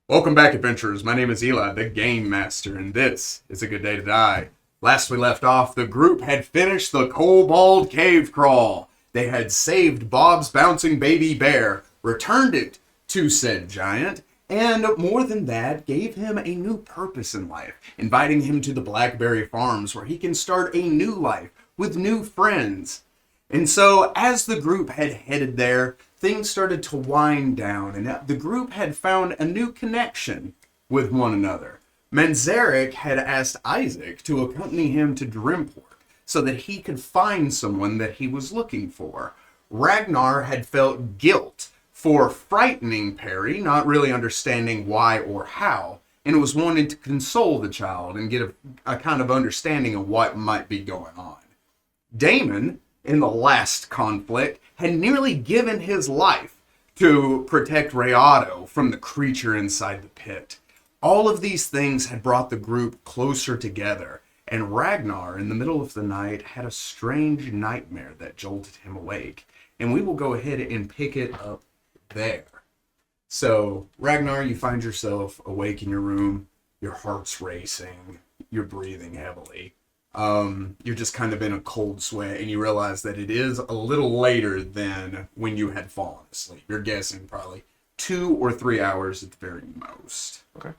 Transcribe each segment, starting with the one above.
Welcome back, adventurers. My name is Eli, the Game Master, and this is A Good Day to Die. Last we left off, the group had finished the Kobold cave crawl. They had saved Bob's bouncing baby bear, returned it to said giant, and more than that, gave him a new purpose in life, inviting him to the Blackberry Farms where he can start a new life with new friends. And so, as the group had headed there, things started to wind down, and the group had found a new connection with one another. Manzarek had asked Isaac to accompany him to Dremport so that he could find someone that he was looking for. Ragnar had felt guilt for frightening Perry, not really understanding why or how, and was wanting to console the child and get a kind of understanding of what might be going on. Damon, in the last conflict, had nearly given his life to protect Rayado from the creature inside the pit. All of these things had brought the group closer together, and Ragnar, in the middle of the night, had a strange nightmare that jolted him awake. And we will go ahead and pick it up there. So, Ragnar, you find yourself awake in your room, your heart's racing, you're breathing heavily. You're just kind of in a cold sweat, and you realize that it is a little later than when you had fallen asleep. You're guessing probably 2 or 3 hours at the very most. Okay.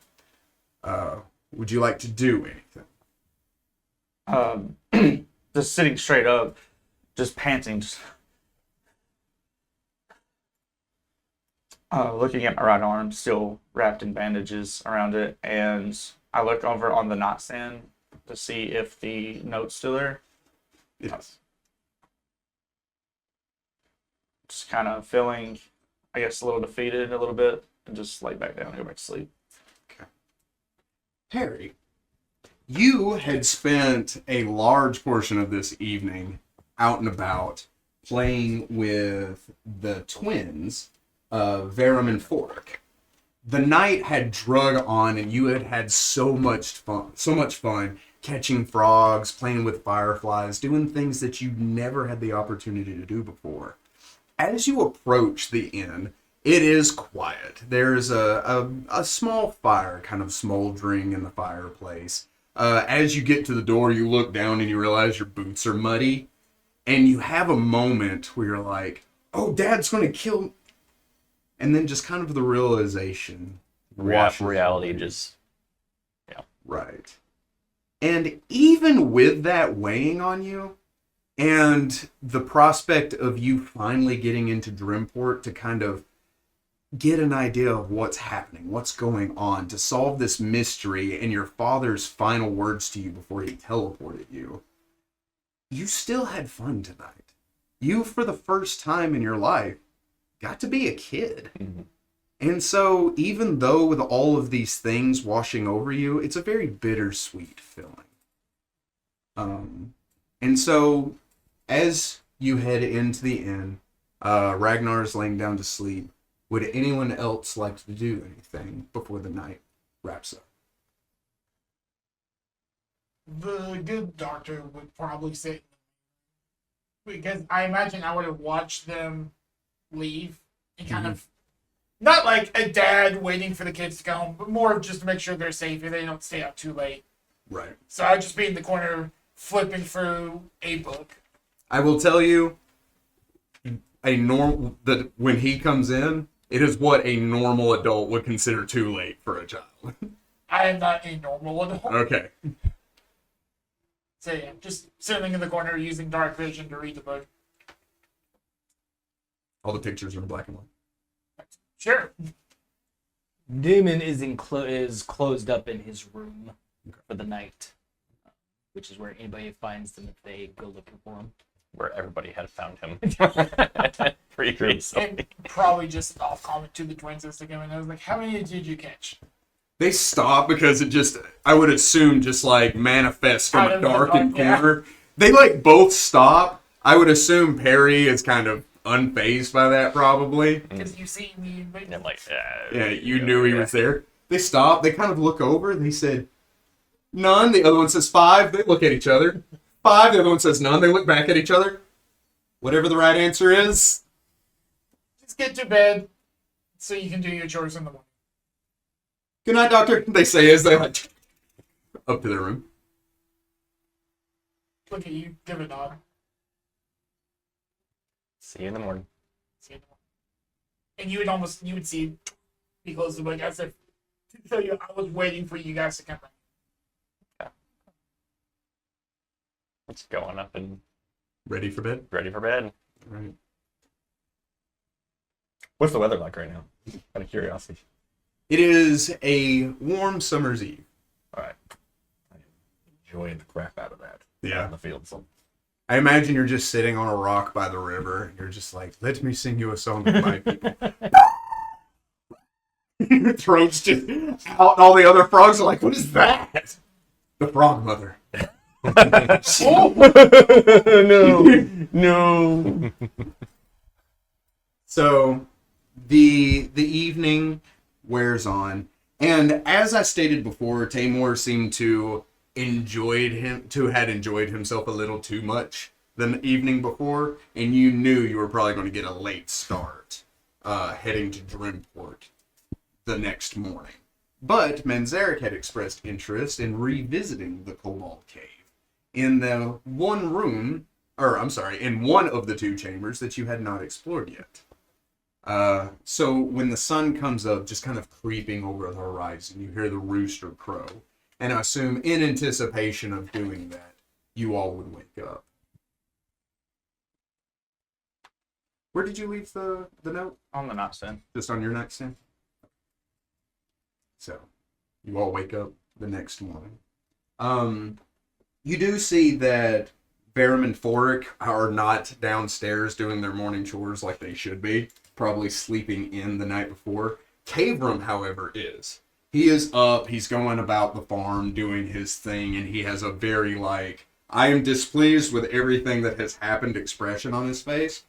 Would you like to do anything? Just sitting straight up, just panting, looking at my right arm, still wrapped in bandages around it, and I look over on the nightstand to see if the note's still there. Yes. just kind of feeling, I guess, a little defeated a little bit, and just lay back down and go back to sleep. Okay. Harry, you had spent a large portion of this evening out and about playing with the twins, Verum and Fork. The night had drug on, and you had so much fun catching frogs, playing with fireflies, doing things that you never had the opportunity to do before. As you approach the inn, it is quiet. There's a small fire kind of smoldering in the fireplace. As you get to the door, you look down and you realize your boots are muddy. And you have a moment where you're like, oh, Dad's going to kill me. And then just kind of the realization. Reality just, yeah. Right. And even with that weighing on you, and the prospect of you finally getting into Dremport to kind of get an idea of what's happening, what's going on, to solve this mystery, and your father's final words to you before he teleported you, you still had fun tonight. You, for the first time in your life, got to be a kid. Mm-hmm. And so, even though with all of these things washing over you, it's a very bittersweet feeling. And so, as you head into the inn, Ragnar's laying down to sleep. Would anyone else like to do anything before the night wraps up? The good doctor would probably sit, because I imagine I would have watched them leave and kind of, not like a dad waiting for the kids to go home, but more just to make sure they're safe and they don't stay up too late. Right. So I'd just be in the corner flipping through a book. I will tell you, when he comes in, it is what a normal adult would consider too late for a child. I am not a normal adult. Okay. So yeah, just sitting in the corner using dark vision to read the book. All the pictures are in black and white. Sure. Damon is closed up in his room for the night, which is where anybody finds them if they go looking for him. Where everybody had found him previously. And probably just off comment to the twins as they come in. I was like, how many did you catch? They stop because it just, I would assume, just like manifests from Out a of the darkened dark, yeah. corner. They like both stop. I would assume Perry is kind of unfazed by that probably. Because you see me. And I'm like, Yeah, you knew he was there. They stop. They kind of look over. They said, none. The other one says 5. They look at each other. 5. The other one says none. They look back at each other. Whatever the right answer is. Just get to bed so you can do your chores in the morning. Good night, doctor. They say as they like up to their room. Look at you, give a nod. see you in the morning. See you in the morning. And you would see he closed the book. I said, to tell you, I was waiting for you guys to come back. It's going up and Ready for bed? ready for bed. All right. What's the weather like right now? Out of curiosity. It is a warm summer's eve. All right. I enjoyed the crap out of that. Yeah. Out in the field. So. I imagine you're just sitting on a rock by the river. And you're just like, let me sing you a song of my people. Your throat's just out, and all the other frogs are like, what is that? The frog mother. No. So the evening wears on, and as I stated before, Tamor seemed to had enjoyed himself a little too much the evening before, and you knew you were probably going to get a late start heading to Dremport the next morning. But Manzarek had expressed interest in revisiting the Kobold Cave in in one of the 2 chambers that you had not explored yet. So when the sun comes up, just kind of creeping over the horizon, you hear the rooster crow. And I assume in anticipation of doing that, you all would wake up. Where did you leave the note? On the nightstand. Just on your nightstand? So, you all wake up the next morning. You do see that Barum and Forik are not downstairs doing their morning chores like they should be, probably sleeping in the night before. Kavram, however, is. He is up, he's going about the farm doing his thing, and he has a very, like, I am displeased with everything that has happened expression on his face.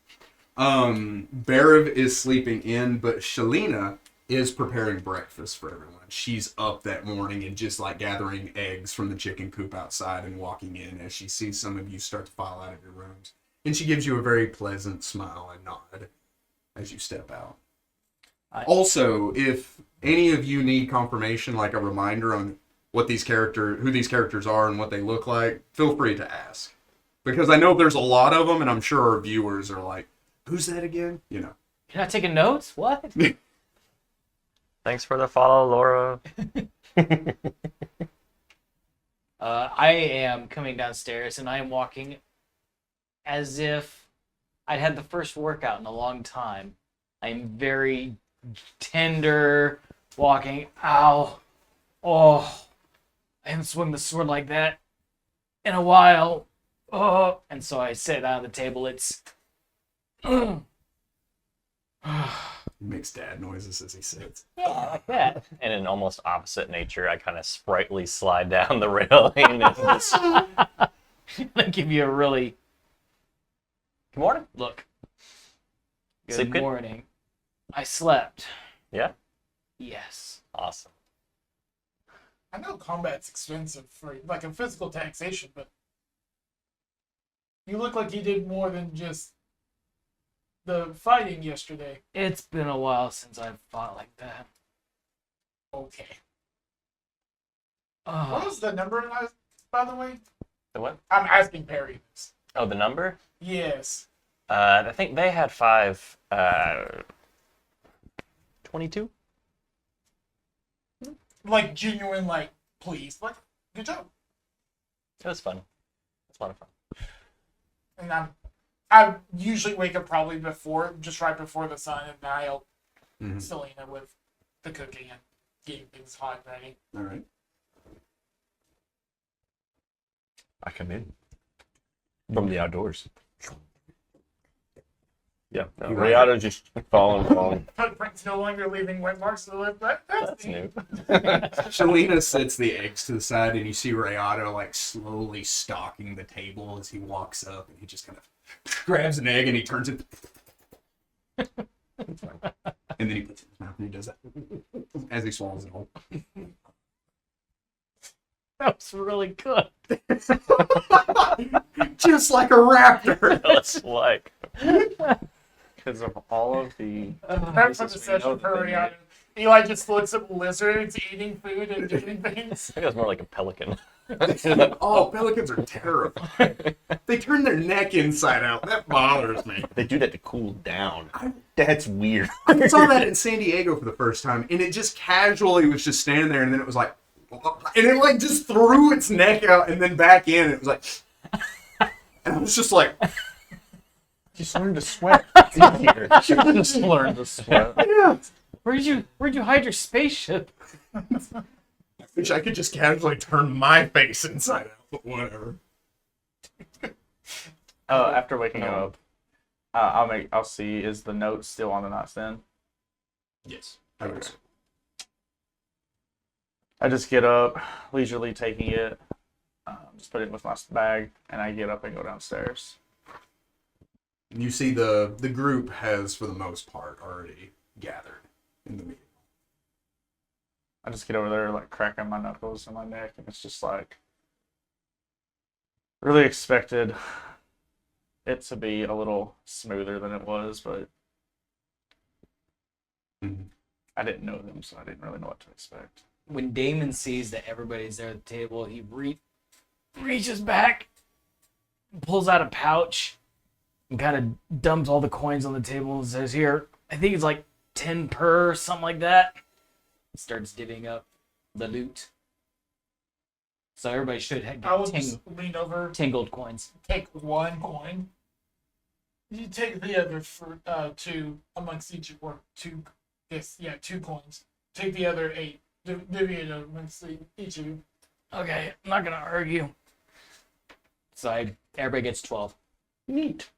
Bariv is sleeping in, but Shalina is preparing breakfast for everyone. She's up that morning and just like gathering eggs from the chicken coop outside and walking in as she sees some of you start to file out of your rooms. And she gives you a very pleasant smile and nod as you step out. Also, if any of you need confirmation, like a reminder on who these characters are and what they look like, feel free to ask. Because I know there's a lot of them, and I'm sure our viewers are like, who's that again? You know. You're not taking notes? What? Thanks for the follow, Laura. I am coming downstairs, and I am walking as if I'd had the first workout in a long time. I am very tender, walking. Ow. Oh. I haven't swung the sword like that in a while. Oh. And so I sit down at the table. It's... He makes dad noises as he sits. Yeah, like that. In an almost opposite nature, I kind of sprightly slide down the railing and just... I'll give you a really... Good morning. Look. Sleep Good good? morning. I slept. Yeah? Yes. Awesome. I know combat's expensive for like a physical taxation, but you look like you did more than just the fighting yesterday. It's been a while since I've fought like that. Okay. Oh. What was the number, by the way? The what? I'm asking Perry this. Oh, the number? Yes. I think they had 5... 22? Like genuine, like, please. Like, good job. It was fun. It's a lot of fun. And I usually wake up probably just right before the sun, and I help Selena with the cooking and getting things hot and ready. All right. I come in from the outdoors. Yeah, no, Rayada's just falling. Footprints no longer leaving wet marks to the left. That's New. Shalina sets the eggs to the side, and you see Rayado like slowly stalking the table as he walks up, and he just kind of grabs an egg and he turns it, and then he puts it in his mouth and he does that as he swallows it whole. That was really good. Just like a raptor. That's like... Because of all of the... That's from the session for Rihanna. Eli just looks at lizards eating food and doing things. I think it was more like a pelican. Oh, pelicans are terrifying. They turn their neck inside out. That bothers me. They do that to cool down. That's weird. I saw that in San Diego for the first time, and it just casually was just standing there, and then it was like, and it like just threw its neck out and then back in. And it was like, and I was just like, Just learn to sweat. It's easier. Just learn to sweat. yeah. Where'd you hide your spaceship? I wish I could just casually turn my face inside out, but whatever. After waking up, I'll see, is the note still on the nightstand? Yes. I would. I just get up, leisurely taking it, just put it in my bag, and I get up and go downstairs. You see the group has, for the most part, already gathered in the meeting. I just get over there, like, cracking my knuckles in my neck, and it's just like, really expected it to be a little smoother than it was, but I didn't know them, so I didn't really know what to expect. When Damon sees that everybody's there at the table, he reaches back, pulls out a pouch, and kind of dumps all the coins on the table and says, "Here, I think it's like 10 per, something like that." Starts divvying up the loot. So everybody should I will get just lean over, 10 gold coins. take one coin. You take the other for 2 amongst each of or 2. Yes, yeah, 2 coins. Take the other 8. Divvy it amongst each of you. Okay, I'm not gonna argue. So everybody gets 12. Neat.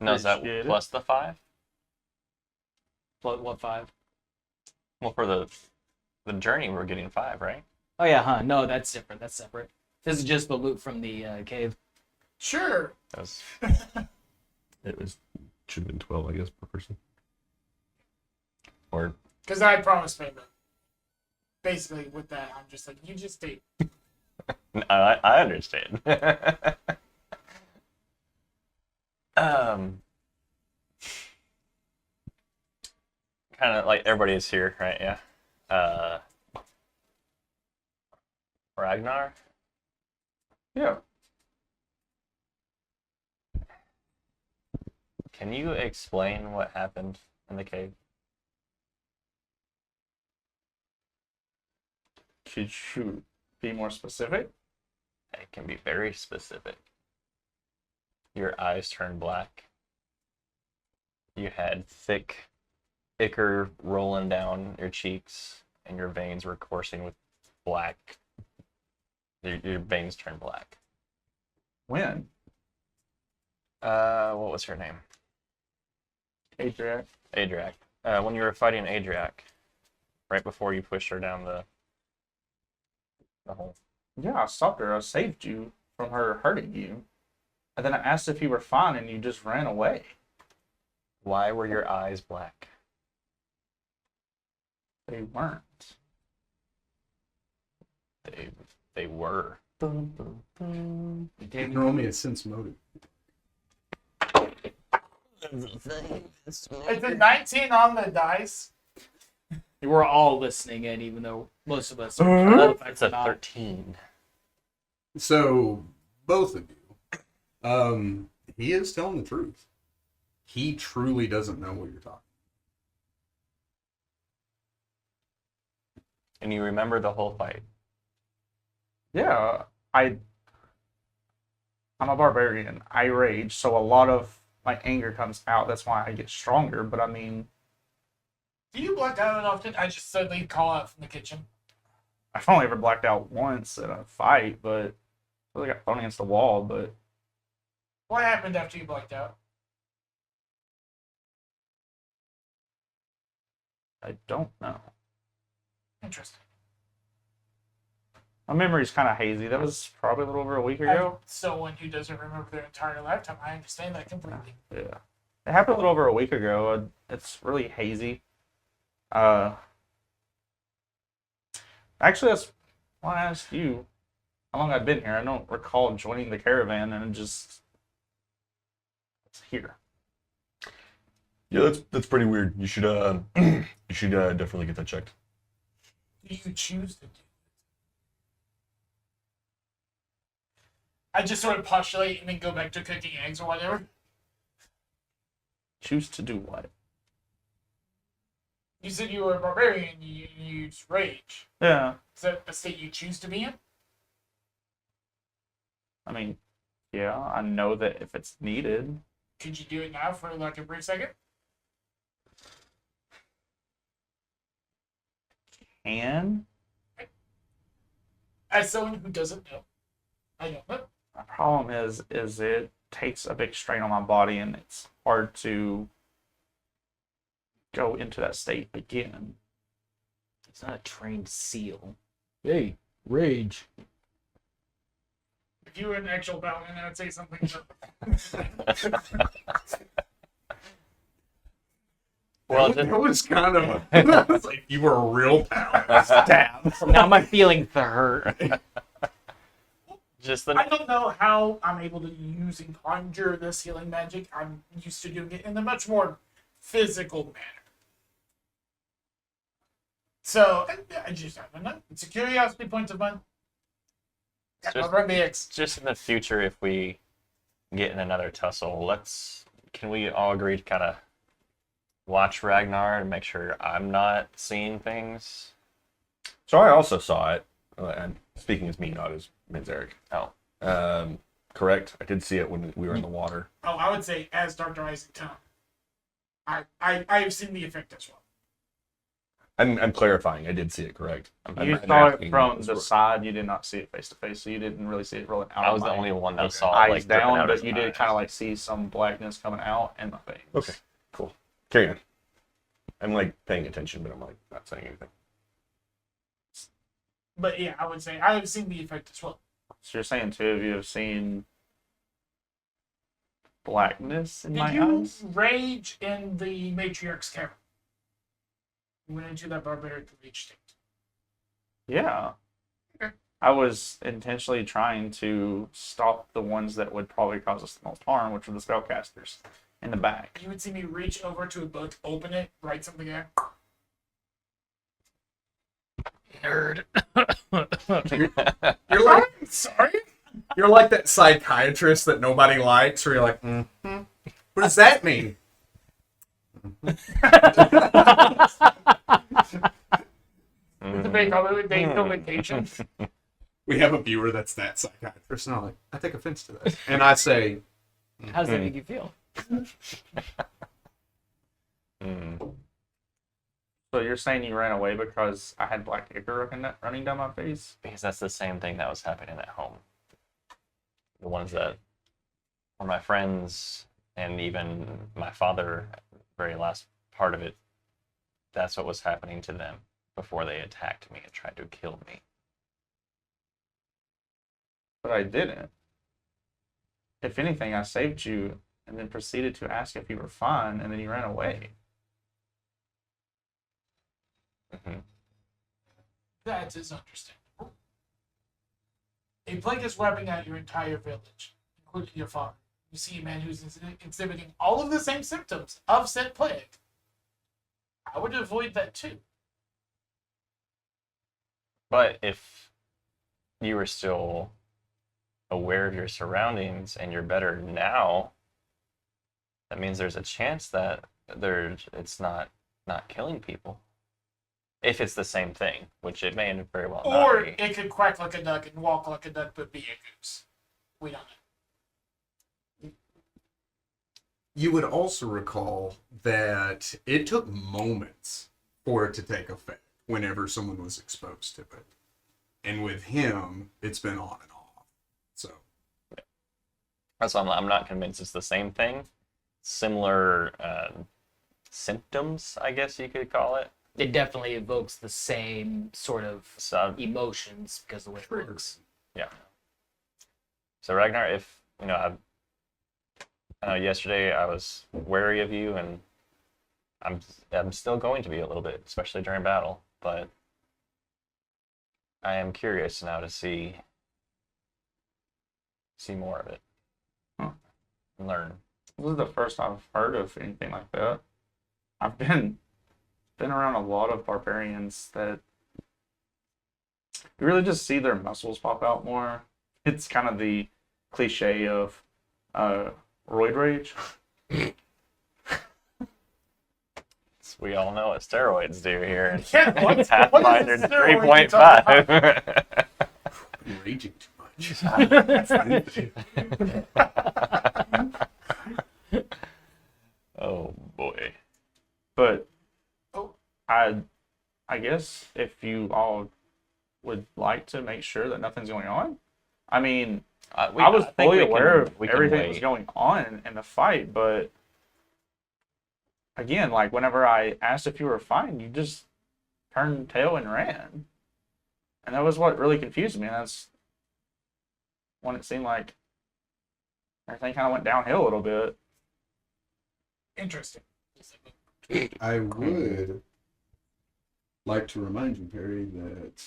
No, is that Appreciate it. plus the 5? What 5? Well, for the journey, we're getting 5, right? Oh yeah, huh? No, that's different. That's separate. This is just the loot from the cave. Sure. That was It was should have been 12, I guess, per person. Or Because I promised payment. Basically, with that, I'm just like, you just take. I understand. Kind of like everybody is here, right? Yeah. Ragnar. Yeah. Can you explain what happened in the cave? Should you be more specific? It can be very specific. Your eyes turned black. You had thick ichor rolling down your cheeks, and your veins were coursing with black. Your veins turned black. When? What was her name? Adriac. Adriac. When you were fighting Adriac, right before you pushed her down the hole. Yeah, I stopped her. I saved you from her hurting you. And then I asked if you were fine and you just ran away. Why were your eyes black? They weren't. They were. You can roll me a sense motive. It's a 19 on the dice. We're all listening in, even though most of us are It's a 13. So, both of you, he is telling the truth. He truly doesn't know what you're talking. And you remember the whole fight. Yeah, I'm a barbarian. I rage, so a lot of my anger comes out. That's why I get stronger. But I mean, Do you black out often? I just suddenly call out from the kitchen. I've only ever blacked out once in a fight, but I really got thrown against the wall. But What happened after you blacked out? I don't know. Interesting. My memory's kind of hazy. That was probably a little over a week ago. As someone who doesn't remember their entire lifetime, I understand that completely. Yeah, it happened a little over a week ago. It's really hazy. Actually, that's why I asked you how long I've been here. I don't recall joining the caravan, and it's here. yeah, that's pretty weird. You should you should definitely get that checked. Do you choose to do it? I just sort of postulate and then go back to cooking eggs or whatever. Choose to do what? You said you were a barbarian, you use rage. Yeah, Is that a state you choose to be in? I mean, yeah, I know that if it's needed. Could you do it now for like a brief second? Can. As someone who doesn't know, I don't know. My problem is it takes a big strain on my body, and it's hard to go into that state again. It's not a trained seal. Hey, rage. If you were an actual paladin, I would say something. Well, That was kind of it's like you were a real pal. Damn. Now my feelings hurt. just the I don't know how I'm able to use and conjure this healing magic. I'm used to doing it in a much more physical manner. So, I just, I don't know. It's a curiosity point of mine. Just- I'll run the X. just in the future, if we get in another tussle, can we all agree to kind of watch Ragnar and make sure I'm not seeing things? So I also saw it. And speaking as me, not as Minzeric. Oh, Correct. I did see it when we were in the water. Oh, I would say as Dr. Isaac Tom. I've seen the effect as well. I'm clarifying. I did see it correct. You I'm saw it asking from this the for- side. You did not see it face to face, so you didn't really see it rolling out. I of was the my only one that Okay. saw it, eyes like dripping down, out but of you my did eyes. kind of like see some blackness coming out in my face. Okay, cool. Carry on. I'm like paying attention, but I'm like not saying anything. But yeah, I would say I have seen the effect as well. So you're saying two of you have seen blackness in Did my you eyes? rage in the matriarch's cavern? You went into that barbaric rage state. Yeah. Okay. I was intentionally trying to stop the ones that would probably cause us the most harm, which were the spellcasters in the back. You would see me reach over to a book, open it, write something out. Nerd. You're like I'm sorry. you're like that psychiatrist that nobody likes, where you're like, what does that mean? It's a big holiday vacation. We have a viewer that's that psychiatrist, and I'm like, I take offense to that, and I say, How does that make you feel? So you're saying you ran away because I had black ichor running down my face? Because that's the same thing that was happening at home. The ones that were my friends and even my father, very last part of it, that's what was happening to them before they attacked me and tried to kill me. But I didn't. If anything, I saved you and then proceeded to ask if you were fine, and then you ran away. Mm-hmm. That is understandable. A plague is wiping out your entire village, including your father. You see a man who's exhibiting all of the same symptoms of said plague. I would avoid that too. But if you were still aware of your surroundings and you're better now, that means there's a chance that it's not killing people. If it's the same thing, which it may very well not Or be. it could quack like a duck and walk like a duck but be a goose. We don't know. you would also recall that it took moments for it to take effect whenever someone was exposed to it. And with him, it's been on and off. So That's why I'm not convinced it's the same thing. Similar symptoms, I guess you could call it. It definitely evokes the same sort of So emotions because of the way it works. yeah. So Ragnar, if I know yesterday I was wary of you, and I'm still going to be a little bit, especially during battle. But I am curious now to see more of it, and learn. This is the first I've heard of anything like that. I've been around a lot of barbarians that you really just see their muscles pop out more. It's kind of the cliche of roid rage. We all know what steroids do here in Yeah, what is Pathfinder a steroid you're talking 3.5. I'm raging too much. Oh boy. But Oh. I guess if you all would like to make sure that nothing's going on. I mean, I was think fully we can- aware of we can everything that was wait. going on in the fight, but again, like whenever I asked if you were fine, you just turned tail and ran. And that was what really confused me. That's when it seemed like everything kind of went downhill a little bit. Interesting. I would like to remind you, Perry, that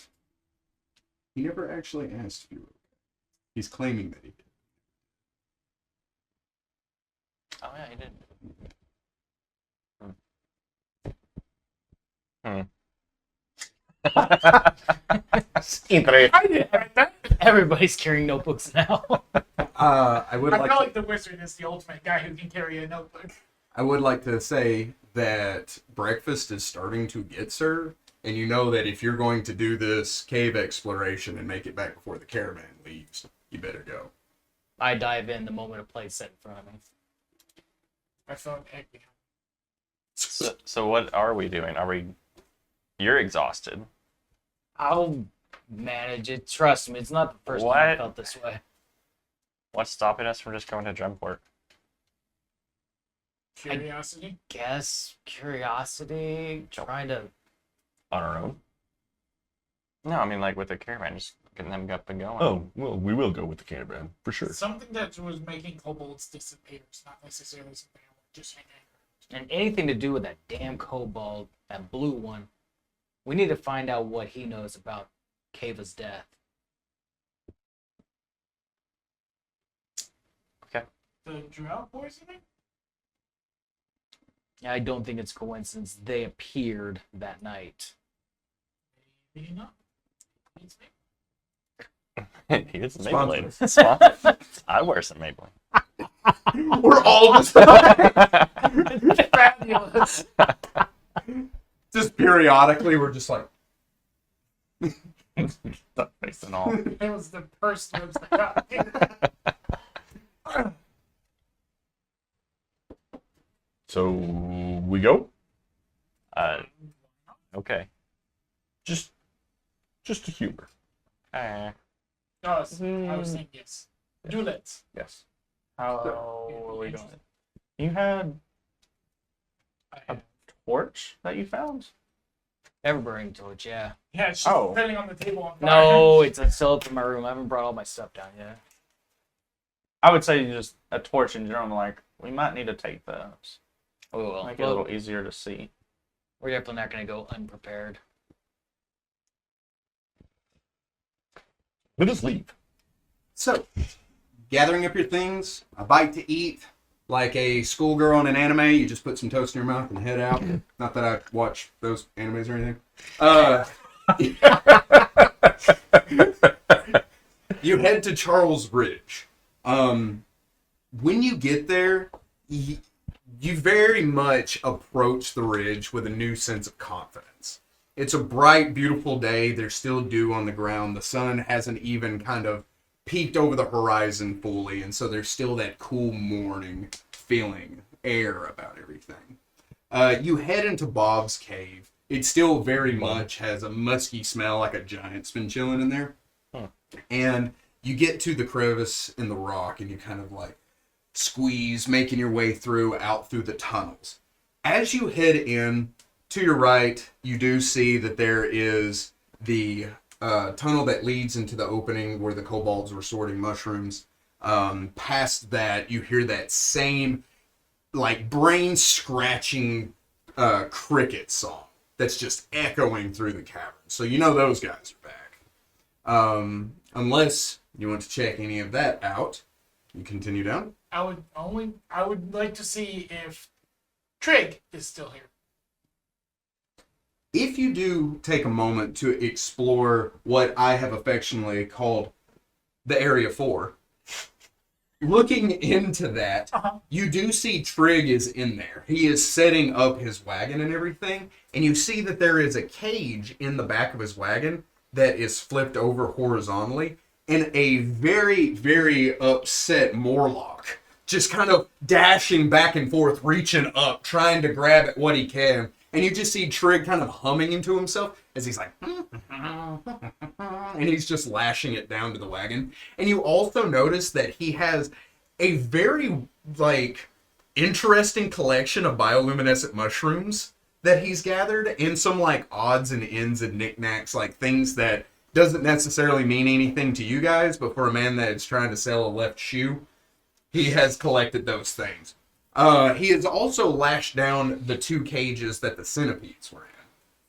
he never actually asked if you were okay. He's claiming that he did. Oh yeah, he did. I didn't write that. Everybody's carrying notebooks now. I would I like feel to, like the wizard is the ultimate guy who can carry a notebook. I would like to say that breakfast is starting to get served, and you know that if you're going to do this cave exploration and make it back before the caravan leaves, you better go. I dive in the moment a plate's set in front of me. I feel an egg behind. So what are we doing? Are we You're exhausted. I'll manage it. Trust me, it's not the first time I What? felt this way. What's stopping us from just going to Dremport? Curiosity. Guess curiosity, trying to. On our own? No, I mean like with the caravan, just getting them up and going. Oh, well, we will go with the caravan for sure. Something that was making kobolds disappear. It's not necessarily something I would just hang out. And anything to do with that damn kobold, that blue one. We need to find out what he knows about Kava's death. The drought poisoning? I don't think it's coincidence they appeared that night. Maybe not. It's maybe. He is a Sponsor. Maybelline. Sponsor. I wear some Maybelline. We're all just Fabulous. just periodically we're just like Duck face and all. It was the purse lips that got me. So we go. Okay. Just to humor. Uh, I was saying yes. Do let's. Yes. How are we going? You had a torch that you found? Ever-burning torch, yeah. Yeah, it's just Oh. sitting on the table on fire. No, it's still up in my room. I haven't brought all my stuff down yet. I would say just a torch in general. Like, we might need to take those. We will. Make it a little easier to see. We're definitely not going to go unprepared. Let us leave. so gathering up your things, a bite to eat, like a schoolgirl in an anime. You just put some toast in your mouth and head out. Not that I watch those animes or anything. You head to Charles Ridge. When you get there, you very much approach the ridge with a new sense of confidence. It's a bright, beautiful day. There's still dew on the ground. The sun hasn't even kind of peeked over the horizon fully, and so there's still that cool morning feeling, air about everything. You head into Bob's cave. It still very much has a musky smell, like a giant's been chilling in there. And you get to the crevice in the rock, and you kind of like squeeze, making your way out through the tunnels. As you head in, to your right, you do see that there is the tunnel that leads into the opening where the kobolds were sorting mushrooms. Past that, you hear that same like brain-scratching cricket song that's just echoing through the cavern. So you know those guys are back. Unless you want to check any of that out, you continue down. I would like to see if Trig is still here. If you do take a moment to explore what I have affectionately called the Area 4, looking into that, you do see Trig is in there. He is setting up his wagon and everything, and you see that there is a cage in the back of his wagon that is flipped over horizontally, and a very, very upset Morlock just kind of dashing back and forth, reaching up, trying to grab at what he can. And you just see Trig kind of humming into himself as he's like, and he's just lashing it down to the wagon. And you also notice that he has a very, like, interesting collection of bioluminescent mushrooms that he's gathered, and some, like, odds and ends and knickknacks, like things that doesn't necessarily mean anything to you guys, but for a man that is trying to sell a left shoe, he has collected those things. He has also lashed down the 2 cages that the centipedes were in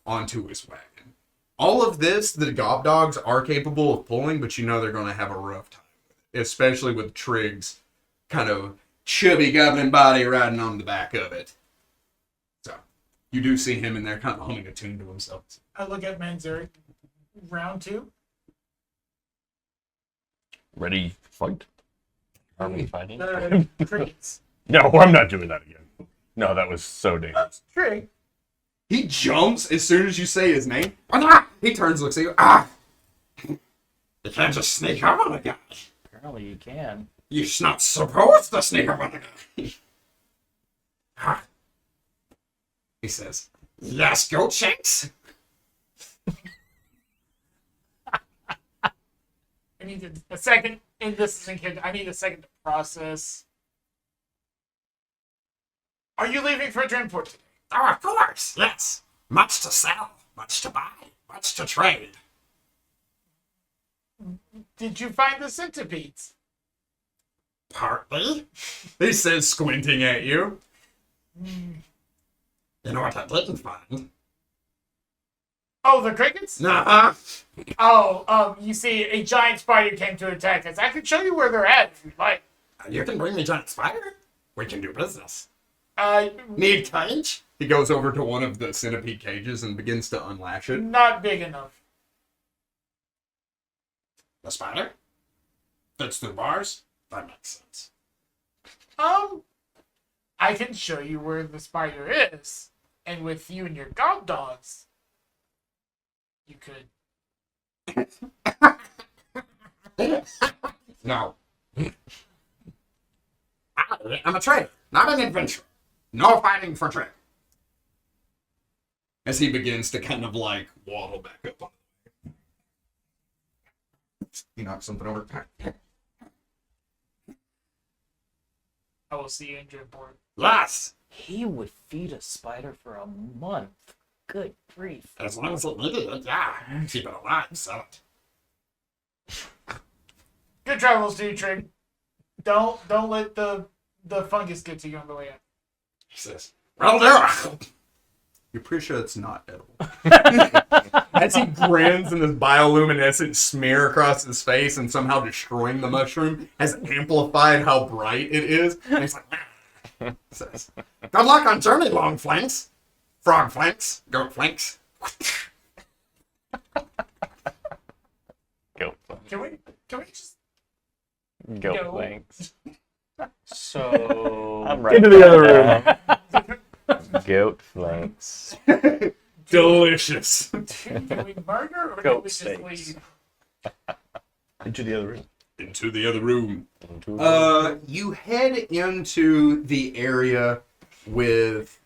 onto his wagon. All of this, the gob dogs are capable of pulling, but you know they're going to have a rough time with it, especially with Trig's kind of chubby goblin body riding on the back of it. So, you do see him in there kind of humming a tune to himself. I look at Manzuric. Round 2. Ready, fight? Are we fighting? Crickets. No, I'm not doing that again. No, that was so dangerous. Trig. He jumps as soon as you say his name. He turns, looks at you. You can't just sneak up on a guy. Apparently you can. You're not supposed to sneak up on a guy. He says, "Yes, go Shanks." I need a second. And this isn't kid. I need a second to process. Are you leaving for Dremport today? Oh, of course, yes. Much to sell, much to buy, much to trade. Did you find the centipedes? Partly, he says, squinting at you. You know what I didn't find? Oh, the crickets? Nuh-uh. Oh, you see, a giant spider came to attack us. I can show you where they're at if you'd like. You can bring me giant spider. We can do business. Uh, Need cage? He goes over to one of the centipede cages and begins to unlash it. not big enough. The spider? Fits through bars? That makes sense. I can show you where the spider is. And with you and your god dogs, you could. No. I'm a trader, not an adventurer. No fighting for trade. As he begins to kind of like waddle back up. He knocks something over. I will see you in Dremport. Yes! He would feed a spider for a month. Good grief. As long as it needed it, yeah. Keep it alive, sell it. Good travels to you, Trig. Don't let the fungus get to you on the way out. He says, well, there. You're pretty sure it's not edible. As he grins and this bioluminescent smear across his face and somehow destroying the mushroom has amplified how bright it is. And he's like, says, good luck on journey, long flanks. Frog flanks, goat flanks. Goat. Can we just Goat Go. flanks. So I'm right. Into the other room. Goat flanks. Delicious. do we murder or do Goat we just steaks. leave? Into the other room. Into the other room. Into You head into the area with.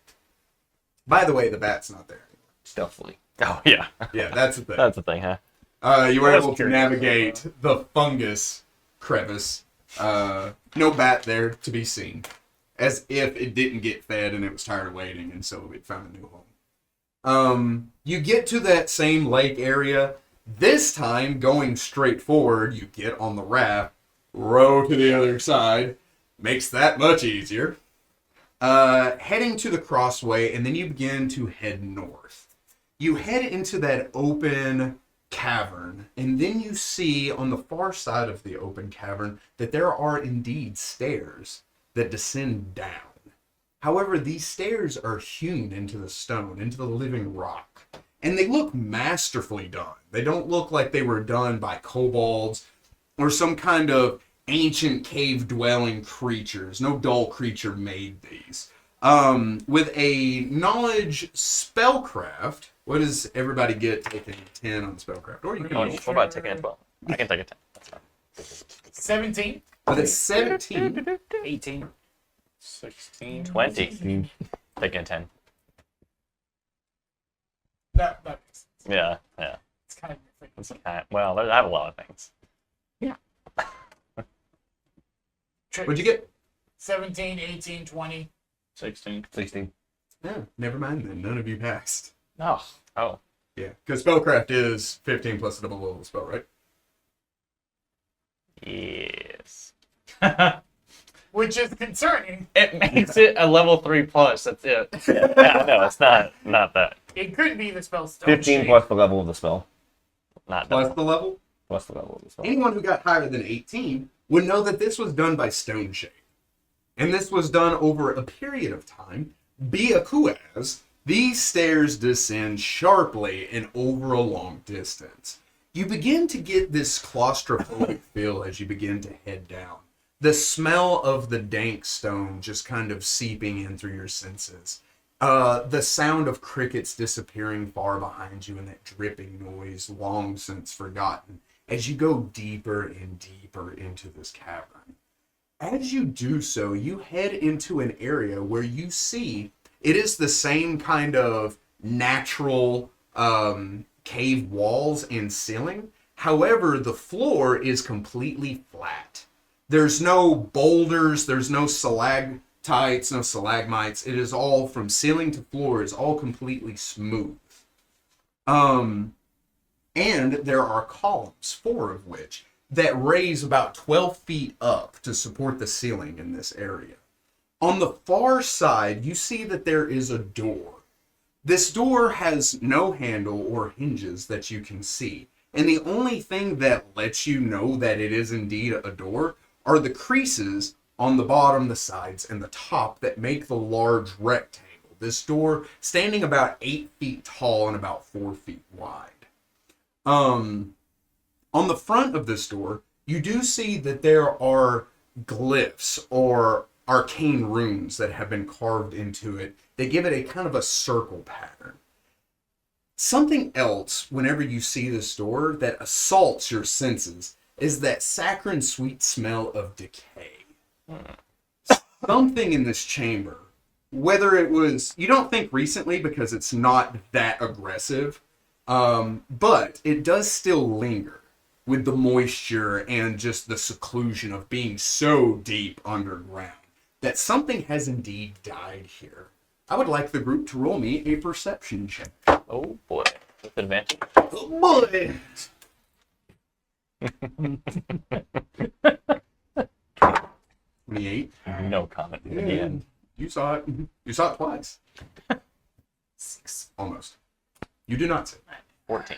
By the way, the bat's not there. Stealthily. oh yeah, Yeah, that's the thing. that's the thing, huh? You were I was able to curious. navigate the fungus crevice. No bat there to be seen. As if it didn't get fed and it was tired of waiting, and so it found a new home. You get to that same lake area. This time, going straight forward, you get on the raft, row to the other side. Makes that much easier. Heading to the crossway, and then you begin to head north. You head into that open cavern, and then you see on the far side of the open cavern that there are indeed stairs that descend down. However, these stairs are hewn into the stone, into the living rock, and they look masterfully done. They don't look like they were done by kobolds or some kind of ancient cave-dwelling creatures. No dull creature made these. With a knowledge spellcraft, what does everybody get taking 10 on spellcraft? Or you can Oh, roll. what about taking a 12? I can take a 10. That's fine. 17. With a 17, 18. 16. 20. Taking a 10. That makes sense. Yeah, yeah. It's kind of different. It's well, I have a lot of things. what'd you get? 17, 18, 20. 16. 16. Yeah, never mind then. None of you passed. Oh, Oh, Yeah, because spellcraft is 15 plus a double level spell, right? yes. Which is concerning. It makes it a level 3 plus. That's it. Yeah, no, it's not that. It could be the spell stone 15 shape. plus the level of the spell. Not Plus double. the level. Plus the level of the spell. Anyone who got higher than 18 would know that this was done by stone shape. And this was done over a period of time. Be a kuaz, these stairs descend sharply and over a long distance. You begin to get this claustrophobic feel as you begin to head down. The smell of the dank stone just kind of seeping in through your senses. The sound of crickets disappearing far behind you and that dripping noise long since forgotten as you go deeper and deeper into this cavern. As you do so, you head into an area where you see it is the same kind of natural cave walls and ceiling. However, the floor is completely flat. There's no boulders, there's no stalactites, no stalagmites. It is all from ceiling to floor is all completely smooth. And there are columns, 4 of which, that raise about 12 feet up to support the ceiling in this area. On the far side, you see that there is a door. This door has no handle or hinges that you can see. And the only thing that lets you know that it is indeed a door are the creases on the bottom, the sides, and the top that make the large rectangle. This door standing about 8 feet tall and about 4 feet wide. On the front of this door, you do see that there are glyphs or arcane runes that have been carved into it. They give it a kind of a circle pattern. Something else, whenever you see this door, that assaults your senses is that saccharine sweet smell of decay. Something in this chamber, whether it was, you don't think recently because it's not that aggressive, but it does still linger with the moisture and just the seclusion of being so deep underground that something has indeed died here. I would like the group to roll me a perception check. Oh boy, with advantage. Oh boy! 28. No comment. Yeah. Again. You saw it. You saw it twice. 6. Almost. You do not see it. 14.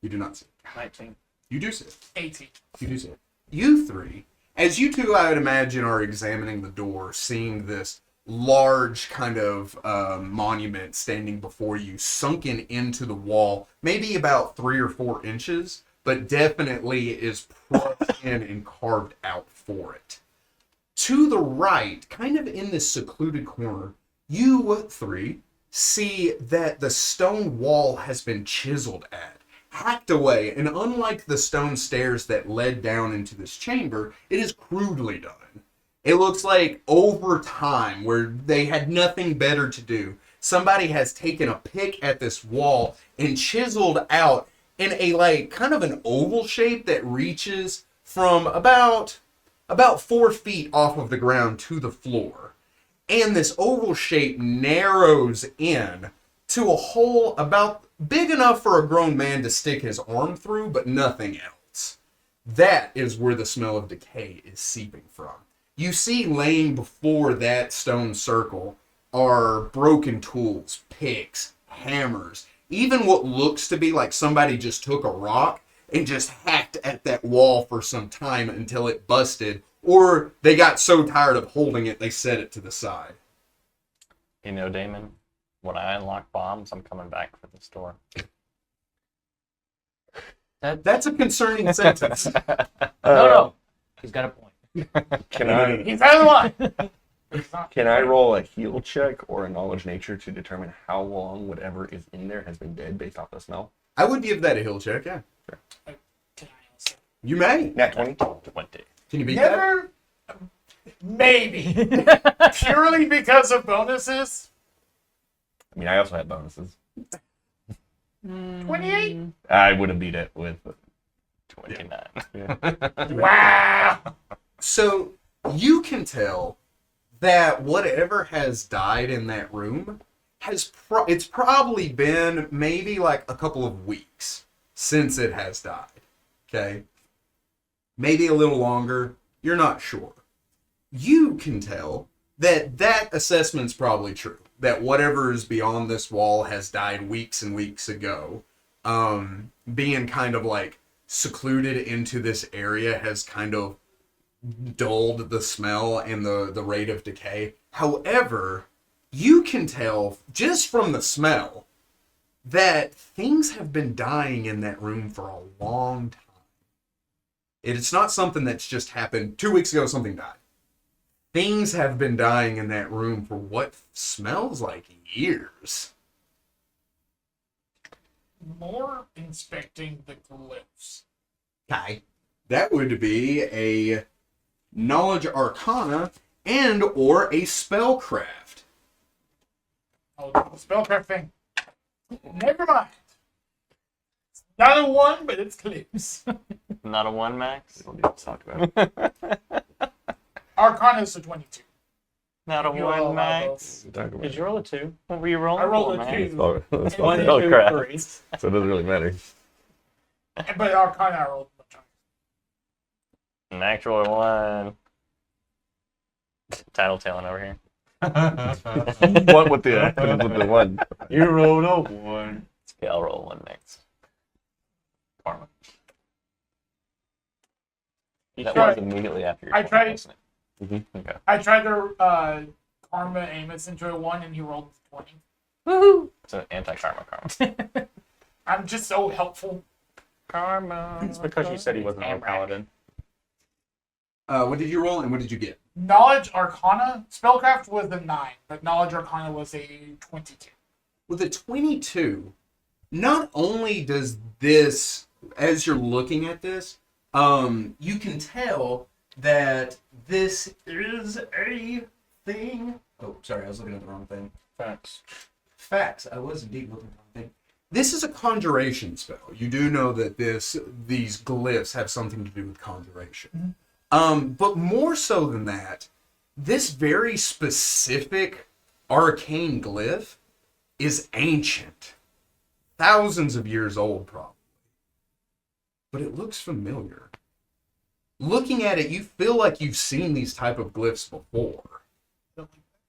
You do not see it. 19. You do see it. 18. You do see it. You three, as you two, I would imagine, are examining the door, seeing this large kind of monument standing before you, sunken into the wall, maybe about 3 or 4 inches, but definitely is pressed in and carved out for it. To the right, kind of in this secluded corner, you three see that the stone wall has been chiseled at, hacked away, and unlike the stone stairs that led down into this chamber, it is crudely done. It looks like over time, where they had nothing better to do, somebody has taken a pick at this wall and chiseled out in a like kind of an oval shape that reaches from about 4 feet off of the ground to the floor. And this oval shape narrows in to a hole about big enough for a grown man to stick his arm through, but nothing else. That is where the smell of decay is seeping from. You see laying before that stone circle are broken tools, picks, hammers, even what looks to be like somebody just took a rock and just hacked at that wall for some time until it busted, or they got so tired of holding it they set it to the side. You know, Damon, when I unlock bombs, I'm coming back for this door. That's a concerning sentence. No. He's got a point. Can I He's out of the line. can I roll a heal check or a knowledge nature to determine how long whatever is in there has been dead based off the smell? I would give that a hill check, yeah. Can I also? You may. Nat 20. 20. Can you beat that? Never. Maybe. Purely because of bonuses. I mean, I also had bonuses. 28. I would have beat it with 29. Wow. So you can tell that whatever has died in that room has it's probably been maybe like a couple of weeks since it has died. Okay? Maybe a little longer. You're not sure. You can tell that that assessment's probably true. That whatever is beyond this wall has died weeks and weeks ago. Being kind of like secluded into this area has kind of dulled the smell and the rate of decay. However, you can tell just from the smell that things have been dying in that room for a long time. It's not something that's just happened 2 weeks ago, something died. Things have been dying in that room for what smells like years. More inspecting the glyphs. Okay. That would be a knowledge arcana and or a spellcraft. Oh, the spellcraft thing. Never mind. Not a 1, but it's close. Not a 1, Max? We don't need to talk about it. Arcana is a 22. Not a You roll 1, a Max? Talk about Did it. you roll a 2? What were you rolling? I rolled for, a Max? 2. Oh, that's One, fine. Oh, two, crap. three. So it doesn't really matter. But Arcana I rolled much higher. Natural 1. Tattletaling over here. What with the one? You rolled a 1. Okay, I'll roll 1 next. Karma. That tried- was immediately after your I 20, tried- wasn't it? Okay. I tried to Karma Amos into a 1 and he rolled 20. It's an anti-karma. I'm just so helpful. Karma. It's because you said he wasn't a Amrak. paladin. What did you roll and what did you get? Knowledge Arcana, Spellcraft was a 9, but Knowledge Arcana was a 22. With a 22, not only does this, as you're looking at this, you can tell that this is a thing. Oh, sorry, I was looking at the wrong thing. Facts. I was indeed looking at the wrong thing. This is a conjuration spell. You do know that these glyphs have something to do with conjuration. But more so than that, this very specific arcane glyph is ancient. Thousands of years old, probably. But it looks familiar. Looking at it, you feel like you've seen these type of glyphs before.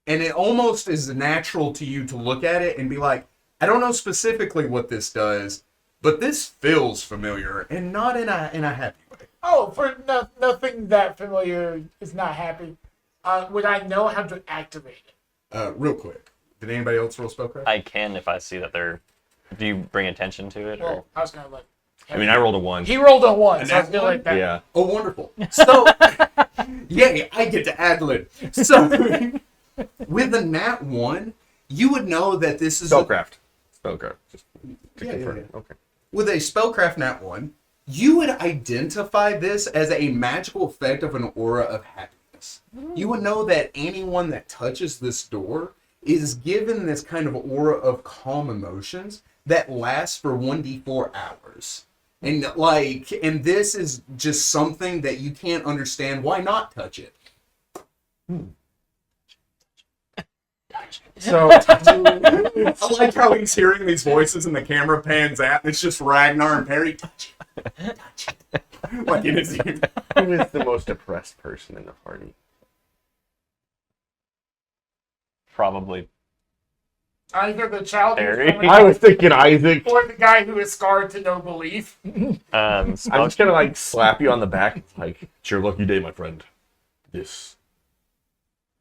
And it almost is natural to you to look at it and be like, I don't know specifically what this does, but this feels familiar, and not in a happy way. Oh, for nothing that familiar is not happy. Would I know how to activate it? Real quick, did anybody else roll spellcraft? I can if I see that they're. Do you bring attention to it? Or? Well, I was gonna let. I mean, I rolled a 1. He rolled a 1, so I was nat gonna one? let that. Yeah. Oh, wonderful. So, yay, I get to ad-lib. So, with a nat 1, you would know that this is Spellcraft. Spellcraft. Just to Yeah, confirm. yeah. Okay. with a spellcraft nat 1, you would identify this as a magical effect of an aura of happiness. You would know that anyone that touches this door is given this kind of aura of calm emotions that lasts for 1d4 hours. And this is just something that you can't understand. Why not touch it? So, I like how he's hearing these voices and the camera pans out and it's just Ragnar and Perry. Touch it. Touch it. Like in his ear. Who is the most depressed person in the party? Probably. Either the child who's Harry? coming I was thinking Isaac. or the guy who is scarred to no belief. I'm just gonna like slap you on the back, like it's your lucky day, my friend. This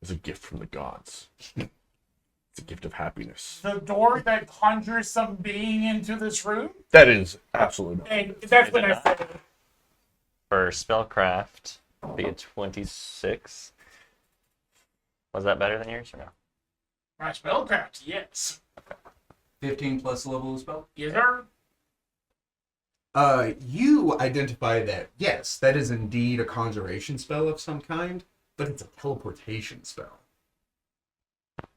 is a gift from the gods. It's a gift of happiness. The door that conjures some being into this room. That is absolutely not. And that's what I said. For spellcraft, be a 26. Was that better than yours or no? My spellcraft, yes. 15 plus level of spell? Yes, sir. You identify that, yes, that is indeed a conjuration spell of some kind, but it's a teleportation spell.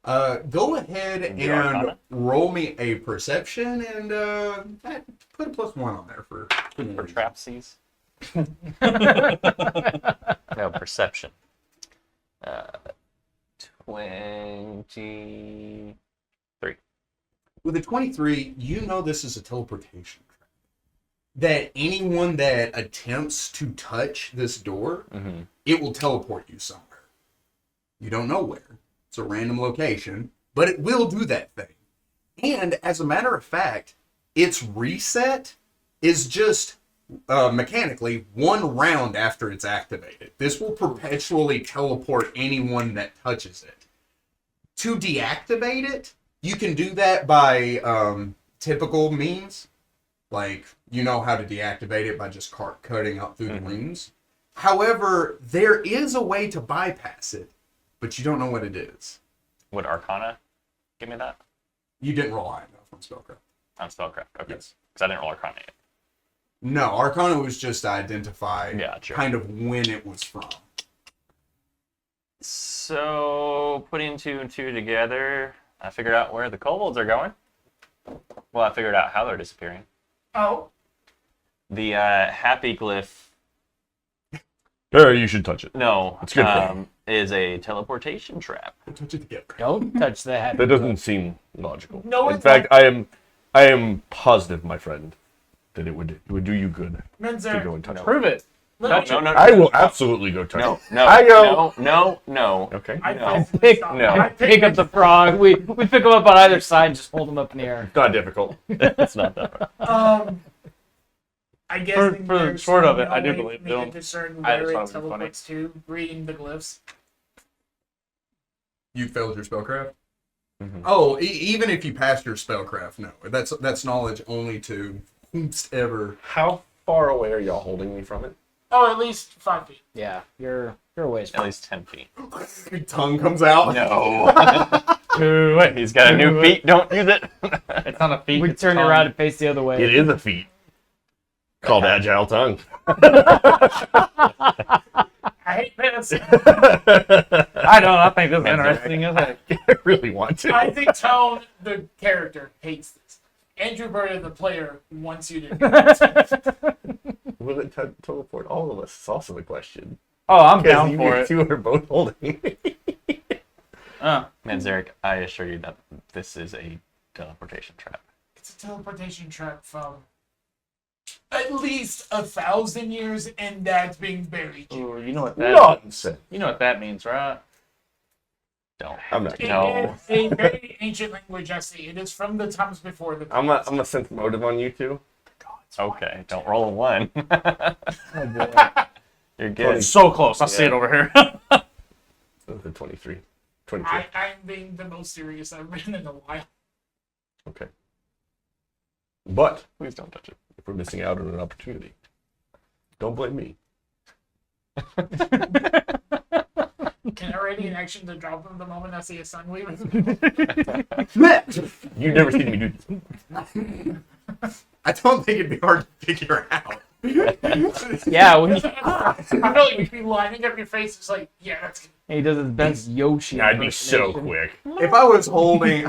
Go ahead And and Arcana? roll me a perception and put a +1 on there for For trapsies? No, perception. 23. With a 23, you know this is a teleportation trap. That anyone that attempts to touch this door, Mm-hmm. it will teleport you somewhere. You don't know where. It's a random location, but it will do that thing. And as a matter of fact, its reset is just mechanically 1 round after it's activated. This will perpetually teleport anyone that touches it. To deactivate it, you can do that by typical means. Like, you know how to deactivate it by just cutting up through the rooms. However, there is a way to bypass it, but you don't know what it is. Would Arcana give me that? You didn't roll high enough on spellcraft. On spellcraft, okay. Yes. Because I didn't roll Arcana yet. No, Arcana was just to identify Yeah, true. kind of when it was from. So, putting 2 and 2 together, I figured out where the kobolds are going. Well, I figured out how they're disappearing. Oh, The happy glyph, You should touch it. no, It's good for is a teleportation trap. Touch it together. Don't touch the happy. That doesn't seem logical. No, In it's fact, I am positive, my friend, that it would do you good to go Menzer, and touch it. Prove it. let No, me- no, I will absolutely go touch no, it. no, I go. no. Okay. I No. Pick, No. I pick up the frog. We pick them up on either side and just hold them up in the air. Not difficult. It's not that hard. I guess For the there's short of it, no I do way believe for me to Bill. discern I where just it thought it was funny. teleports to, reading the glyphs. You failed your spellcraft? Mhm. Oh, even if you passed your spellcraft, no. That's knowledge only to whomsoever. How far away are y'all holding me from it? Oh, at least 5 feet. Yeah, you're a ways. At least 10 feet. Your tongue comes out. No. Wait, He's got a new feet. Don't use it. it's not a feat. We it's turn tongue. around and face the other way. It is a feat called Agile Tongue. I hate this. I don't. I think this is interesting, isn't it? I really want to. I think Tone, the character, hates this. Andrew Berta, the player, wants you to. Will it teleport all of us? It's also the question. Oh, I'm Because down you for it. two are both holding it. Manzarek, I assure you that this is a teleportation trap. It's a teleportation trap from at least 1,000 years, and that's being buried. Ooh, you know what that? Nonsense. You know what that means, right? Don't. I'm not. It No. is a very ancient language, I see. It is from the times before the. I'm a sense motive on you two. Okay, don't roll a 1. You're good. It's so close. I see it over here. The 23. 23. I'm being the most serious I've been in a while. Okay. But Please don't touch it. if we're missing out on an opportunity, don't blame me. Can I ready an action to drop him the moment I see a sun wave? You've never seen me do this. I don't think it'd be hard to figure out. Yeah, when I feel like you'd be lining up your face. It's like, yeah, that's good. he does his best Yoshi. I'd be so impersonation. quick. If I was holding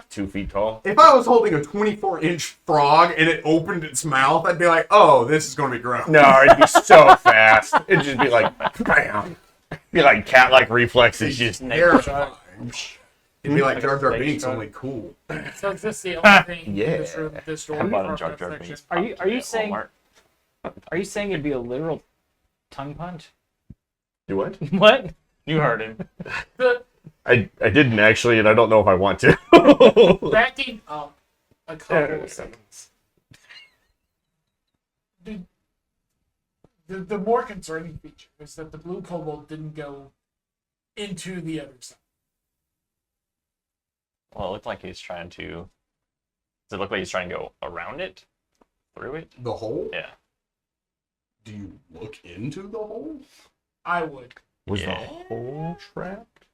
2 feet tall. if I was holding a 24-inch frog and it opened its mouth, I'd be like, "Oh, this is going to be gross." No, it'd be so fast. It'd just be like, bam. Be like cat-like reflexes. Just Terrifying. It'd be like Jar Jar Binks, only cool. So is this the only thing in Yeah. this room, this door? I bought a or Jar that Jar section? Binks. Are you pop today at saying- Walmart. Are you saying it'd be a literal tongue punch? Do what? What? You heard him. I didn't actually, and I don't know if I want to. Backing up a couple of seconds. The more concerning feature is that the blue kobold didn't go into the other side. Well, it looked like he's trying to. Does it look like he's trying to go around it? Through it? The hole? Yeah. Do you look into the hole? I would. Was Yeah. the hole trapped?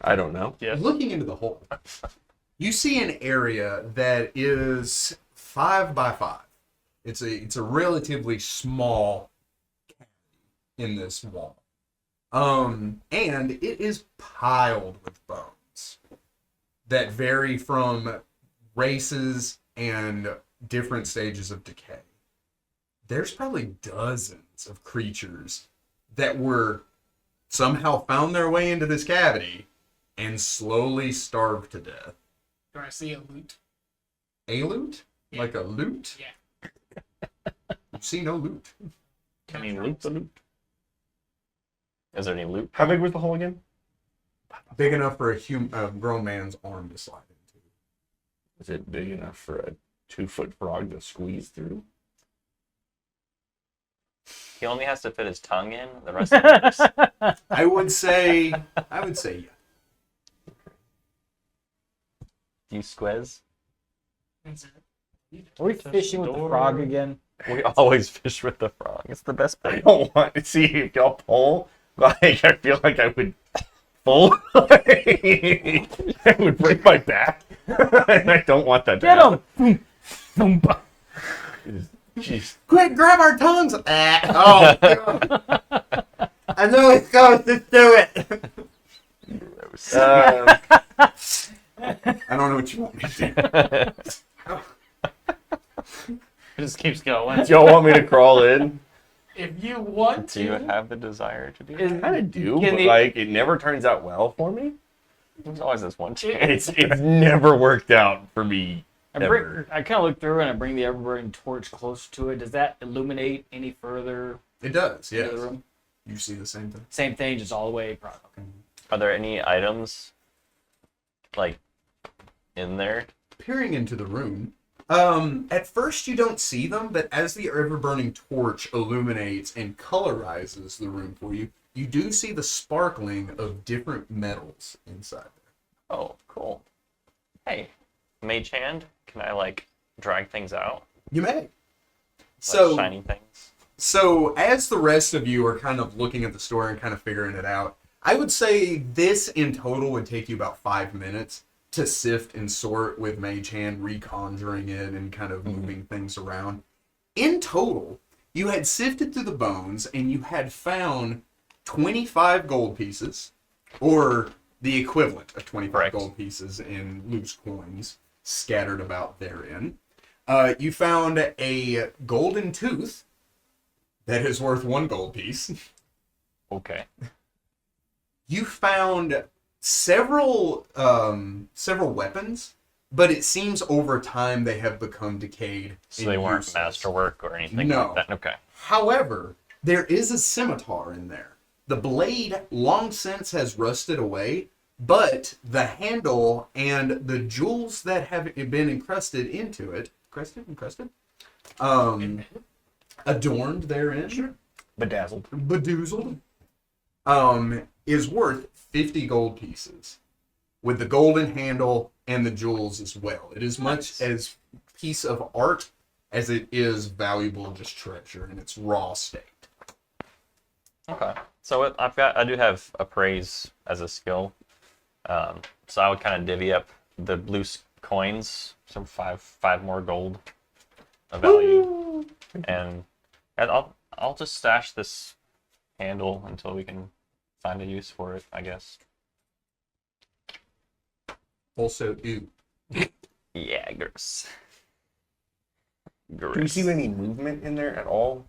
I don't know. Yeah. Looking into the hole, you see an area that is 5 by 5. It's a relatively small cavity in this wall, and it is piled with bones that vary from races and different stages of decay. There's probably dozens of creatures that were somehow found their way into this cavity and slowly starved to death. Do I see a loot? A loot? Yeah. Like a loot? Yeah. You see no loot. I mean, loot the loot. Is there any loot? How big was the hole again? Big enough for a grown man's arm to slide into. Is it big enough for a 2-foot frog to squeeze through? He only has to fit his tongue in. The rest of it is... I would say yeah. Do you squeeze? Are we fishing with the frog again? We always fish with the frog. It's the best I bait. don't want to see if y'all pull. Like, I feel like I would pull. I would break my back. And I don't want that to Get happen. him! Boom, boom. Jeez. Quick, grab our tongues! Oh, God. I know it's going to do it. Um, I don't know what you want me to do. It keeps going. Y'all want me to crawl in? If you want Do you to, have the desire to do Is- that? Kind of do, Can but the- like it never turns out well for me. There's always this one chance. It's never worked out for me. I Ever. kind of look through and I bring the ever-burning torch closer to it. Does that illuminate any further It does, into yes. the room? You see the same thing. Same thing, just all the way across. Okay. Are there any items like in there? Peering into the room, at first you don't see them, but as the ever-burning torch illuminates and colorizes the room for you, you do see the sparkling of different metals inside there. Oh, cool. Hey, mage hand, can I like drag things out? You may. Like So, shiny things? So, as the rest of you are kind of looking at the story and kind of figuring it out, I would say this in total would take you about 5 minutes to sift and sort with Mage Hand, reconjuring it and kind of moving things around. In total, you had sifted through the bones and you had found 25 gold pieces, or the equivalent of 25 Correct. gold pieces in loose coins scattered about therein. You found a golden tooth that is worth 1 gold piece. Okay. You found several weapons, but it seems over time they have become decayed. So and they weren't useless. masterwork or anything No. like that. Okay. However, there is a scimitar in there. The blade long since has rusted away, but the handle and the jewels that have been encrusted into it, encrusted, adorned therein, Bedazzled. bedoozled, is worth 50 gold pieces, with the golden handle and the jewels as well. It is much as piece of art as it is valuable just treasure in its raw state. Okay. So I do have appraise as a skill. So I would kind of divvy up the loose coins, so five more gold of value, and I'll just stash this handle until we can find a use for it, I guess. Also, ew. Yeah, gross. Do you see any movement in there at all?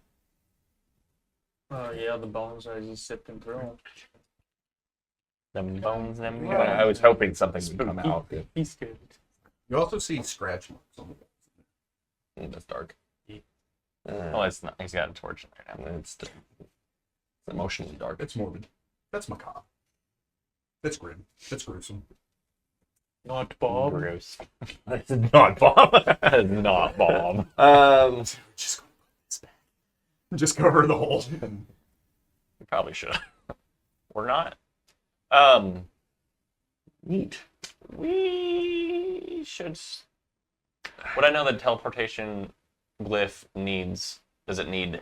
Oh yeah, the bones are just sifting through them. Them bones, them Yeah, I was hoping something would come out. He's good. You also see scratch marks on the wall. That's dark. Oh, it's not. He's got a torch in there now. It's emotionally dark. That's morbid. That's macabre. That's grim. That's gruesome. Not Bob. Gross. It's not Bob. That's not Bob. Just go it's bad. Just cover the hole. We probably should. We're not. Neat. We should. Would I know that teleportation glyph needs? Does it need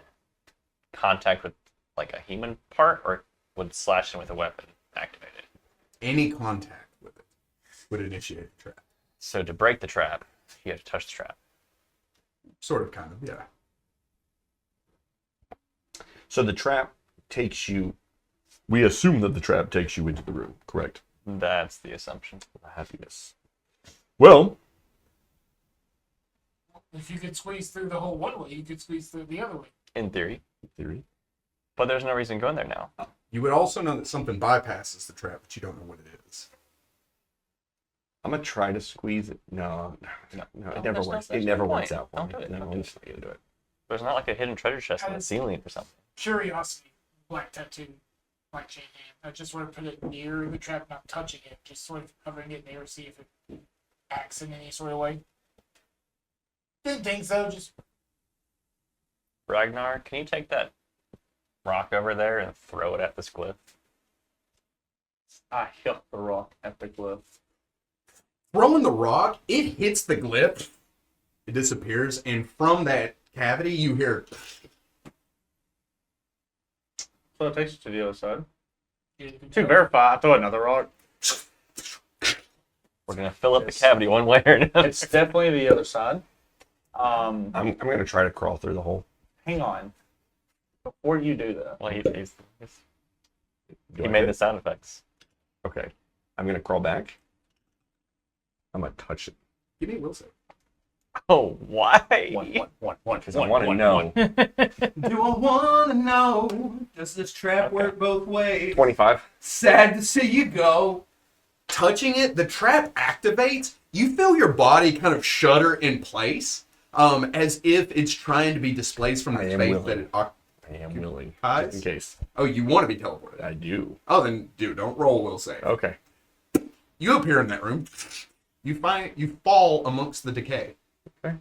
contact with like a human part, or would slashing with a weapon activate it? Any contact with it would initiate a trap. So to break the trap, you have to touch the trap. Sort of, kind of, yeah. So the trap takes you. We assume that the trap takes you into the room, correct? That's the assumption. Happiness. Well, if you could squeeze through the hole one way, you could squeeze through the other way. In theory. in theory. But there's no reason going there now. You would also know that something bypasses the trap, but you don't know what it is. I'm gonna try to squeeze it. No, it never there's works. no it never point. works out for Don't me. do it. No, Don't I'm do just not gonna do it. There's not like a hidden treasure chest in the Has- ceiling or something. Curiosity, black tattoo, black chain hand. I just sort of put it near the trap, not touching it, just sort of hovering it near, see if it acts in any sort of way. Didn't think so, just Ragnar, can you take that rock over there and throw it at this glyph? I hit the rock at the glyph. Throwing the rock, it hits the glyph, it disappears, and from that cavity you hear. So it takes you to the other side. yeah, To verify, I throw another rock. We're gonna fill up the cavity one way or another. It's definitely the other side. I'm gonna try to crawl through the hole. Hang on. Before you do that, Well, he Do I made hit? the sound effects. Okay. I'm gonna crawl back. I'm gonna touch it. Give me a will save. Oh, why? Because I want to know. Do I want to know? Does this trap work both ways? 25. Sad to see you go. Touching it, the trap activates. You feel your body kind of shudder in place, as if it's trying to be displaced from the I am space willing. that it I am willing. occupies. Just in case. Oh, you want to be teleported? I do. Oh, then dude, don't roll. Will save. Okay. You appear in that room. You fall amongst the decay. Okay.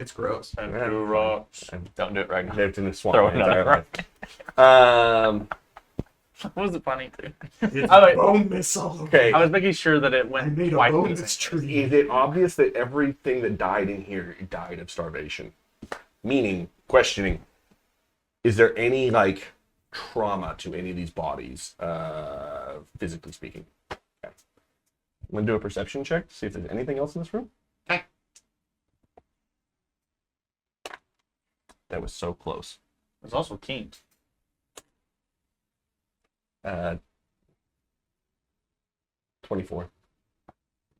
It's gross. And two rocks. Don't do it right now. Lived in the swamp Throw my entire another life. What was it funny too? It's I like- bone missile. Okay. I was making sure that it I went made a twice. bonus tree. Is it obvious that everything that died in here died of starvation? Meaning, questioning, is there any, like, trauma to any of these bodies, physically speaking? Okay. I'm going to do a perception check to see if there's anything else in this room. Okay. That was so close. There's also King. 24.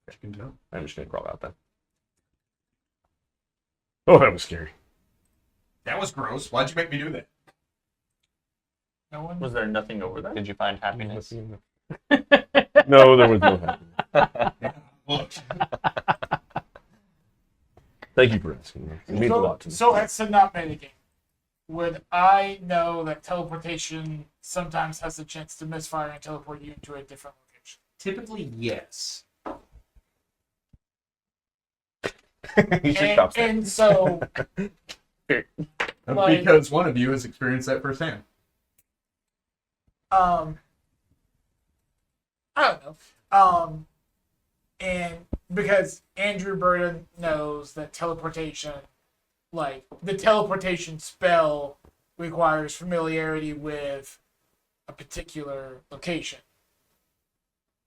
You can tell. I'm just going to crawl out then. Oh, that was scary. That was gross. Why'd you make me do that? No one. Was there nothing over there? Did you find happiness? No, there was no happiness. Look. Thank you for asking. It means a lot to me. So as to not metagame, would I know that teleportation sometimes has a chance to misfire and teleport you into a different location? Typically, yes. You should stop saying. And so, Like- Because one of you has experienced that firsthand. I don't know. And because Andrew Burden knows that teleportation, like the teleportation spell, requires familiarity with a particular location.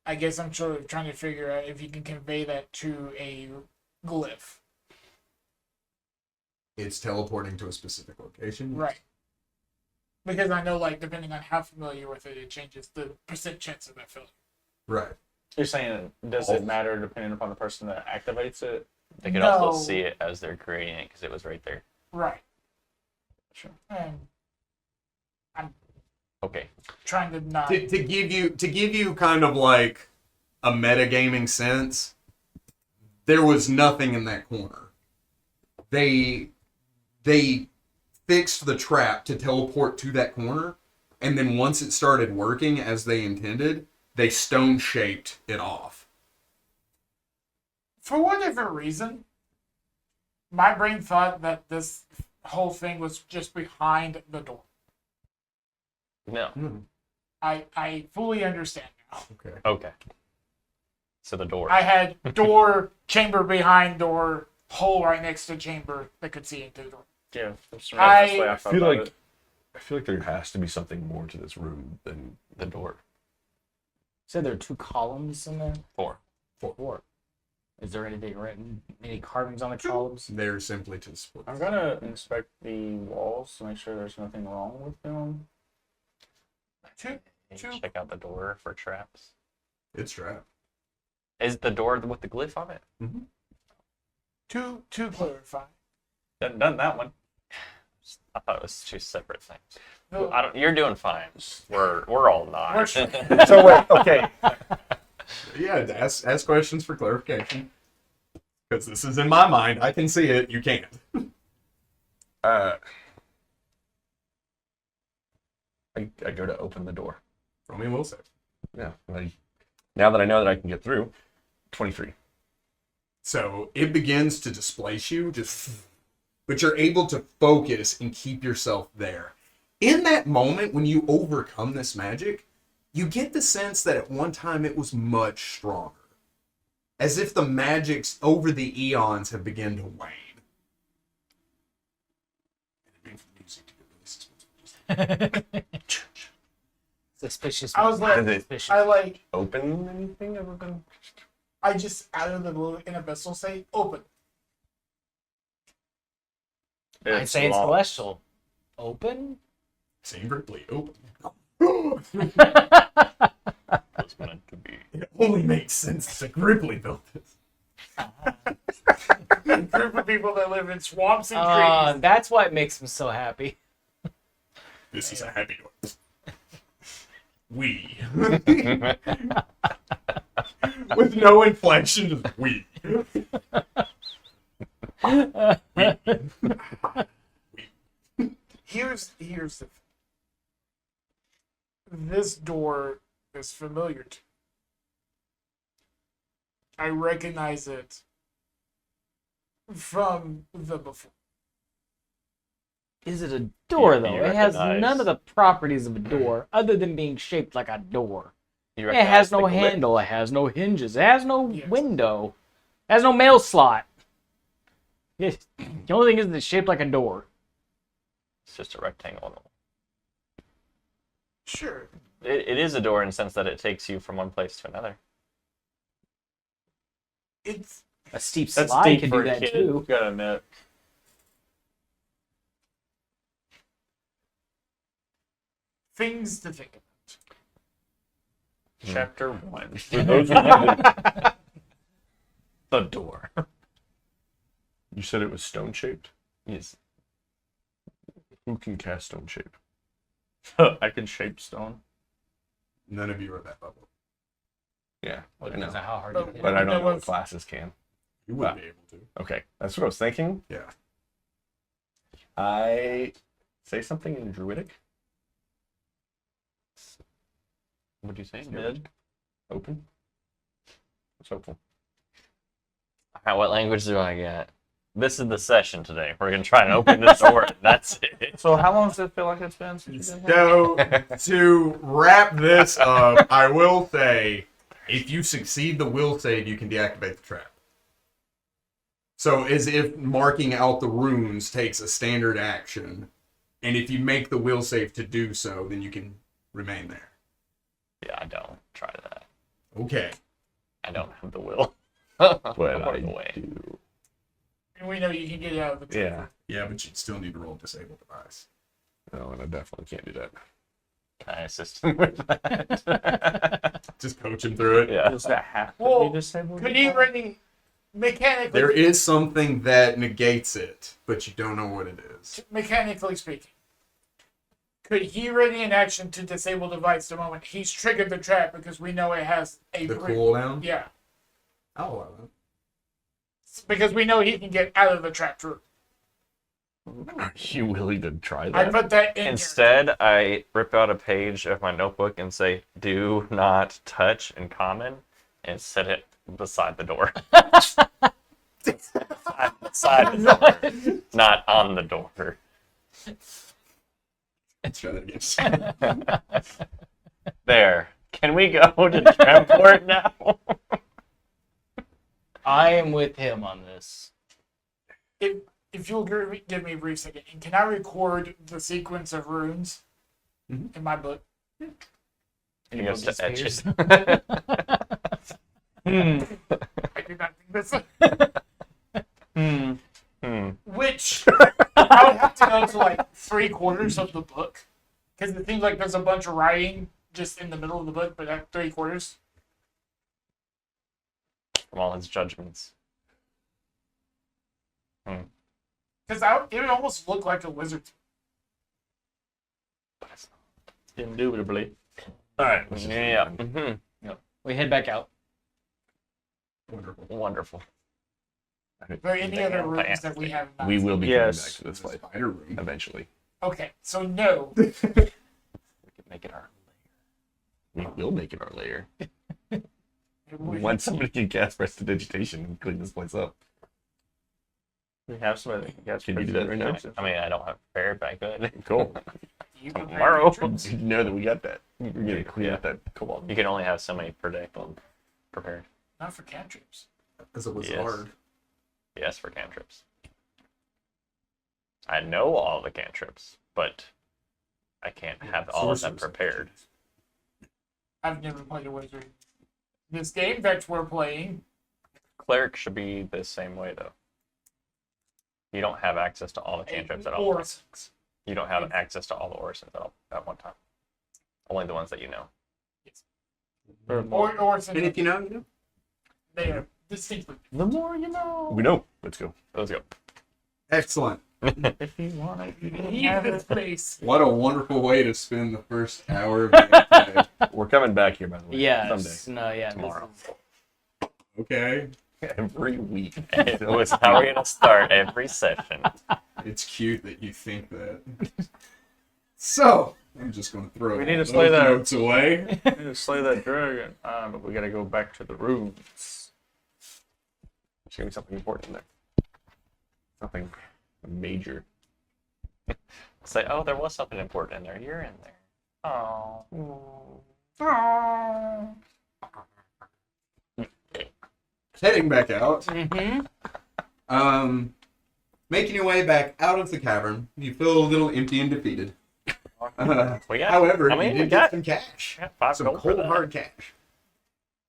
I guess I'm sort of trying to figure out if you can convey that to a glyph. It's teleporting to a specific location. Right. Because I know, like, depending on how familiar with it, it changes the percent chance of that failure. Right. You're saying, does it matter depending upon the person that activates it? They could No. also see it as they're creating it because it was right there. Right. Sure. And Okay. trying to not. To give you kind of like a metagaming sense, there was nothing in that corner. They fixed the trap to teleport to that corner, and then once it started working as they intended, they stone shaped it off. For whatever reason, my brain thought that this whole thing was just behind the door. No. I fully understand now. Okay. Okay. So the door. I had door, chamber behind door, hole right next to chamber that could see into the door. Yeah. That's the I way I felt feel about like it. I feel like there has to be something more to this room than the door. Said there are 2 columns in there. 4. 4. Is there anything written? Any carvings on the columns? They're simply to support. I'm gonna inspect the walls to make sure there's nothing wrong with them. Two. Check out the door for traps. It's trapped. Is the door with the glyph on it? To clarify. Done that one. I thought it was 2 separate things. No. I don't. You're doing fine. We're all not. We're- So wait, okay. Yeah, ask questions for clarification. Because this is in my mind. I can see it. You can't. I go to open the door. Roll me a will save. Yeah. Now that I know that I can get through, 23. So it begins to displace you, but you're able to focus and keep yourself there. In that moment, when you overcome this magic, you get the sense that at one time it was much stronger. As if the magics over the eons have begun to wane. Suspicious. I was like, Is it- suspicious. I like, Open anything ever been? I just out of the blue in abyssal say open. I'd say it's locked. celestial. Open? Same Ripley, open. It's meant to be. It only makes sense that Ripley built this. Group would be people that live in swamps and trees. That's why it makes him so happy. This is a happy noise. We. With no inflection, just we. Here's the thing. This door is familiar to me. I recognize it from the before. Is it a door, You though? It has recognize- none of the properties of a door, other than being shaped like a door. You It has recognize no the glip? handle. It has no hinges. It has no Yes. window. It has no mail slot. The only thing is it's shaped like a door. It's just a rectangle. Sure. It is a door in the sense that it takes you from one place to another. It's A steep That's slide deep can for do a that kid. too. Gotta admit. things to think about. Chapter 1. For those of you that- The door. you said it was stone shaped. Yes. Who can cast stone shape? I can shape stone. None of you are that level. Yeah, Well, I it depends know. on how hard But- you hit But it. I don't That know what was- classes can. You wouldn't be able to. Okay, that's what I was thinking. Yeah. I say something in Druidic. What'd you say? Mid. Open. It's hopeful. What language do I get? This is the session today. We're gonna try and open this door. That's it. So how long does it feel like it's been since you've been here? So, to wrap this up, I will say, if you succeed the will save, you can deactivate the trap. So, as if marking out the runes takes a standard action, and if you make the will save to do so, then you can remain there. Yeah, I don't try that. Okay. I don't have the will. But By I the way. do. And we know you can get out of the Yeah. Yeah, but you'd still need to roll disable device. No, and I definitely can't do that. Can I assist him with that? Just coach him through it. Yeah. Does that have to Well, be disabled? Could he really mechanically There is something that negates it, but you don't know what it is. mechanically speaking? Could he ready an action to disable device the moment he's triggered the trap because we know it has a The brick- cooldown? Yeah. I'll allow that. Because we know he can get out of the trap room. Are you willing to try I that? put that in. Instead, I rip out a page of my notebook and say, "Do not touch" in common, and set it beside the door. Beside the door, not on the door. Let's try that again. There. Can we go to Dremport now? I am with him on this. If you'll give me a brief second, and can I record the sequence of runes Mhm. in my book? He goes to etch Disappears. it. I did not think this. Which I would have to go to like 3/4 of the book because it seems like there's a bunch of writing just in the middle of the book, but at 3/4. From all his judgments. Because it would almost look like a wizard. Indubitably. Alright. Yeah. Mhm. We head back out. Wonderful. Wonderful. Are there any Yeah, other rooms yeah. that we have not We seen? will be Yes. coming back to this The fight spider room. eventually. Okay, so no. We can make it our We will make it our lair. We- Once somebody can cast prestidigitation and clean this place up. We have somebody that can catch Can you do that right now? I mean, I don't have prepared, but I could. Cool. you prepare Tomorrow. the entrance. You know that we got that. We're gonna clean Yeah. up that kobold. You can only have so many per day prepared. Not for cantrips. Because it was Yes. hard. Yes, for cantrips. I know all the cantrips, but I can't have all of them Sorcerers. prepared. I've never played a wizard. This game that we're playing, Cleric should be the same way, though. You don't have access to all the cantrips at all. Orisons. You don't have access to all the orisons at one time. Only the ones that you know. Orisons, And if you know, you know. they are distinctly. The more you know. We know. Let's go. Let's go. Excellent. If you want it, you can Leave have this it. place. What a wonderful way to spend the first hour of gameplay. We're coming back here, by the way. Yes. Someday. No. Yeah. Tomorrow. Okay. Every week. It was how we're gonna start every session. It's cute that you think that. So, I'm just going to throw We need to those slay that. notes away. We need to slay that dragon. But we gotta go back to the rooms. There's gonna be something important in there. Something major. Say, oh, there was something important in there. You're in there. Oh. Heading back out. Mm-hmm. Making your way back out of the cavern, you feel a little empty and defeated. We got, However, I mean, you we did got, get some cash. got 5 Some gold for cold that. hard cash.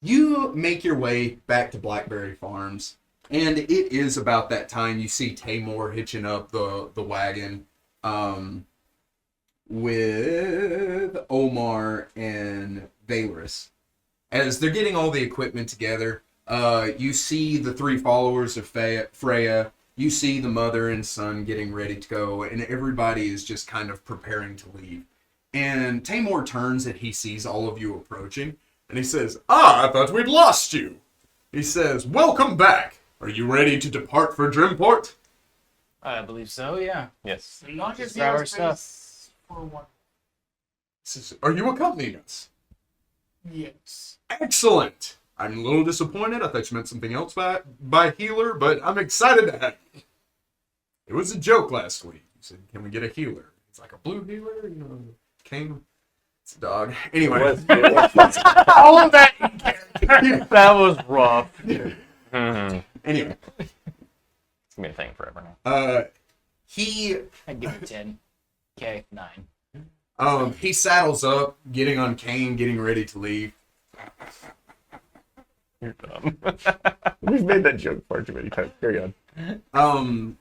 You make your way back to Blackberry Farms, and it is about that time you see Tamor hitching up the wagon with Omar and Valorous. As they're getting all the equipment together, you see the 3 followers of Freya. You see the mother and son getting ready to go, and everybody is just kind of preparing to leave. And Tamor turns and he sees all of you approaching, and he says, "Ah, I thought we'd lost you." He says, "Welcome back. Are you ready to depart for Dremport?" I believe so. Yeah. Yes. As long as Just you grab have our stuff. space for one. He says, "Are you accompanying us?" Yes. Excellent. I'm a little disappointed. I thought you meant something else by healer, but I'm excited to have you. It was a joke last week. You said, "Can we get a healer?" It's like a blue healer, King. It's a dog. Anyway. All of that in character. That was rough. Mm-hmm. Anyway. It's gonna be a thing forever now. He I'd give it 10. Okay, 9. he saddles up, getting on Kane, getting ready to leave. You're dumb. We've made that joke far too many times. Carry on.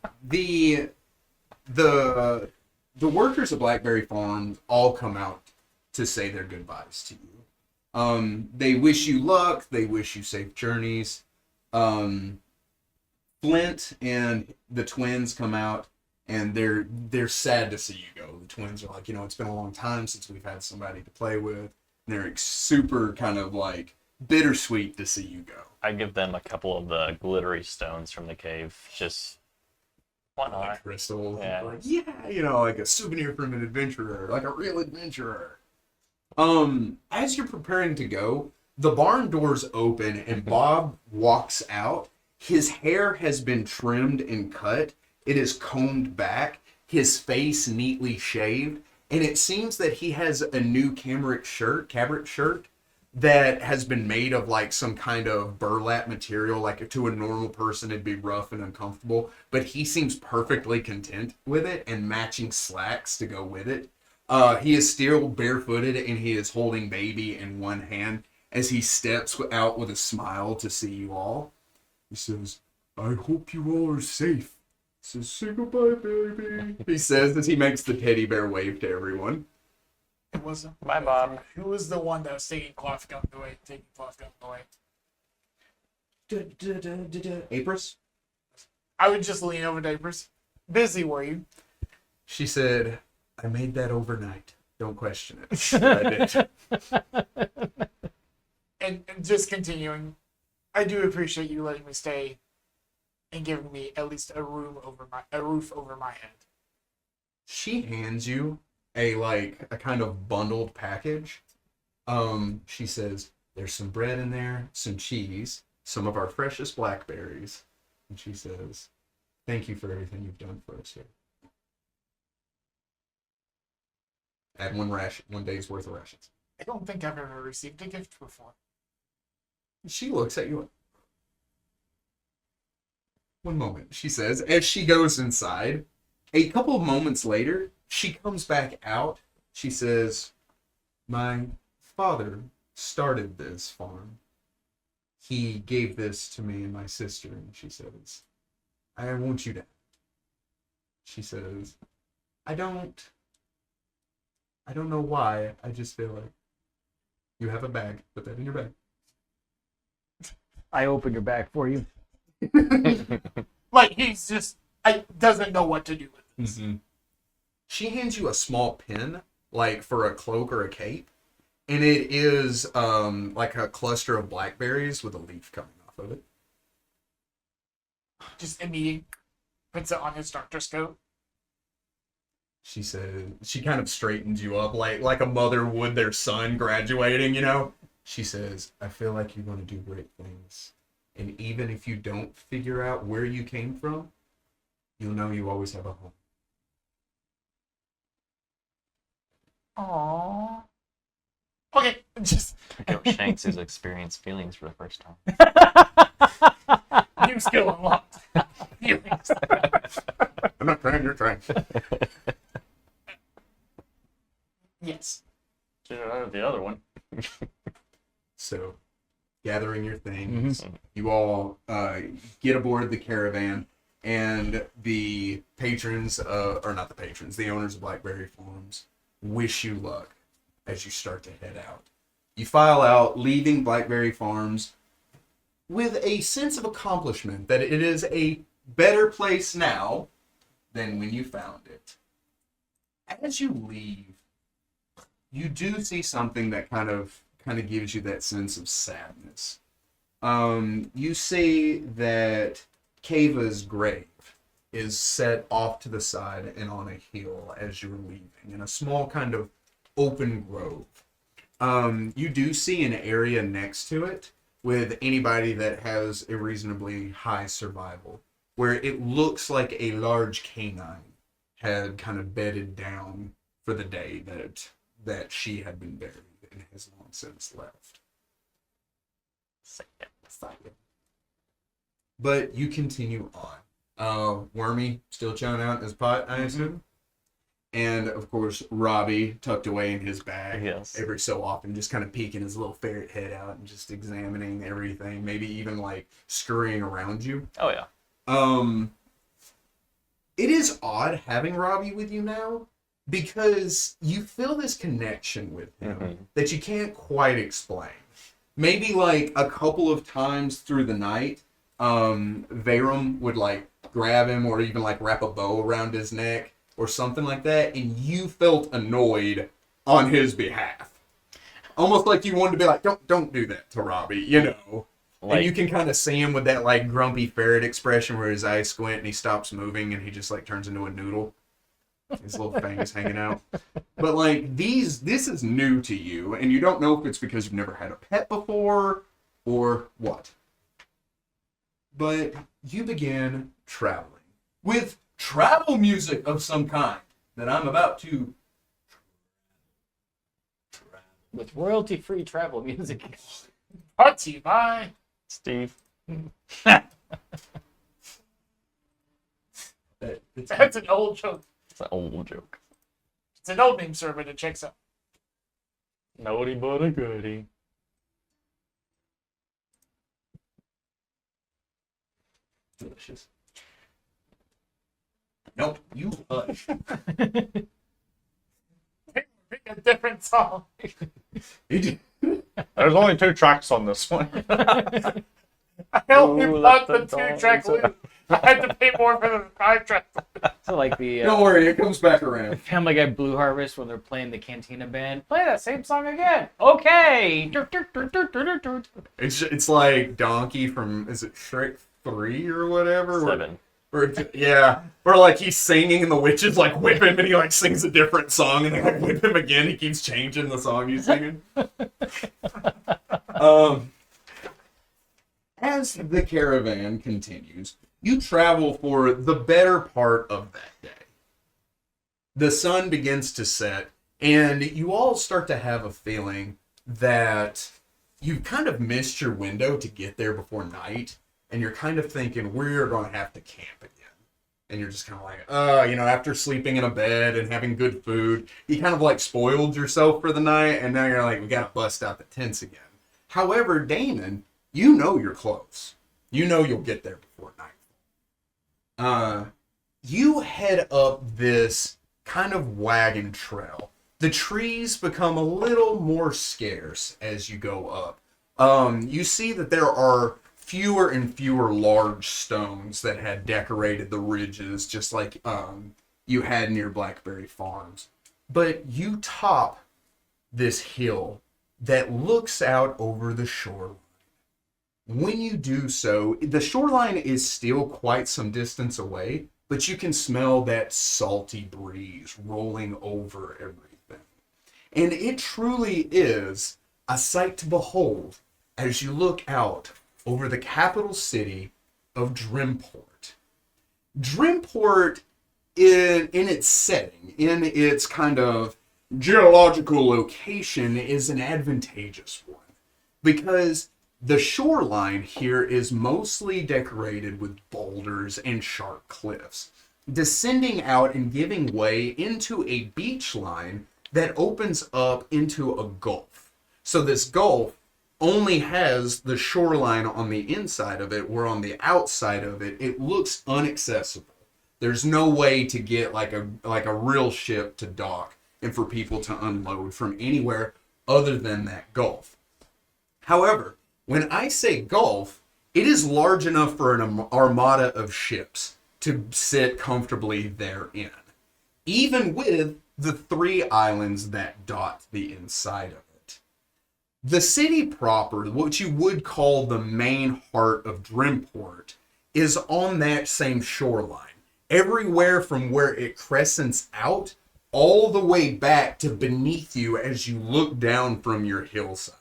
The workers of Blackberry Farm all come out to say their goodbyes to you. They wish you luck. They wish you safe journeys. Flint and the twins come out, and they're sad to see you go. The twins are like, it's been a long time since we've had somebody to play with. And they're super kind of like bittersweet to see you go. I give them a couple of the glittery stones from the cave. Just why Like not? crystals. Yeah. Like, like a souvenir from an adventurer, like a real adventurer. As you're preparing to go, the barn doors open and Bob walks out. His hair has been trimmed and cut. It is combed back. His face neatly shaved. And it seems that he has a new cambric shirt that has been made of like some kind of burlap material. Like to a normal person, it'd be rough and uncomfortable. But he seems perfectly content with it, and matching slacks to go with it. He is still barefooted, and he is holding baby in one hand as he steps out with a smile to see you all. He says, "I hope you all are safe." He says, "Say goodbye, baby." He says as he makes the teddy bear wave to everyone. It was Bye, Bob. Who was the one that was taking cloth guns away? Apris? I would just lean over diapers. Busy, were you? She said, "I made that overnight. Don't question it." I did. And just continuing, I do appreciate you letting me stay and giving me at least a roof over my head. She hands you a kind of bundled package. She says, "There's some bread in there, some cheese, some of our freshest blackberries." And she says, "Thank you for everything you've done for us here." Add one day's worth of rations. I don't think I've ever received a gift before. She looks at you. "One moment," she says, as she goes inside. A couple of moments later, she comes back out. She says, "My father started this farm. He gave this to me and my sister," and she says, "I want you to." She says, I don't know why. I just feel like you have a bag. Put that in your bag." I open your bag for you. Like he's just doesn't know what to do with this. Mm-hmm. She hands you a small pin, like for a cloak or a cape, and it is like a cluster of blackberries with a leaf coming off of it. Just immediately puts it on his doctor's coat. She said, she kind of straightens you up like a mother would their son graduating, you know? She says, I feel like you're going to do great things. And even if you don't figure out where you came from, you'll know you always have a home. Aww. Okay, just Go Shanks has experienced feelings for the first time. new skill unlocked. Feelings. I'm not trying, you're trying. Yes. Should have added the other one. So, gathering your things, you all get aboard the caravan, and the patrons, or not the patrons, the owners of Blackberry Farms, wish you luck as you start to head out. You file out, leaving Blackberry Farms with a sense of accomplishment that it is a better place now than when you found it. As you leave, you do see something that kind of gives you that sense of sadness. You see that Kava's grave is set off to the side and on a hill as you're leaving, in a small kind of open grove. You do see an area next to it with anybody that has a reasonably high survival, where it looks like a large canine had kind of bedded down for the day that she had been buried and has long since left. But you continue on. Wormy still chilling out in his pot, I assume. And of course, Robbie tucked away in his bag. Yes. Every so often, just kind of peeking his little ferret head out and just examining everything. Maybe even like scurrying around you. Oh yeah. It is odd having Robbie with you now, because you feel this connection with him that you can't quite explain. Maybe like a couple of times through the night, Veyram would like grab him or even like wrap a bow around his neck or something like that, and you felt annoyed on his behalf. Almost like you wanted to be like, don't do that to Robbie, you know. Like, and you can kind of see him with that like grumpy ferret expression where his eyes squint and he stops moving and he just like turns into a noodle. His little fangs hanging out. But like this is new to you, and you don't know if it's because you've never had a pet before or what. But you begin traveling with travel music of some kind that I'm about to With royalty-free travel music. Brought to you by Steve. That's an old joke. It's an old joke. It's an old meme server that checks out. Naughty but a goodie. delicious. Nope, you hush. Pick a different song. There's only 2 tracks on this one. I only Ooh, bought the let the 2-track dogs loop. I had to pay more for the 5-track. So like the Don't worry, it comes back around. Family Guy Blue Harvest when they're playing the Cantina band. Play that same song again. Okay. It's like Donkey from, is it Shrek 3 or whatever? 7. Yeah, where like he's singing and the witches like whip him and he like sings a different song and they like whip him again. He keeps changing the song he's singing. As the caravan continues, you travel for the better part of that day. The sun begins to set, and you all start to have a feeling that you've kind of missed your window to get there before night, and you're kind of thinking, we're going to have to camp again. And you're just kind of like, after sleeping in a bed and having good food, you kind of like spoiled yourself for the night, and now you're like, we got to bust out the tents again. However, Damon, you know you're close. You know you'll get there before night. You head up this kind of wagon trail. The trees become a little more scarce as you go up. You see that there are fewer and fewer large stones that had decorated the ridges, just like you had near Blackberry Farms. But you top this hill that looks out over the shoreline. When you do so, the shoreline is still quite some distance away, but you can smell that salty breeze rolling over everything. And it truly is a sight to behold as you look out over the capital city of Dremport. Dremport, in its setting, in its kind of geological location, is an advantageous one, because the shoreline here is mostly decorated with boulders and sharp cliffs, descending out and giving way into a beach line that opens up into a gulf. So this gulf only has the shoreline on the inside of it, where on the outside of it, it looks inaccessible. There's no way to get like a real ship to dock and for people to unload from anywhere other than that gulf. However, when I say gulf, it is large enough for an armada of ships to sit comfortably therein, even with the 3 islands that dot the inside of it. The city proper, what you would call the main heart of Dremport, is on that same shoreline, everywhere from where it crescents out all the way back to beneath you as you look down from your hillside.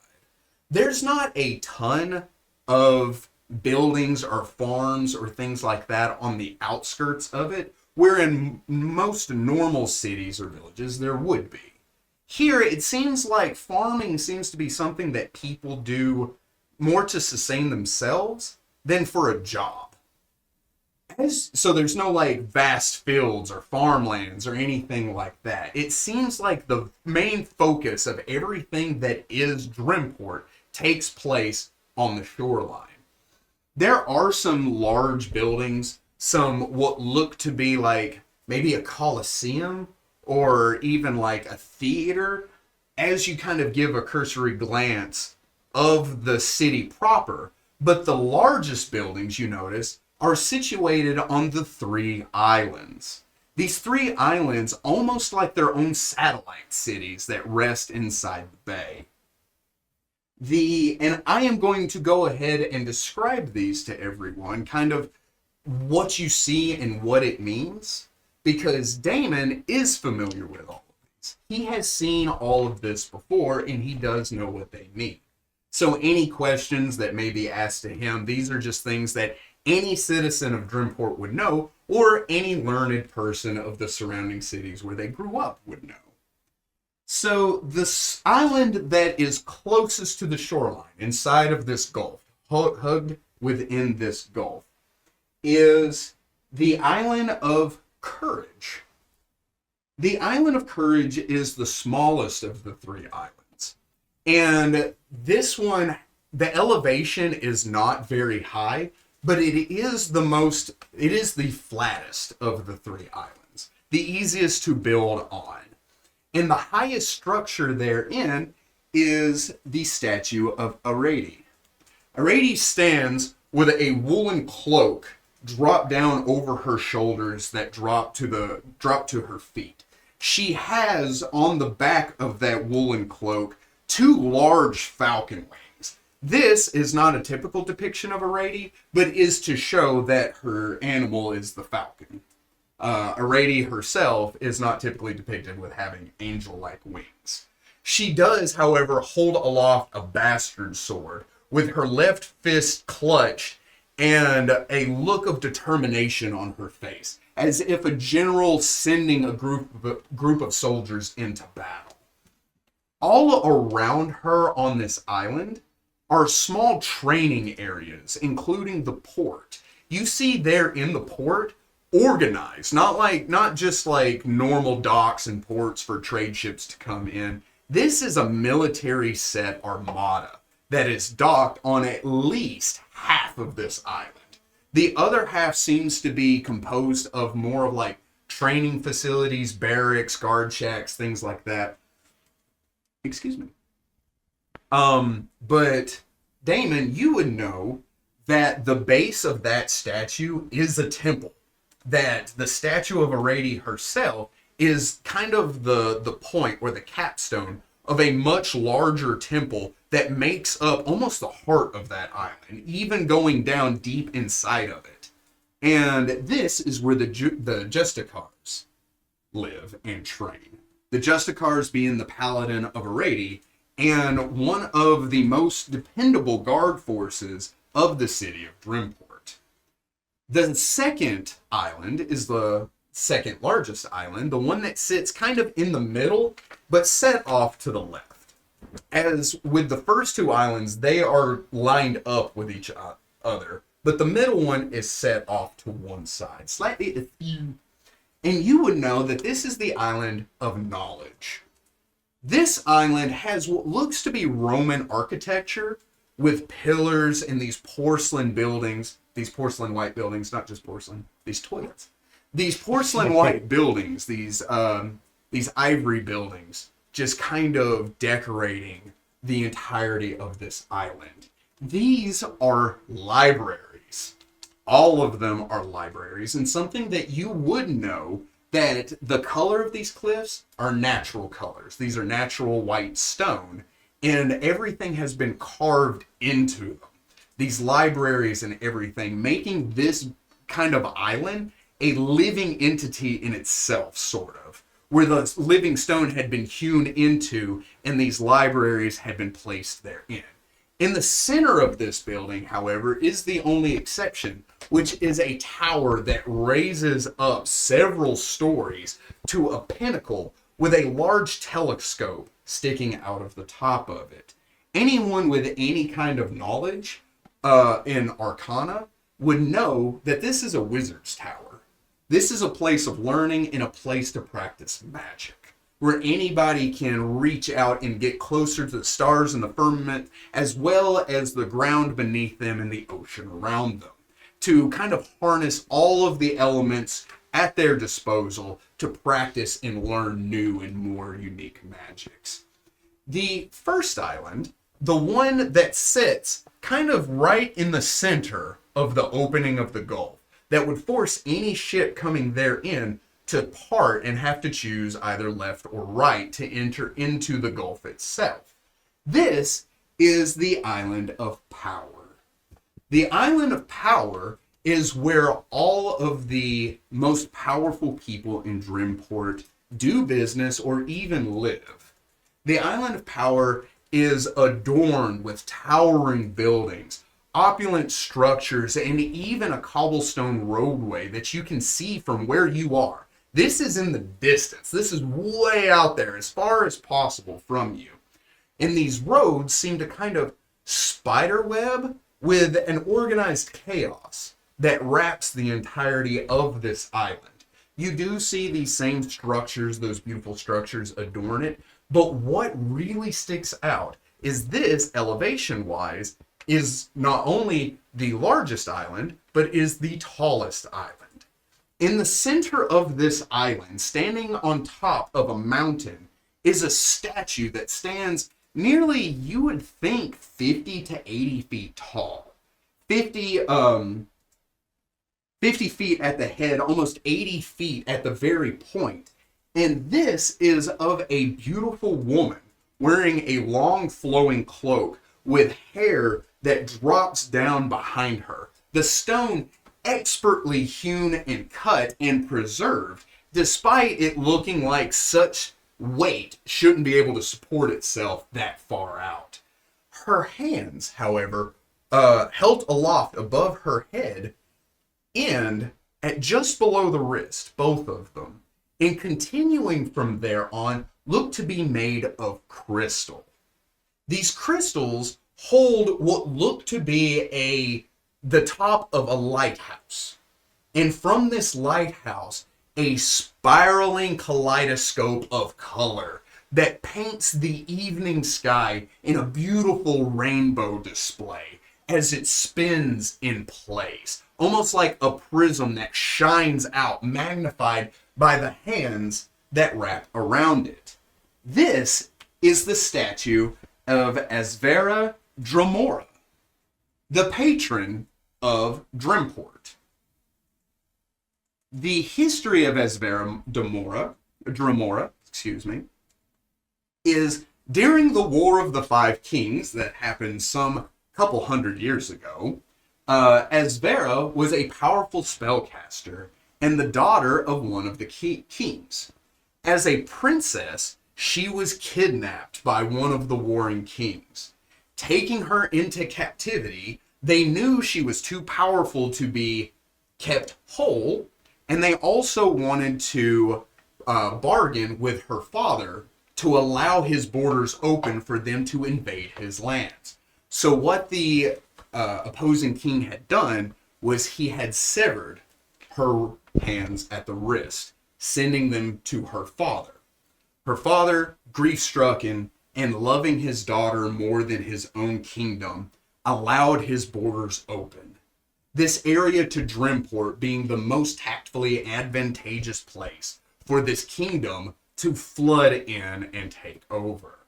There's not a ton of buildings or farms or things like that on the outskirts of it, where in most normal cities or villages there would be. Here, it seems like farming seems to be something that people do more to sustain themselves than for a job. So there's no like vast fields or farmlands or anything like that. It seems like the main focus of everything that is Dremport takes place on the shoreline. There are some large buildings, some what look to be like maybe a coliseum or even like a theater, as you kind of give a cursory glance of the city proper. But the largest buildings, you notice, are situated on the 3 islands. These 3 islands, almost like their own satellite cities that rest inside the bay. And I am going to go ahead and describe these to everyone, kind of what you see and what it means, because Damon is familiar with all of these. He has seen all of this before, and he does know what they mean. So any questions that may be asked to him, these are just things that any citizen of Dremport would know, or any learned person of the surrounding cities where they grew up would know. So the island that is closest to the shoreline, inside of this gulf, hugged within this gulf, is the island of Courage. The island of Courage is the smallest of the 3 islands. And this one, the elevation is not very high, but it is the flattest of the 3 islands, the easiest to build on. And the highest structure therein is the statue of Arady. Arady stands with a woolen cloak dropped down over her shoulders that drop to her feet. She has on the back of that woolen cloak 2 large falcon wings. This is not a typical depiction of Arady, but is to show that her animal is the falcon. Arady herself is not typically depicted with having angel-like wings. She does, however, hold aloft a bastard sword with her left fist clutched and a look of determination on her face, as if a general sending a group of soldiers into battle. All around her on this island are small training areas, including the port. You see there in the port, organized, not just like normal docks and ports for trade ships to come in. This is a military set armada that is docked on at least half of this island. The other half seems to be composed of more of like training facilities, barracks, guard shacks, things like that. Excuse me. But Damon, you would know that the base of that statue is a temple. That the statue of Arady herself is kind of the point or the capstone of a much larger temple that makes up almost the heart of that island, even going down deep inside of it. And this is where the Justicars live and train. The Justicars being the paladin of Arady and one of the most dependable guard forces of the city of Dremport. The second island is the second largest island, the one that sits kind of in the middle, but set off to the left. As with the first two islands, they are lined up with each other, but the middle one is set off to one side, slightly askew. And you would know that this is the island of knowledge. This island has what looks to be Roman architecture with pillars and these porcelain buildings, these porcelain white buildings, not just porcelain, these toilets. These porcelain white buildings, these ivory buildings, just kind of decorating the entirety of this island. These are libraries. All of them are libraries, and something that you would know that the color of these cliffs are natural colors. These are natural white stone, and everything has been carved into them. These libraries and everything, making this kind of island a living entity in itself, sort of, where the living stone had been hewn into and these libraries had been placed therein. In the center of this building, however, is the only exception, which is a tower that raises up several stories to a pinnacle with a large telescope sticking out of the top of it. Anyone with any kind of knowledge in Arcana would know that this is a wizard's tower. This is a place of learning and a place to practice magic, where anybody can reach out and get closer to the stars in the firmament, as well as the ground beneath them and the ocean around them, to kind of harness all of the elements at their disposal to practice and learn new and more unique magics. The first island, the one that sits kind of right in the center of the opening of the Gulf, that would force any ship coming therein to part and have to choose either left or right to enter into the Gulf itself. This is the Island of Power. The Island of Power is where all of the most powerful people in Dremport do business or even live. The Island of Power is adorned with towering buildings, opulent structures, and even a cobblestone roadway that you can see from where you are. This is in the distance. This is way out there, as far as possible from you. And these roads seem to kind of spiderweb with an organized chaos that wraps the entirety of this island. You do see these same structures, those beautiful structures adorn it, but what really sticks out is this, elevation-wise, is not only the largest island, but is the tallest island. In the center of this island, standing on top of a mountain, is a statue that stands nearly, you would think, 50 to 80 feet tall. 50 feet at the head, almost 80 feet at the very point. And this is of a beautiful woman wearing a long flowing cloak with hair that drops down behind her. The stone expertly hewn and cut and preserved, despite it looking like such weight shouldn't be able to support itself that far out. Her hands, however, held aloft above her head, end at just below the wrist, both of them, and continuing from there on, look to be made of crystal. These crystals hold what look to be the top of a lighthouse. And from this lighthouse, a spiraling kaleidoscope of color that paints the evening sky in a beautiful rainbow display as it spins in place, almost like a prism that shines out, magnified by the hands that wrap around it. This is the statue of Asvera Dramora, the patron of Dremport. The history of Esvera Dremora, is during the War of the Five Kings that happened some couple hundred years ago. Esvera was a powerful spellcaster and the daughter of one of the kings. As a princess, she was kidnapped by one of the warring kings. Taking her into captivity, they knew she was too powerful to be kept whole, and they also wanted to bargain with her father to allow his borders open for them to invade his lands. So what the opposing king had done was he had severed her hands at the wrist, sending them to her father. Her father, grief-stricken and loving his daughter more than his own kingdom, allowed his borders open. This area to Dremport being the most tactfully advantageous place for this kingdom to flood in and take over.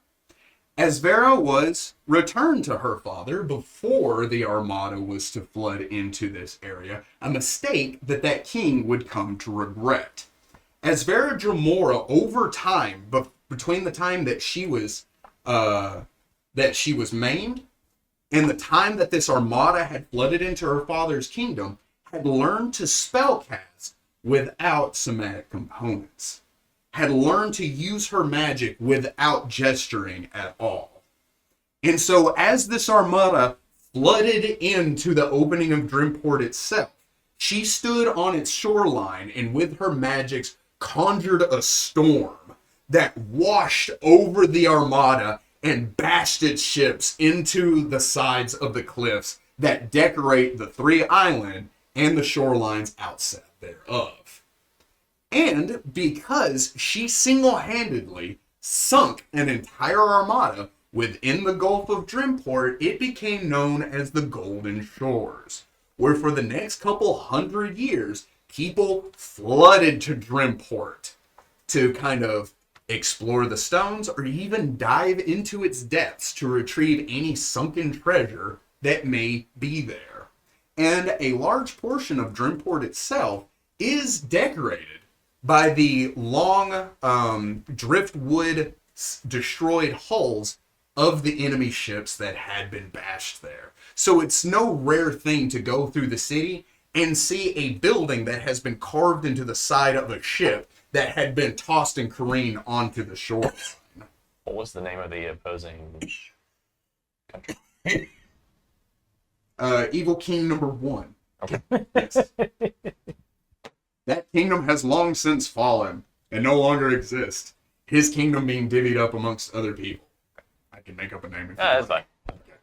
Esvera was returned to her father before the armada was to flood into this area, a mistake that king would come to regret. Esvera Dremora, over time, between the time that she was maimed and the time that this armada had flooded into her father's kingdom, had learned to spellcast without somatic components, had learned to use her magic without gesturing at all. And so as this armada flooded into the opening of Dremport itself, she stood on its shoreline and with her magics conjured a storm that washed over the armada and bashed its ships into the sides of the cliffs that decorate the three island and the shorelines outside thereof. And because she single-handedly sunk an entire armada within the Gulf of Dremport, it became known as the Golden Shores, where for the next couple hundred years, people flooded to Dremport to kind of explore the stones or even dive into its depths to retrieve any sunken treasure that may be there. And a large portion of Dremport itself is decorated by the long driftwood destroyed hulls of the enemy ships that had been bashed there. So it's no rare thing to go through the city and see a building that has been carved into the side of a ship that had been tossed and careened onto the shore. What was the name of the opposing country? Evil King number 1. Okay. Yes. That kingdom has long since fallen and no longer exists. His kingdom being divvied up amongst other people. I can make up a name. That's fine.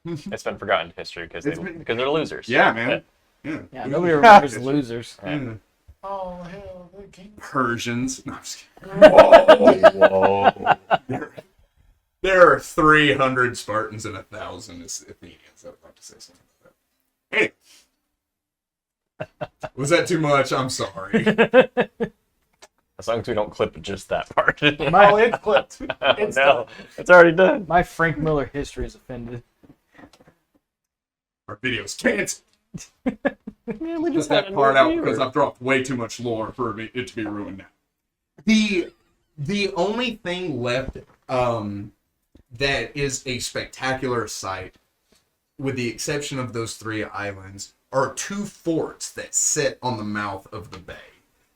It's been forgotten in history because they're losers. Yeah, man. Yeah, nobody remembers losers. Yeah. Oh, hell, the king. Persians. No, I'm just kidding. Whoa. There are 300 Spartans and 1,000 Athenians. I would like to say something about that. Anyway. Was that too much? I'm sorry. As long as we don't clip just that part. Oh, it's clipped. It's No, it's already done. My Frank Miller history is offended. Our video's canceled. Man, we Just got that a part new out viewer. because I've dropped way too much lore for it to be ruined now. The only thing left that is a spectacular sight, with the exception of those three islands, are two forts that sit on the mouth of the bay.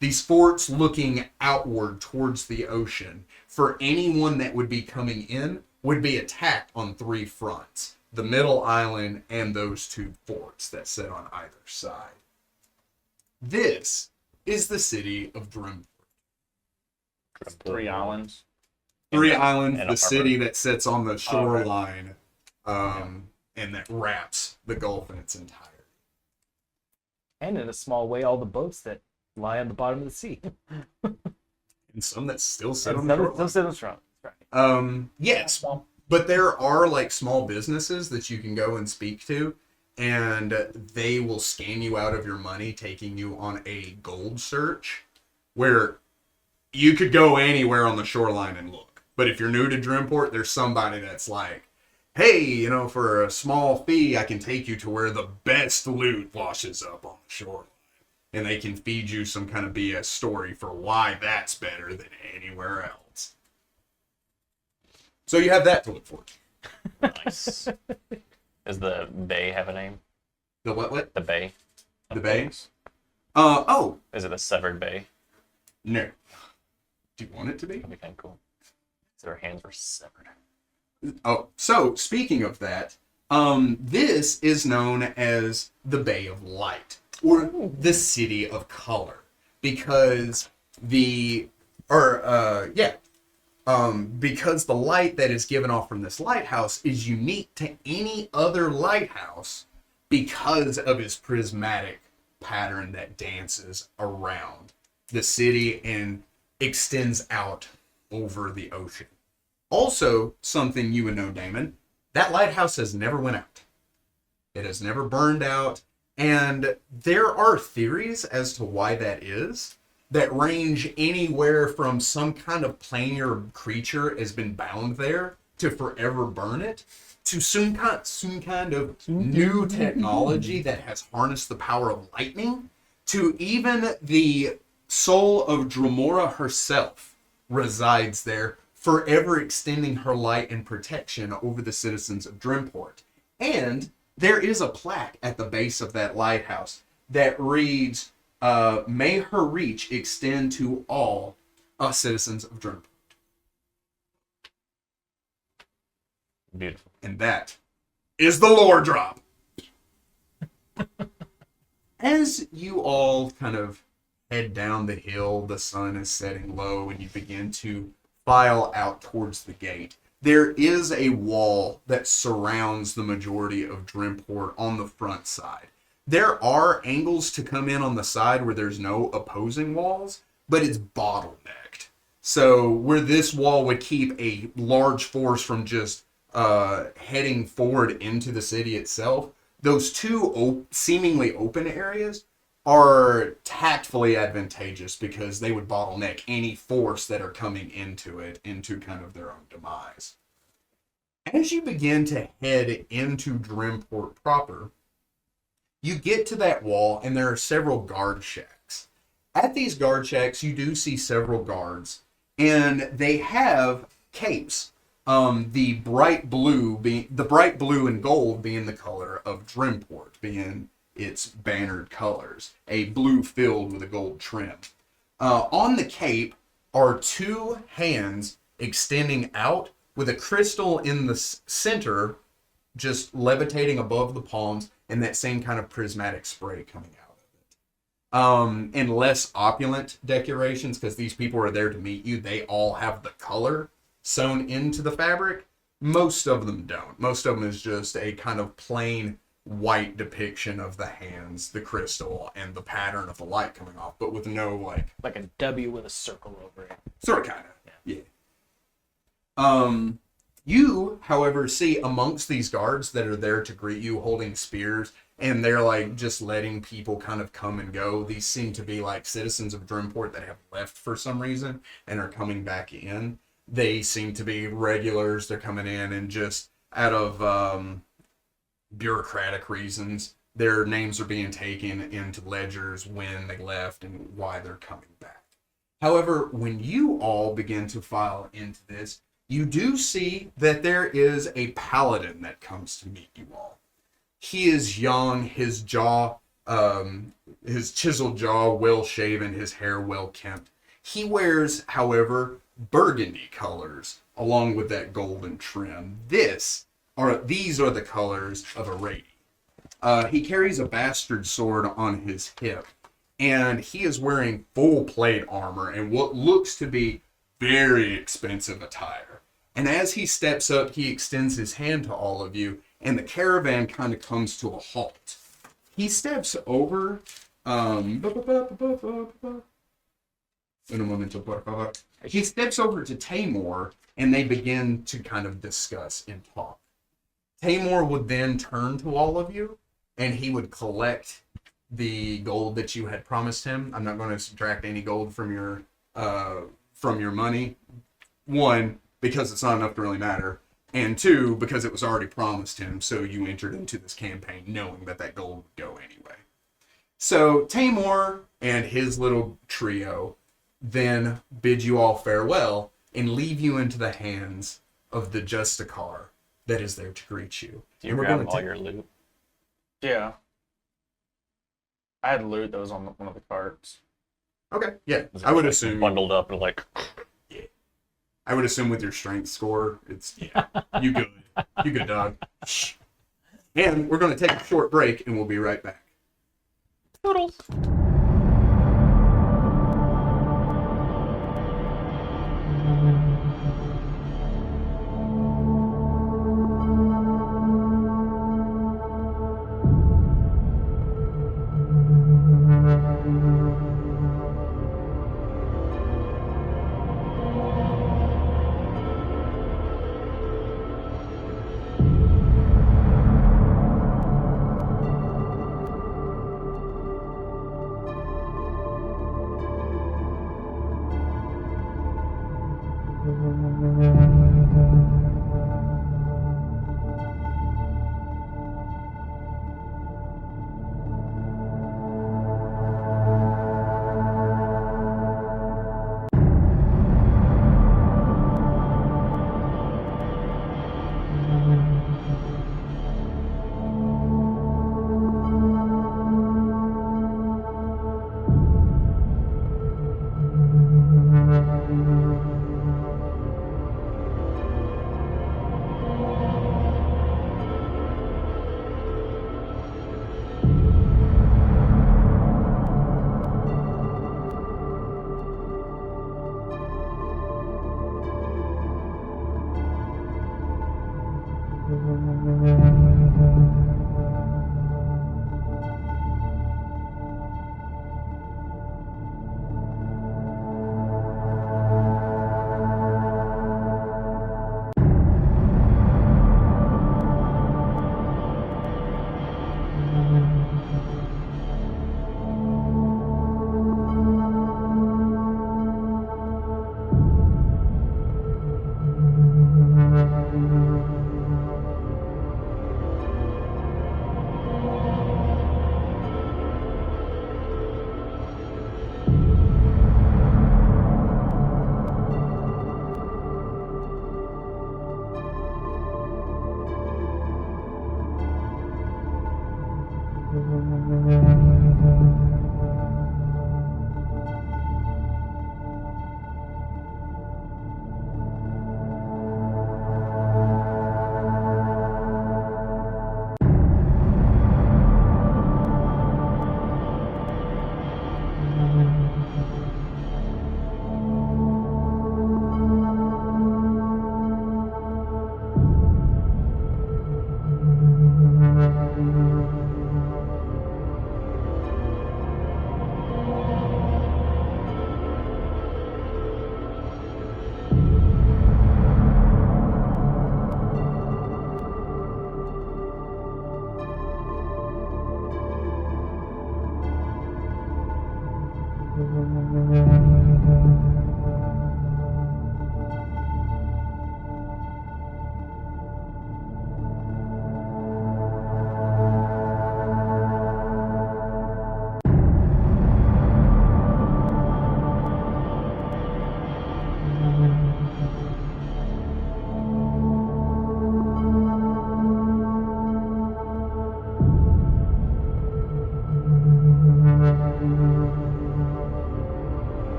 These forts looking outward towards the ocean, for anyone that would be coming in, would be attacked on three fronts. The middle island and those two forts that sit on either side. This is the city of Dremport. Three islands. Three And islands, a the harbor. city that sits on the shoreline, Yeah. and that wraps the Gulf in its entirety. And in a small way, all the boats that lie on the bottom of the sea. And some that still sit And on the some shoreline. sit on the front. Right. Yes, but there are like small businesses that you can go and speak to, and they will scan you out of your money, taking you on a gold search, where you could go anywhere on the shoreline and look. But if you're new to Dremport, there's somebody that's like, hey, for a small fee, I can take you to where the best loot washes up on the shoreline. And they can feed you some kind of BS story for why that's better than anywhere else. So you have that to look forward to. Nice. Does the bay have a name? The what? The bay? The bay? Oh, Is it the severed bay? no. Do you want it to be? That'd be kind of cool. So their hands were severed. Oh, so speaking of that, this is known as the Bay of Light, or the City of Color, because because the light that is given off from this lighthouse is unique to any other lighthouse because of its prismatic pattern that dances around the city and extends out over the ocean. Also, something you would know, Damon, that lighthouse has never went out. It has never burned out, and there are theories as to why that is that range anywhere from some kind of planar creature has been bound there to forever burn it, to some kind of new technology that has harnessed the power of lightning, to even the soul of Dremora herself resides there, forever extending her light and protection over the citizens of Dremport. And there is a plaque at the base of that lighthouse that reads, may her reach extend to all us citizens of Dremport. Beautiful. And that is the lore drop. As you all kind of head down the hill, the sun is setting low, and you begin to file out towards the gate. There is a wall that surrounds the majority of Dremport on the front side. There are angles to come in on the side where there's no opposing walls, but it's bottlenecked. So where this wall would keep a large force from just heading forward into the city itself, those two seemingly open areas are tactfully advantageous because they would bottleneck any force that are coming into it into kind of their own demise. As you begin to head into Dremport proper, you get to that wall and there are several guard shacks. At these guard shacks, you do see several guards, and they have capes. The bright blue and gold being the color of Dremport, being its bannered colors, a blue filled with a gold trim. On the cape are two hands extending out with a crystal in the center, just levitating above the palms, and that same kind of prismatic spray coming out of it. And less opulent decorations, because these people are there to meet you. They all have the color sewn into the fabric. Most of them don't. Most of them is just a kind of plain white depiction of the hands, the crystal, and the pattern of the light coming off, but with no like a W with a circle over it. sort of kind of. Yeah. You, however, see amongst these guards that are there to greet you holding spears, and they're like just letting people kind of come and go. These seem to be like citizens of Dremport that have left for some reason and are coming back in. They seem to be regulars. They're coming in and just out of bureaucratic reasons, their names are being taken into ledgers when they left and why they're coming back. However, when you all begin to file into this, you do see that there is a paladin that comes to meet you all. He is young, his chiseled jaw well shaven, his hair well kempt. He wears, however, burgundy colors along with that golden trim. These are the colors of a Rady. He carries a bastard sword on his hip, and he is wearing full plate armor and what looks to be very expensive attire. And as he steps up, he extends his hand to all of you, and the caravan kind of comes to a halt. He steps over. He steps over to Tamor, and they begin to kind of discuss and talk. Tamor would then turn to all of you, and he would collect the gold that you had promised him. I'm not going to subtract any gold from your money. One, because it's not enough to really matter. and 2, because it was already promised him, so you entered into this campaign knowing that that gold would go anyway. So Tamor and his little trio then bid you all farewell and leave you into the hands of the Justicar that is there to greet you. Do you And we're grab gonna all take- your loot? Yeah. I had loot that was on one of the carts. Okay, yeah. Is it, I would like, assume bundled up and like. I would assume with your strength score, it's you good. You good, dog. And we're gonna take a short break and we'll be right back. Toodles.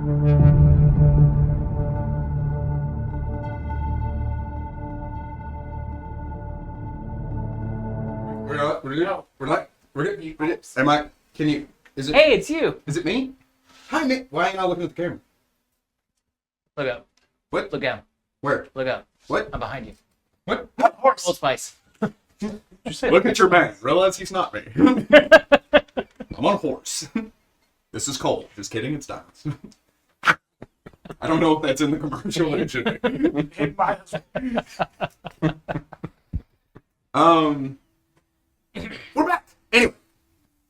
Am I? Can you? Is it? Hey, it's you. Is it me? Hi, Nick. Why are you not looking at the camera? Look up. What? Look down. Where? Look up. What? I'm behind you. What? Old Spice. Look at your man. Realize he's not me. I'm on a horse. This is Cole. Just kidding. It's Diamonds. I don't know if that's in the commercial. It should be. It might as well. We're back. Anyway,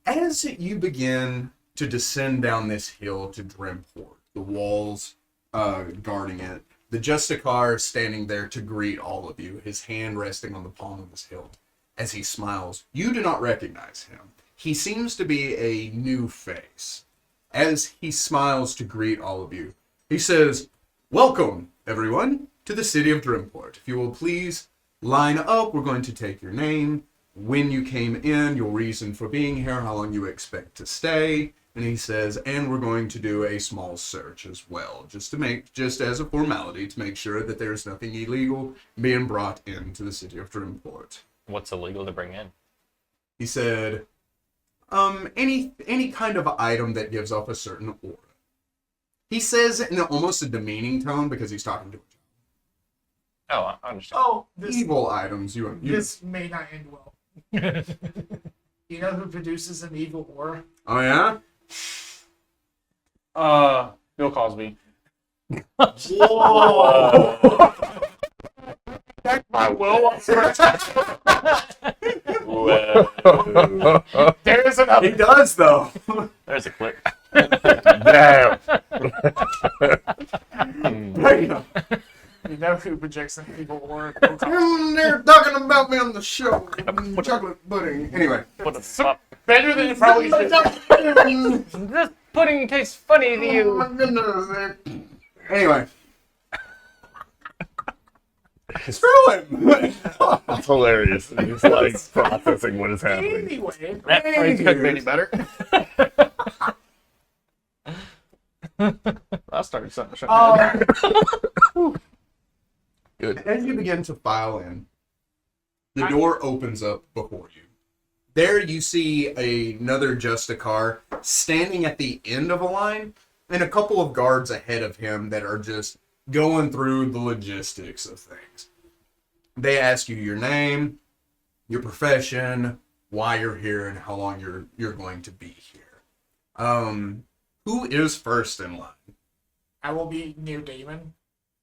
as you begin to descend down this hill to Dremport, the walls guarding it, the Justicar standing there to greet all of you, his hand resting on the palm of his hilt. As he smiles, you do not recognize him. He seems to be a new face. As he smiles to greet all of you, he says, "Welcome, everyone, to the city of Dremport. If you will please line up, we're going to take your name, when you came in, your reason for being here, how long you expect to stay." And he says, "And we're going to do a small search as well, just as a formality to make sure that there's nothing illegal being brought into the city of Dremport." What's illegal to bring in? He said, any kind of item that gives off a certain aura. He says in almost a demeaning tone because he's talking to a Oh, I understand. Oh, this evil items. You this may not end well. You know who produces an evil aura? Oh yeah? Bill Cosby. Whoa! That's my will. There's He another. does though. There's a clip. Damn. Bam. You know who projects an evil aura? They're talking about me on the show. Chocolate pudding. Anyway. What the fuck? Better than it probably should. This pudding tastes funny to Oh you. my goodness. Anyway. Screw him. That's hilarious. He's like processing what is happening. Anyway, That phrase couldn't be any better. I started something. Good. As you begin to file in, the door opens up before you. There you see another Justicar standing at the end of a line, and a couple of guards ahead of him that are just going through the logistics of things. They ask you your name, your profession, why you're here, and how long you're going to be here. Who is first in line? I will be near Damon.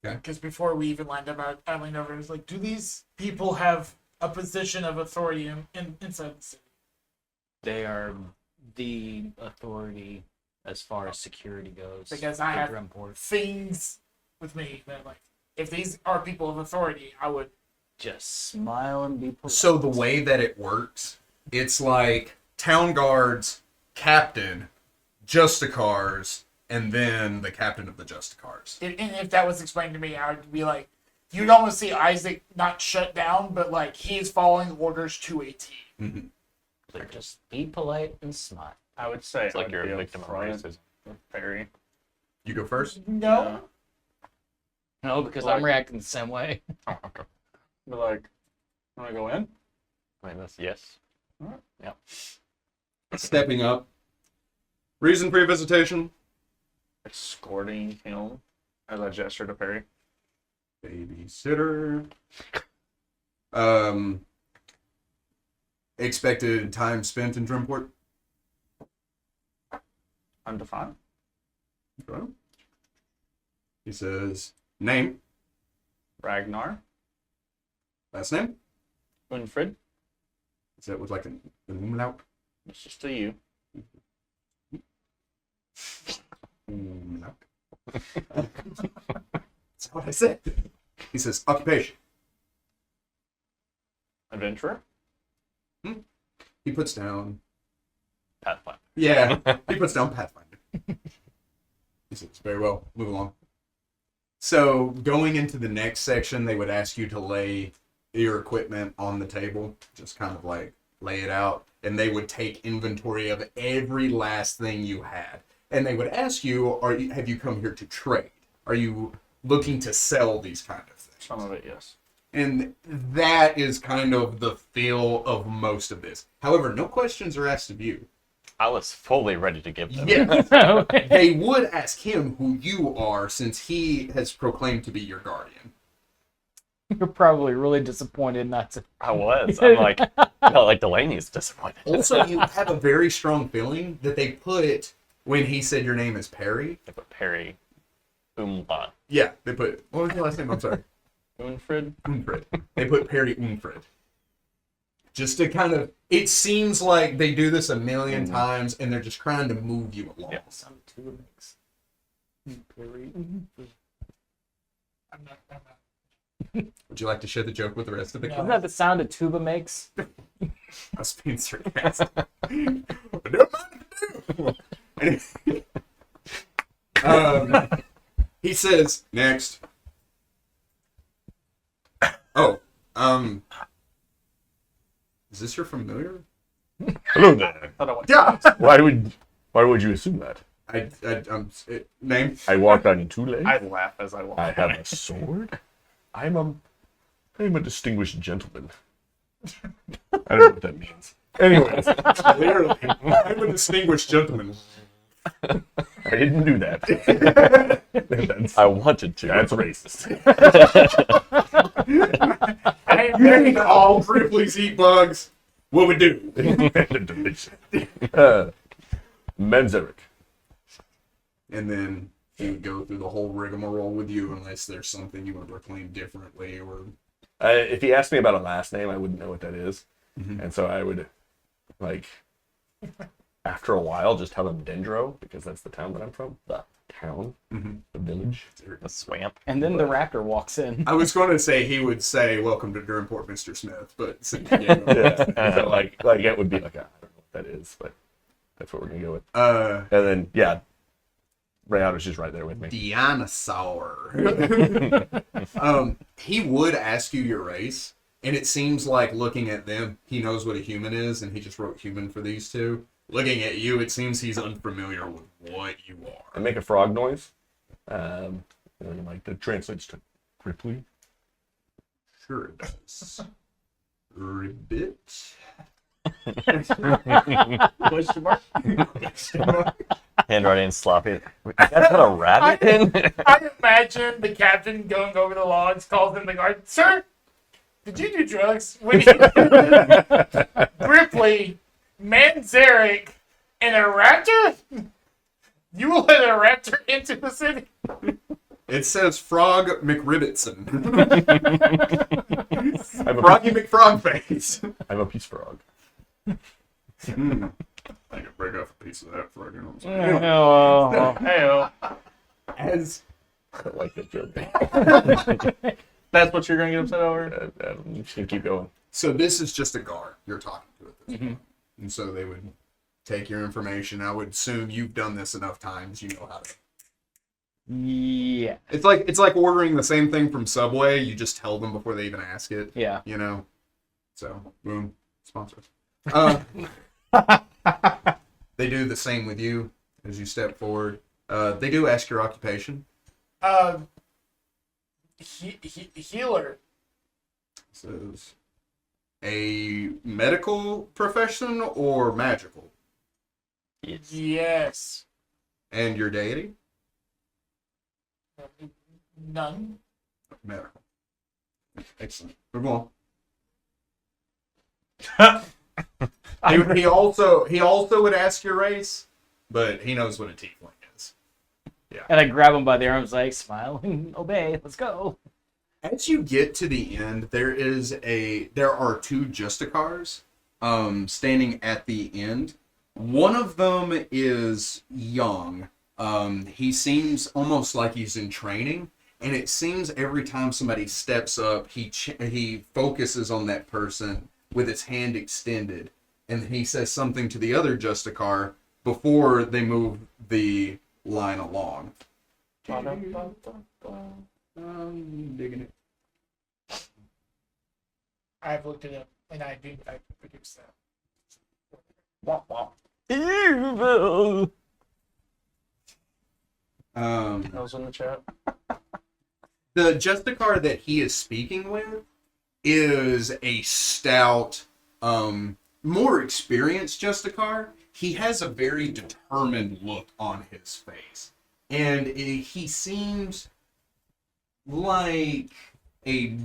Okay. Because before we even lined up, I leaned over and was like, do these people have a position of authority inside the city? They are the authority as far as security goes. Because I for have Dremport. things with me that, like, if these are people of authority, I would. Just smile and be polite. So the way that it works, it's like town guards, captain, Justicars, and then the captain of the Justicars. And if that was explained to me, I would be like, you'd almost see Isaac not shut down, but like he's following orders to a T. Mm-hmm. Like, just be polite and smile. I would say It's like you're a victim of front racism. with Perry. You go first? No. No, because Like- I'm reacting the same way. Oh, okay. But like, want to go in? I mean, that's yes. Stepping up. Reason for your visitation? Escorting him as I gesture to Perry. Babysitter. Expected time spent in Dremport? Undefined. Okay. He says, name, Ragnar. last name? Unfrid. Is that with like an umlaut? It's just to you. Umlaut. That's what I said. He says, occupation. Adventurer. He puts down, Pathfinder. yeah, he puts down Pathfinder. He says, very well, move along. So going into the next section, they would ask you to lay your equipment on the table, just kind of like lay it out, and they would take inventory of every last thing you had. and they would ask you, have you come here to trade? Are you looking to sell these kind of things? Some of it, yes. And that is kind of the feel of most of this. However, no questions are asked of you. I was fully ready to give them. Yeah. They would ask him who you are, since he has proclaimed to be your guardian. You're probably really disappointed not to. I was. I'm like, no, like Delaney's disappointed. Also, you have a very strong feeling that they put, when he said your name is Perry. They put Perry Umla. Yeah, they put, what was your last name? I'm sorry. Unfrid. Unfrid. They put Perry Unfrid. Just to kind of, it seems like they do this a million times and they're just trying to move you along. Yeah. Some tuba mix. I'm not. Would you like to share the joke with the rest of the Isn't class? that the sound a tuba makes? I was being sarcastic. I don't mind if I do. He says, next. Oh, is this your familiar? Hello there. Yeah. Why would you assume that? Name? I walk on two legs. I laugh as I walk. I have a sword. I'm a distinguished gentleman. I don't know what that means. Anyways, Clearly. I'm a distinguished gentleman. I didn't do that. I wanted to. That's racist. Hey, all Ripley's eat bugs. What we do? Delicious. Menzeric. And then he would go through the whole rigmarole with you unless there's something you want to proclaim differently or... If he asked me about a last name, I wouldn't know what that is. And so I would, like, after a while, just tell him Dendro, because that's the town that I'm from. The town. The village. The swamp. And then the raptor walks in. I was going to say he would say, "Welcome to Dremport, Mr. Smith," but since you gave him- So, like it would be like, I don't know what that is, but that's what we're going to go with. uh, And then, yeah, Rayada's just right there with me. Dinosaur. He would ask you your race, and it seems like looking at them, he knows what a human is, and he just wrote human for these two. Looking at you, it seems he's unfamiliar with what you I are. make a frog noise. And like that translates to Ripley. Sure it does. Ribbit. Question mark? Handwriting sloppy. You guys put a rabbit in? I imagine the captain going over the logs, calls in the guard. Sir, did you do drugs? When Ripley, Manzarek, and a raptor? You will let a raptor into the city? It says Frog McRibbitson. I'm a, Froggy McFrogface. I'm a peace frog. I can break off a piece of that frog. You know what I'm saying? Oh, Hey, As I like that joke. that's what you're gonna get upset over? I'm just going to keep going. so this is just a guard you're talking to at this point. And so they would take your information. I would assume you've done this enough times, you know how to. yeah. It's like ordering the same thing from Subway. You just tell them before they even ask it. Yeah. You know. So boom, sponsor. They do the same with you as you step forward. They do ask your occupation. Healer. Says a medical profession or magical, Yes. and your deity. None. Medical. Excellent. Move on. he also would ask your race, but he knows what a tiefling is. And I grab him by the arms, like, smile and obey. Let's go. As you get to the end, there are two Justicars standing at the end. One of them is young. He seems almost like he's in training, and it seems every time somebody steps up, he focuses on that person with his hand extended, and he says something to the other Justicar before they move the line along. Digging it. I've looked it up, and I produced that. Evil. That was in the chat. The Justicar that he is speaking with is a stout, more experienced Justicar. He has a very determined look on his face. And he seems like a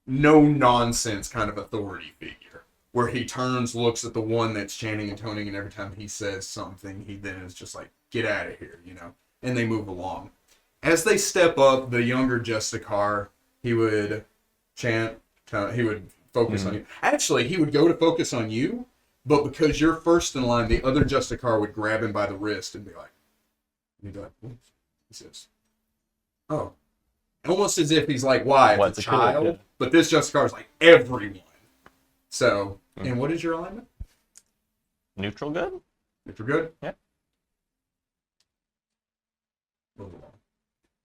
no-nonsense kind of authority figure, where he turns, looks at the one that's chanting and toning, and every time he says something, he then is just like, get out of here, you know, and they move along. As they step up, the younger Justicar, he would chant, he would focus on you. Actually, he would go to focus on you, but because you're first in line, the other Justicar would grab him by the wrist and be like, "Oops." He says, "Oh." Almost as if he's like, why? It's a child. Yeah. But this Justicar is like everyone. So, and what is your alignment? Neutral good? Neutral good? Yep. Move along.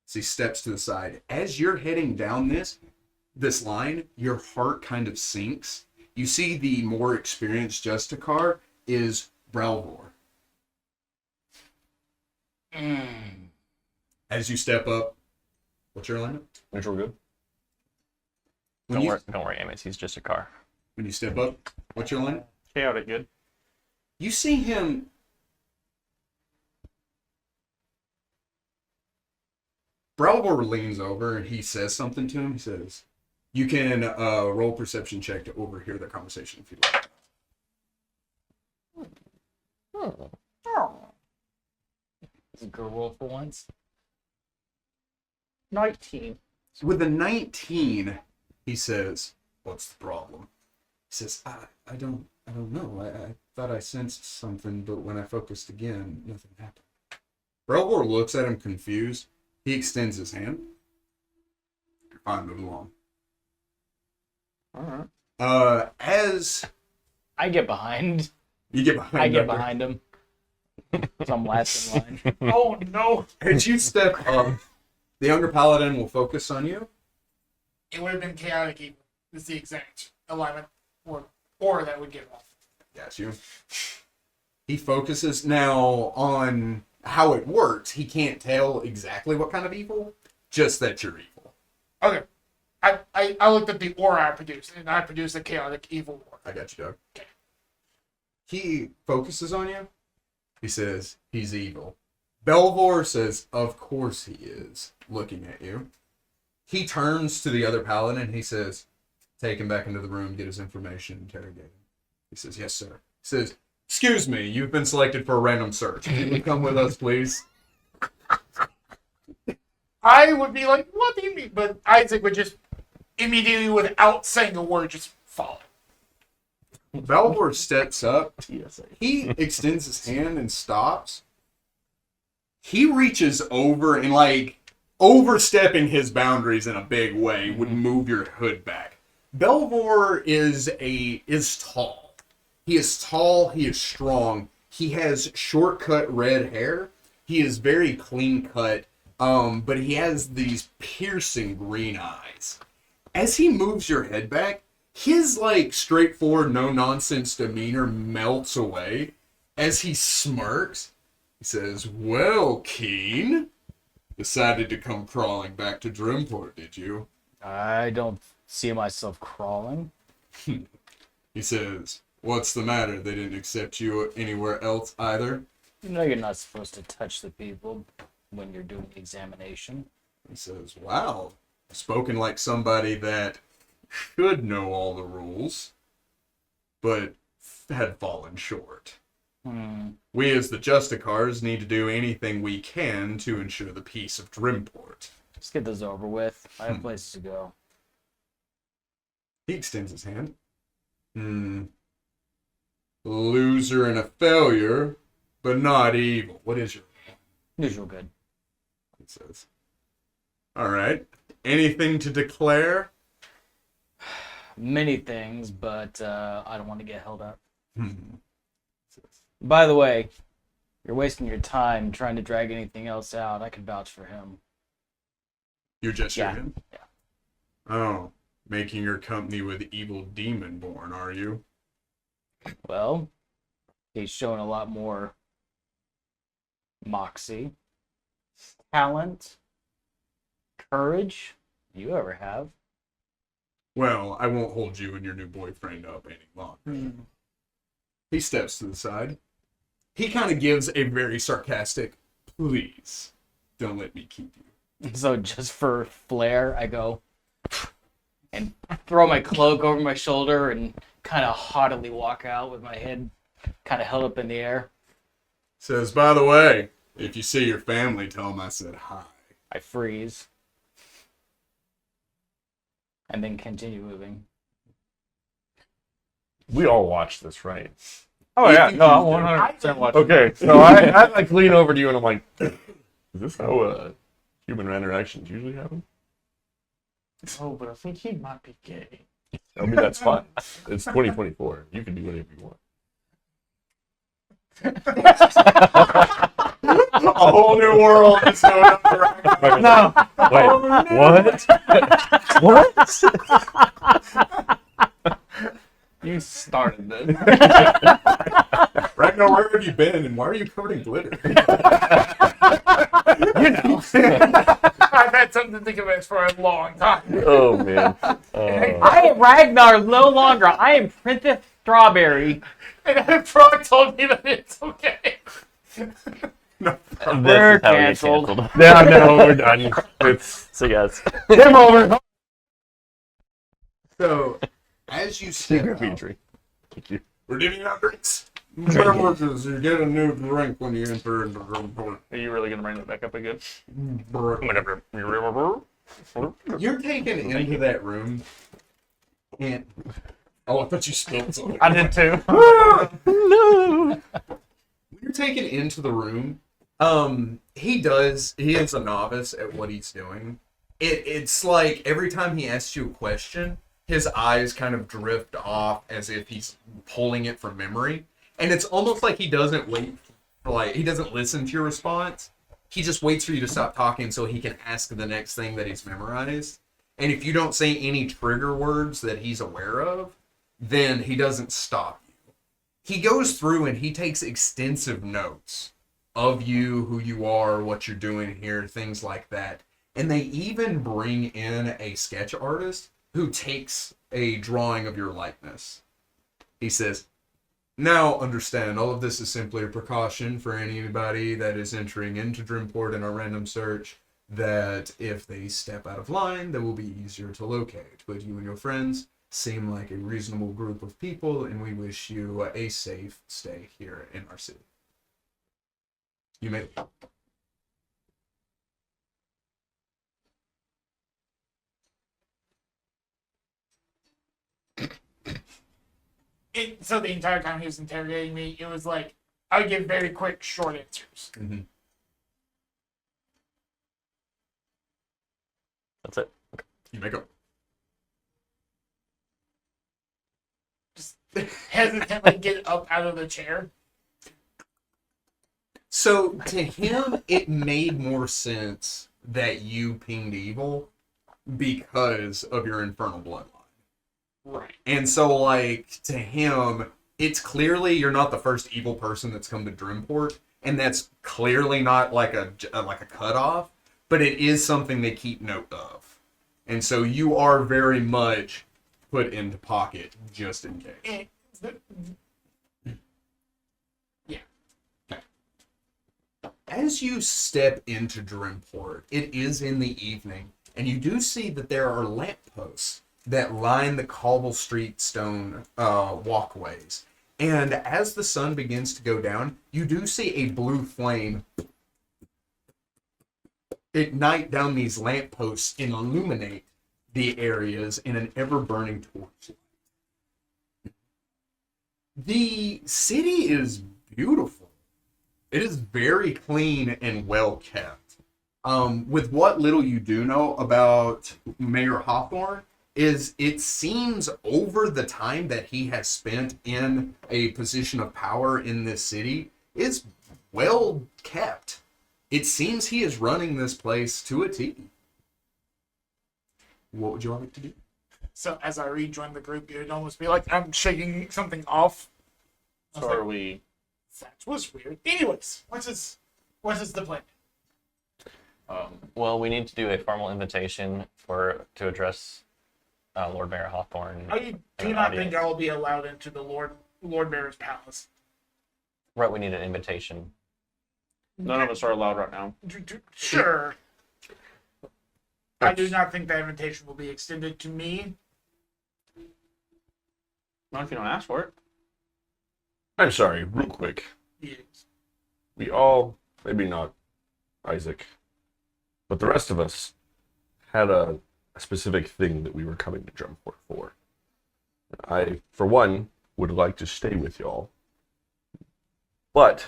So he steps to the side. As you're heading down this line, your heart kind of sinks. You see the more experienced Justicar is Brelvor. As you step up, what's your alignment? Neutral good. Don't worry, Amos. He's just a car. When you step up, what's your alignment? Chaotic good. You see him. Brelvor leans over and he says something to him. He says, "You can roll perception check to overhear the conversation if you like." Is it girl roll for once? 19. So with a 19, he says, "What's the problem?" He says, I don't know. I thought I sensed something, but when I focused again, nothing happened." Brelvor looks at him confused. He extends his hand. You're fine, move along. Alright. As I get behind. you get behind I get Doctor, behind him. So I'm last in line. Oh no! as you step up, the younger paladin will focus on you. It would have been chaotic evil. Is the exact alignment or that would get off. Yes, you. He focuses now on how it works. He can't tell exactly what kind of evil, just that you're evil. Okay. I looked at the aura I produced, and I produced a chaotic evil aura. I got you, Doug. Okay. He focuses on you. He says, he's evil. Belvor says, of course he is, looking at you. He turns to the other paladin and he says, take him back into the room, get his information, interrogate him. He says, yes, sir. He says, excuse me, you've been selected for a random search. Can you come with us, please? I would be like, what do you mean? But Isaac would just immediately, without saying a word, just follow. Belvor steps up. He extends his hand and stops. He reaches over and, like, overstepping his boundaries in a big way would move your hood back. Belvor is tall. He is tall. He is strong. He has short-cut red hair. He is very clean-cut, but he has these piercing green eyes. As he moves your head back, his, like, straightforward, no-nonsense demeanor melts away. As he smirks, he says, well, Keen, decided to come crawling back to Dremport, did you? I don't see myself crawling. He says, what's the matter? They didn't accept you anywhere else either? You know you're not supposed to touch the people when you're doing the examination. He says, wow, spoken like somebody that should know all the rules, but had fallen short. We as the Justicars need to do anything we can to ensure the peace of Dremport. Let's get this over with. I have places to go. He extends his hand. Loser and a failure, but not evil. What is your... Neutral good. He says. All right. Anything to declare? Many things, but I don't want to get held up. By the way, you're wasting your time trying to drag anything else out. I could vouch for him. You're just Yeah. Yeah. Oh, making your company with evil demon born, are you? Well, he's shown a lot more moxie. talent, courage you ever have. Well, I won't hold you and your new boyfriend up any longer. He steps to the side. He kind of gives a very sarcastic, please, don't let me keep you. So just for flair, I go and throw my cloak over my shoulder and kind of haughtily walk out with my head kind of held up in the air. Says, by the way, if you see your family, tell them I said hi. I freeze. And then continue moving. We all watched this, right? Oh yeah, no, I'm I 100% watching. Okay, so I like lean over to you and I'm like, is this how human interactions usually happen? Oh, but I think he might be gay. I mean, that's fine. It's 2024. You can do whatever you want. A whole new world is going up for No. Wait, what? What? You started this. Ragnar, where have you been and why are you covered in glitter? You know. I've had something to think about for a long time. Oh, man. I am Ragnar no longer. I am Princess Strawberry. And then Frog told me that it's okay. No. This We're is how we get canceled. canceled. Yeah, no, we're done. It's So guys, game over. So, as you step Graffiti out, tree. Thank you. we're giving out drinks. Beverages, you get a new drink when you enter into Dremport. Are you really gonna bring that back up again? Whatever. You're taken into that room, and oh, I thought you spilled something. I did too. No. When you're taken into the room, he is a novice at what he's doing. It's like every time he asks you a question, his eyes kind of drift off as if he's pulling it from memory. And it's almost like he doesn't he doesn't listen to your response. He just waits for you to stop talking so he can ask the next thing that he's memorized. And if you don't say any trigger words that he's aware of, then he doesn't stop you. He goes through and he takes extensive notes of you, who you are, what you're doing here, things like that. And they even bring in a sketch artist who takes a drawing of your likeness. He says, now understand, all of this is simply a precaution for anybody that is entering into Dremport in a random search, that if they step out of line, they will be easier to locate. But you and your friends seem like a reasonable group of people, and we wish you a safe stay here in our city. You may leave. So the entire time he was interrogating me, it was like I would give very quick, short answers. Mm-hmm. that's it. You may go. Just hesitantly get up out of the chair. So to him, it made more sense that you pinged evil because of your infernal bloodline. Right. And so, like, to him, it's clearly you're not the first evil person that's come to Dremport, and that's clearly not like a cutoff, but it is something they keep note of. And so you are very much put into pocket just in case. As you step into Dremport, it is in the evening, and you do see that there are lampposts that line the cobble street stone walkways. And as the sun begins to go down, you do see a blue flame ignite down these lampposts and illuminate the areas in an ever-burning torch. The city is beautiful. It is very clean and well kept. With what little you do know about Mayor Hawthorne, is it seems over the time that he has spent in a position of power in this city is well kept. It seems he is running this place to a T. What would you like to do? So as I rejoin the group, it would almost be like I'm shaking something off. I was So like, are we? that was weird. Anyways, what is the plan? Well, we need to do a formal invitation to address Lord Mayor Hawthorne. I do not think I will be allowed into the Lord Mayor's palace. Right, we need an invitation. None of us are allowed right now. Sure. I do not think that invitation will be extended to me. Not if you don't ask for it. I'm sorry, real quick. Yes. We all, maybe not Isaac, but the rest of us had a specific thing that we were coming to Dremport for. I, for one, would like to stay with y'all. But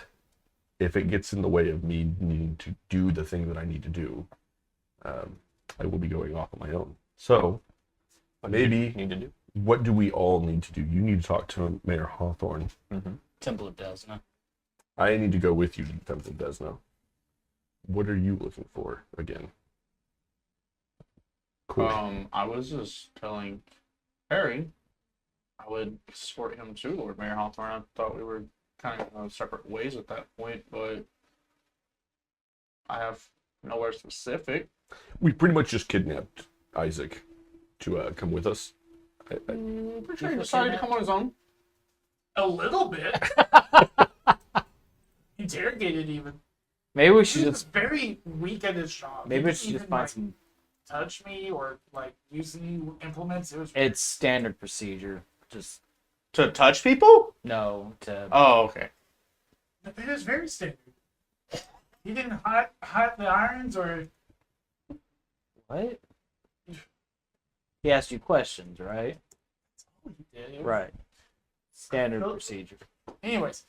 if it gets in the way of me needing to do the thing that I need to do, I will be going off on my own. So, maybe, Need to do. what do we all need to do? You need to talk to Mayor Hawthorne. Temple of Desna. I need to go with you to the Temple of Desna. What are you looking for again? Cool. I was just telling Harry I would escort him to Lord Mayor Hawthorne. I thought we were kind of separate ways at that point, but I have nowhere specific. We pretty much just kidnapped Isaac to come with us. Pretty sure he decided to come on his own. A little bit. Interrogated even. Maybe we He should was just very weak at his job. maybe He we didn't should just even, find like, some. touch me or like use any implements. It was It's standard procedure. Just To touch people? no to. Oh, okay. it was very standard. He didn't hot the irons or What? He asked you questions, right? he did. It was- Right. Standard Nope. procedure. Anyways,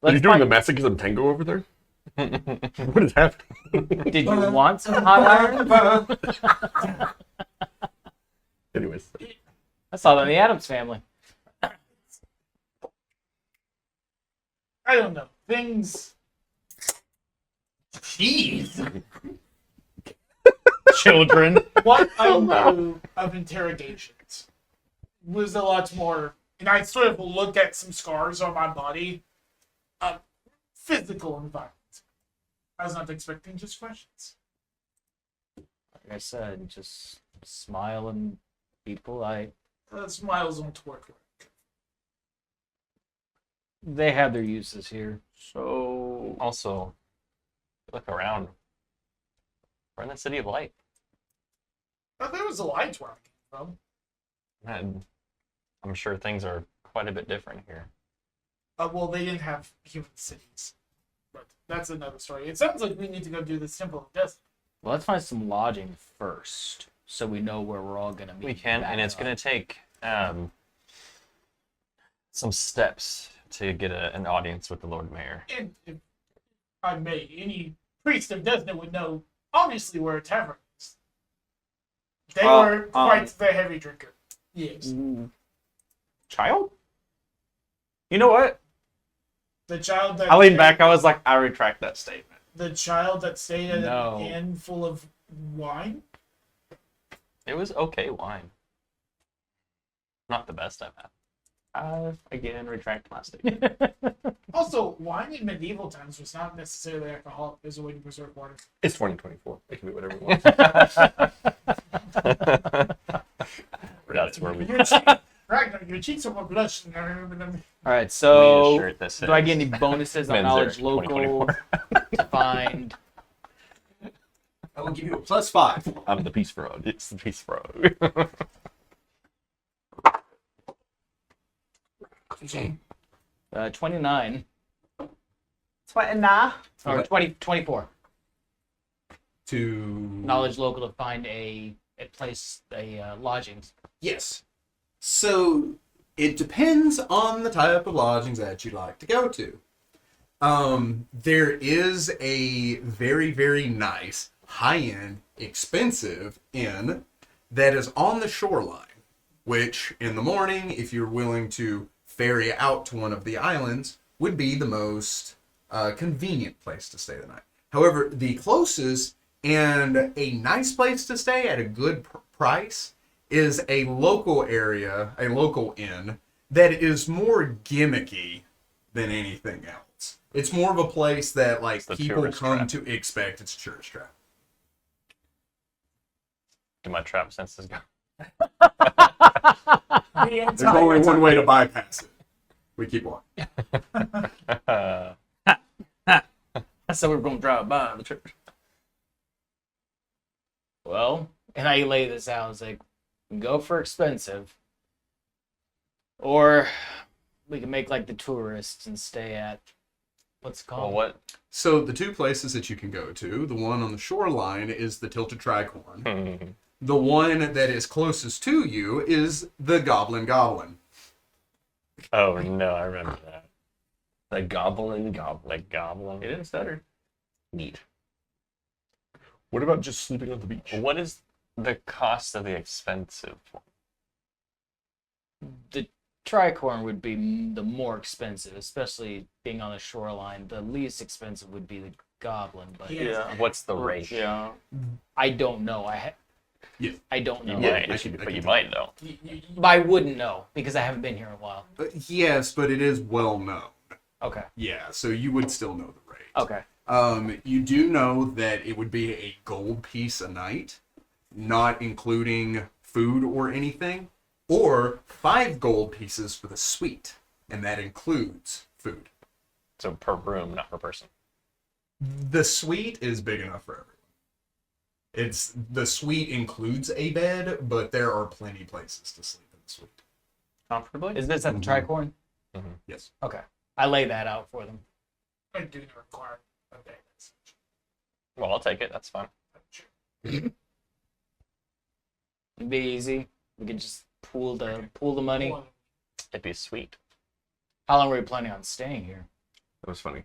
Are you doing the masochism tango over there? What is happening? Did you want some hot iron? Anyways, I saw that in the Addams Family. I don't know. Things Jeez. Children. what I knew of interrogations was a lot more, and I sort of looked at some scars on my body. Physical and violent. I was not expecting just questions. Like I said, just smiling people. Smiles don't work. They have their uses here. So, Also, look around. We're in the City of Light. There was a light where I came from. And I'm sure things are quite a bit different here. Well, they didn't have human cities, but that's another story. It sounds like we need to go do this Temple of Death. Well, let's find some lodging first, so we know where we're all gonna meet. We can, and it's going to take some steps to get an audience with the Lord Mayor. And if I may, any priest of Desna would know, obviously, where a tavern is. They were quite the heavy drinker. Yes. child? You know what? The child that I leaned back. I was like, I retract that statement. The child that stayed at No. an inn full of wine. It was okay wine. Not the best I've had. I again retract my statement. Also, wine in medieval times was not necessarily alcoholic. There's a way to preserve water. it's 2024. It can be whatever we want. That's where we Your cheek, Ragnar, your cheeks are more blushing. I remember them. All right, need a so shirt that says do I get any bonuses on Men's knowledge Air local 2024. to find? I will give you a +5. I'm the peace frog. It's the Peace Frog. 29 29. or What? 24 To knowledge local to find a place lodgings. Yes. So it depends on the type of lodgings that you'd like to go to. There is a very, very nice, high-end, expensive inn that is on the shoreline, which in the morning, if you're willing to ferry out to one of the islands, would be the most convenient place to stay the night. However, the closest and a nice place to stay at a good price is a local area, a local inn that is more gimmicky than anything else. It's more of a place that like It's the people tourist come trap. to expect. It's a tourist trap. Do my trap senses go? There's only one way to bypass it. We keep walking. So we're going to drive by the church. Well, and I lay this out. It's like, go for expensive. Or we can make like the tourists and stay at, what's it Well, called? what? So the two places that you can go to, the one on the shoreline is the Tilted Tricorn. The one that is closest to you is the Goblin. Oh no, I remember that. The goblin. Like goblin. It didn't stutter. Neat. What about just sleeping on the beach? What is the cost of the expensive one? The tricorn would be the more expensive, especially being on the shoreline. The least expensive would be the goblin, but Yeah. What's the rate? Yeah. I don't know. Yeah. I don't know. You might, but you might know. But I wouldn't know because I haven't been here in a while. Yes, but it is well known. Okay. Yeah, so you would still know the rate. Okay. You do know that it would be a gold piece a night, not including food or anything, or 5 gold pieces for the suite, and that includes food. So per room, not per person. The suite is big enough for everyone. The suite includes a bed, but there are plenty places to sleep in the suite. Comfortably? Is this at the tricorn? Yes. Okay. I lay that out for them. I do not require a bed. Well, I'll take it. That's fine. It'd be easy. We could just pool the money. It'd be sweet. How long were you planning on staying here? That was funny.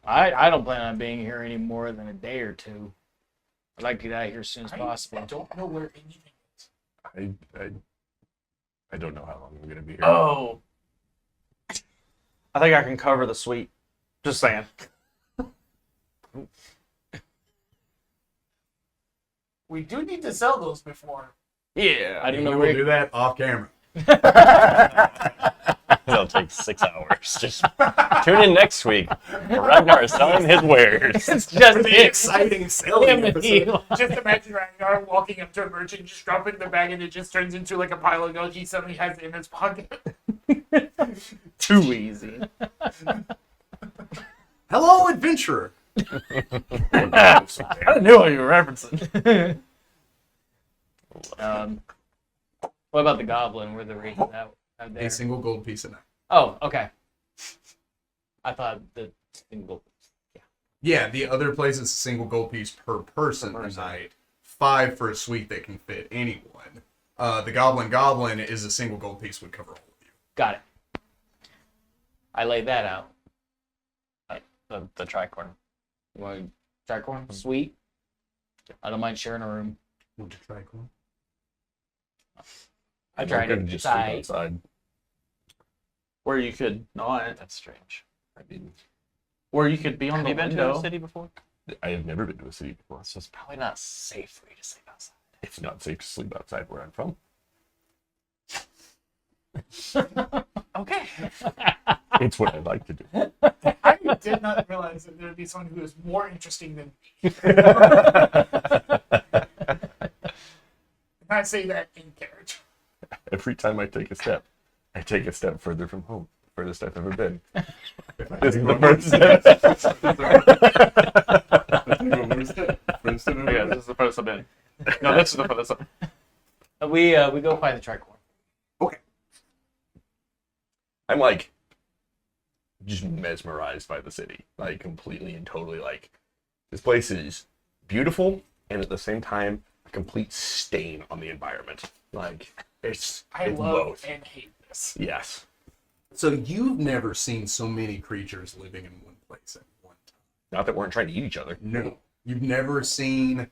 I don't plan on being here any more than a day or two. I'd like to get out of here as soon as I possible. don't know where anything is. I don't know how long I'm gonna be here. Oh. I think I can cover the suite. Just saying. We do need to sell those before. Yeah. I didn't We know will where. do that off camera. It'll take 6 hours. Just tune in next week. Ragnar is selling his wares. It's just For the him. exciting selling Him and episode. Eli. Just imagine Ragnar walking up to a merchant, just dropping the bag, and it just turns into like a pile of gold he suddenly has in his pocket. Too easy. Hello, adventurer. I didn't know what you were referencing. What about the goblin? Where the rates out there? A single gold piece a night. Oh, okay. I thought the single. Yeah, the other place is a single gold piece per person a night. 5 for a suite that can fit anyone. The Goblin is a single gold piece would cover all of you. Got it. I laid that out. The tricorn. You want to tricorn? Sweet. I don't mind sharing a room. Want to try one? I tried it. Just It's sleep aight. outside. Where you could not. That's strange. I mean, Where you could be on Have the you been to window. a city before? I have never been to a city before. So it's probably not safe for you to sleep outside. It's not safe to sleep outside where I'm from. Okay. It's what I like to do. I did not realize that there would be someone who is more interesting than me. Not say that in character. Every time I take a step further from home. Furthest I've ever been. This is the first step. Yeah, this is the first I've been. No, this is the first. We go find the tricorn. I'm like just mesmerized by the city. Like completely and totally like this place is beautiful and at the same time a complete stain on the environment. Like it's I love both. and hate this. Yes. So you've never seen so many creatures living in one place at one time. Not that we're trying to eat each other. No. You've never seen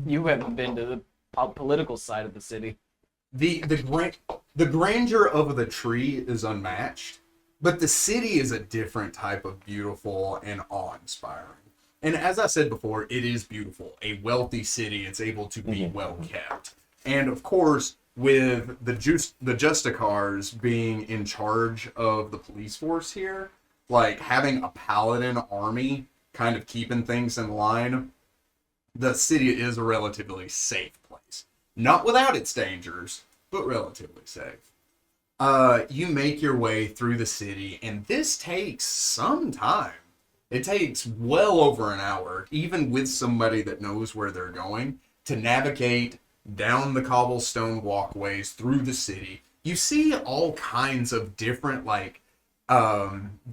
You haven't been to the political side of the city. the grandeur of the tree is unmatched, but the city is a different type of beautiful and awe-inspiring. And as I said before, it is beautiful. A wealthy city, it's able to be well kept. And of course, with the Justicars being in charge of the police force here, like having a paladin army kind of keeping things in line, the city is a relatively safe place. Not without its dangers, but relatively safe. You make your way through the city, and this takes some time. It takes well over an hour, even with somebody that knows where they're going, to navigate down the cobblestone walkways through the city. You see all kinds of different,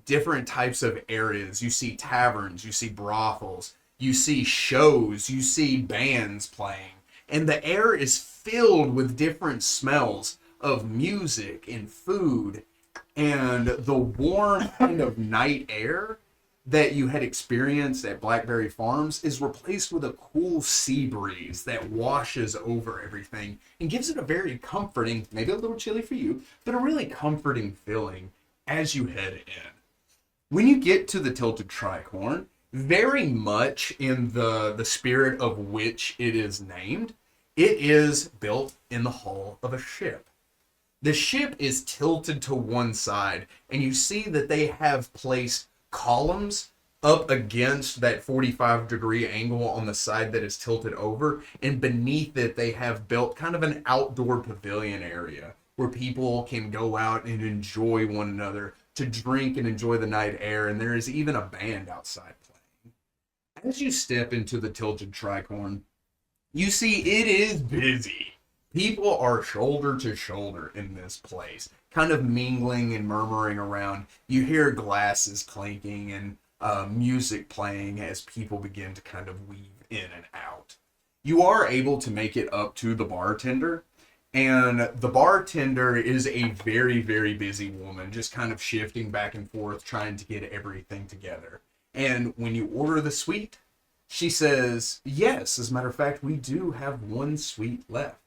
different types of areas. You see taverns, you see brothels, you see shows, you see bands playing. And the air is filled with different smells of music and food, and the warm kind of night air that you had experienced at Blackberry Farms is replaced with a cool sea breeze that washes over everything and gives it a very comforting, maybe a little chilly for you, but a really comforting feeling as you head in. When you get to the Tilted Tricorn, very much in the spirit of which it is named, it is built in the hull of a ship. The ship is tilted to one side, and you see that they have placed columns up against that 45-degree angle on the side that is tilted over, and beneath it they have built kind of an outdoor pavilion area where people can go out and enjoy one another, to drink and enjoy the night air, and there is even a band outside playing. As you step into the Tilted Tricorn, you see it is busy. People are shoulder to shoulder in this place, kind of mingling and murmuring around. You hear glasses clinking and music playing as people begin to kind of weave in and out. You are able to make it up to the bartender, and the bartender is a very, very busy woman, just kind of shifting back and forth, trying to get everything together. And when you order the suite, she says, yes, as a matter of fact, we do have one suite left.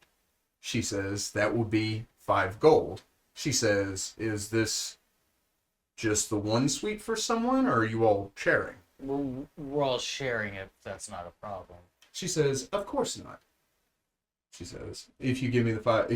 She says, that will be 5 gold. She says, is this just the one suite for someone, or are you all sharing? We're all sharing it. That's not a problem. She says, of course not. She says, if you give me the 5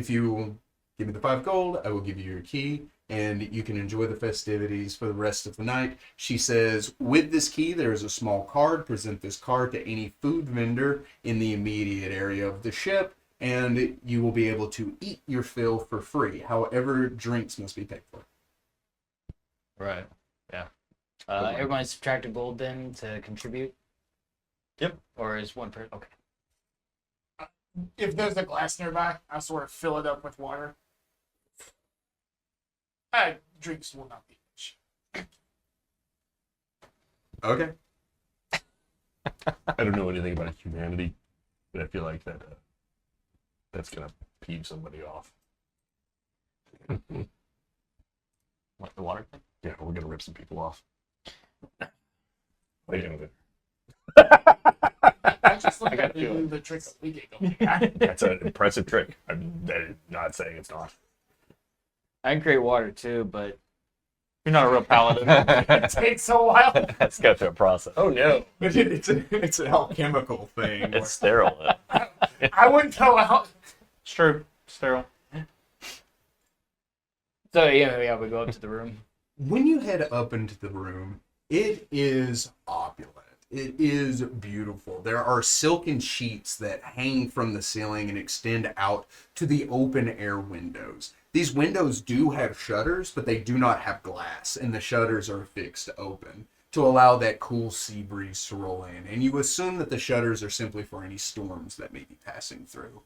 gold, I will give you your key, and you can enjoy the festivities for the rest of the night. She says, with this key, there is a small card. Present this card to any food vendor in the immediate area of the ship, and you will be able to eat your fill for free. However, drinks must be paid for. Right. Yeah. Everybody subtract a gold then to contribute? Yep. Or is one per... Okay. If there's a glass nearby, I sort of fill it up with water. Drinks will not be much. Okay. I don't know anything about humanity, but I feel like that's gonna peeve somebody off. What, the water thing? Yeah, we're gonna rip some people off. What are you gonna do? I just look I at got a feeling. the tricks that we get going. That's an impressive trick. I'm not saying it's not. I can create water too, but You're not a real paladin. It takes a while. Let's go through a process. Oh no! It's an alchemical thing. It's sterile. I wouldn't tell how. It's true. Sterile. so yeah, we go up to the room. When you head up into the room, it is opulent. It is beautiful. There are silken sheets that hang from the ceiling and extend out to the open air windows. These windows do have shutters, but they do not have glass, and the shutters are fixed open to allow that cool sea breeze to roll in. And you assume that the shutters are simply for any storms that may be passing through.